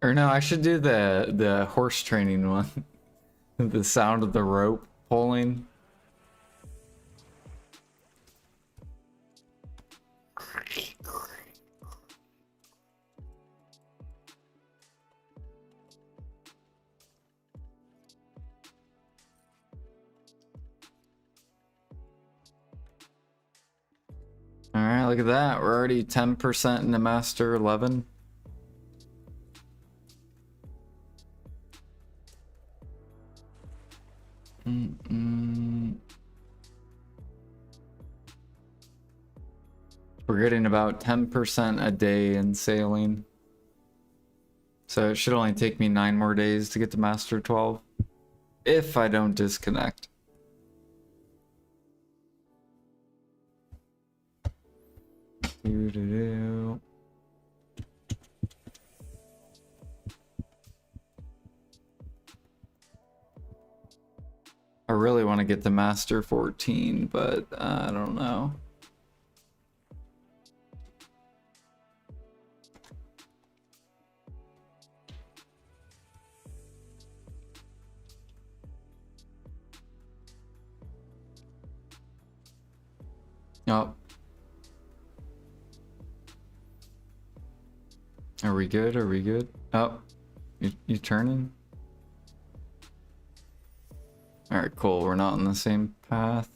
Or no, I should do the horse training one. The sound of the rope pulling. All right, look at that. We're already 10% in the Master 11. We're getting about 10% a day in sailing. So it should only take me 9 more days to get to Master 12. If I don't disconnect. Doo-doo-doo. I really want to get to Master 14, but I don't know. Oh. Are we good? Are we good? Oh. You turning? Alright, cool. We're not on the same path.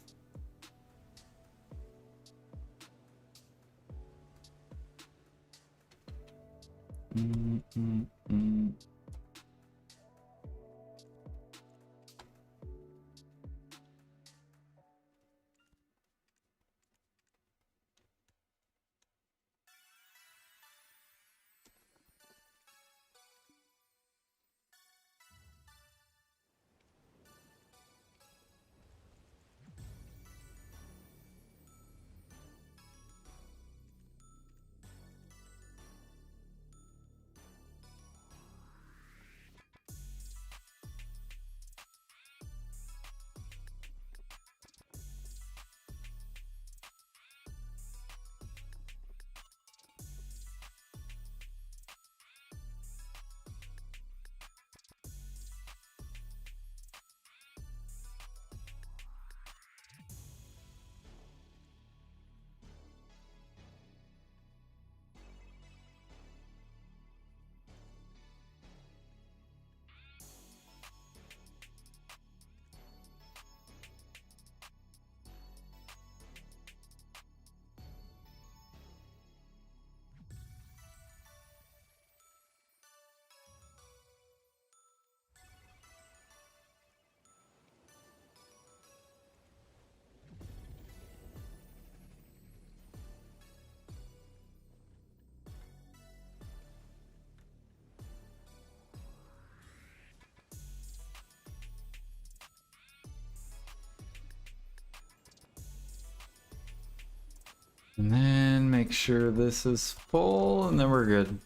And then make sure this is full, and then we're good.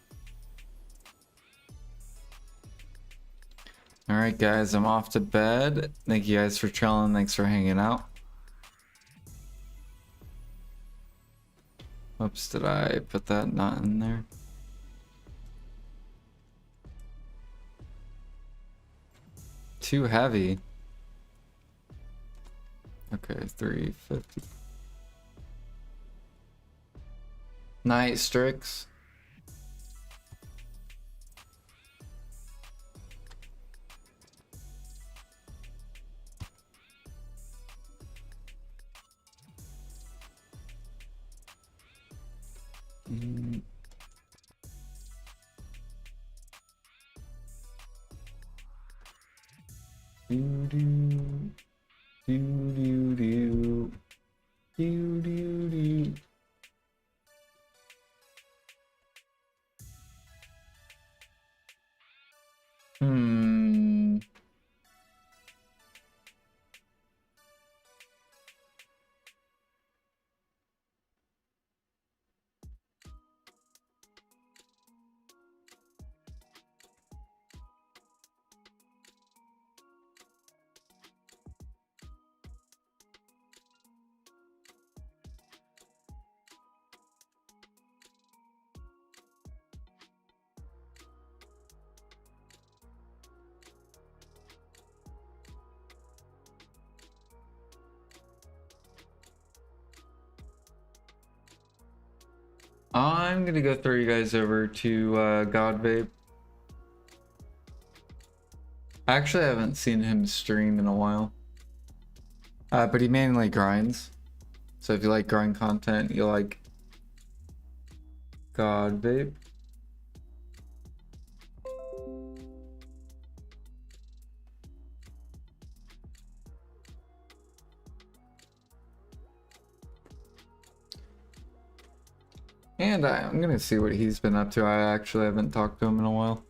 Alright guys, I'm off to bed. Thank you guys for chilling. Thanks for hanging out. Oops, did I put that not in there? Too heavy. Okay, 350. Night Strix. Doo-doo. do, do. Do, do, do. Hmm. I'm gonna go throw you guys over to God Vape. I actually haven't seen him stream in a while. But he mainly grinds. So if you like grind content, you like God Vape. And I'm gonna see what he's been up to. I actually haven't talked to him in a while.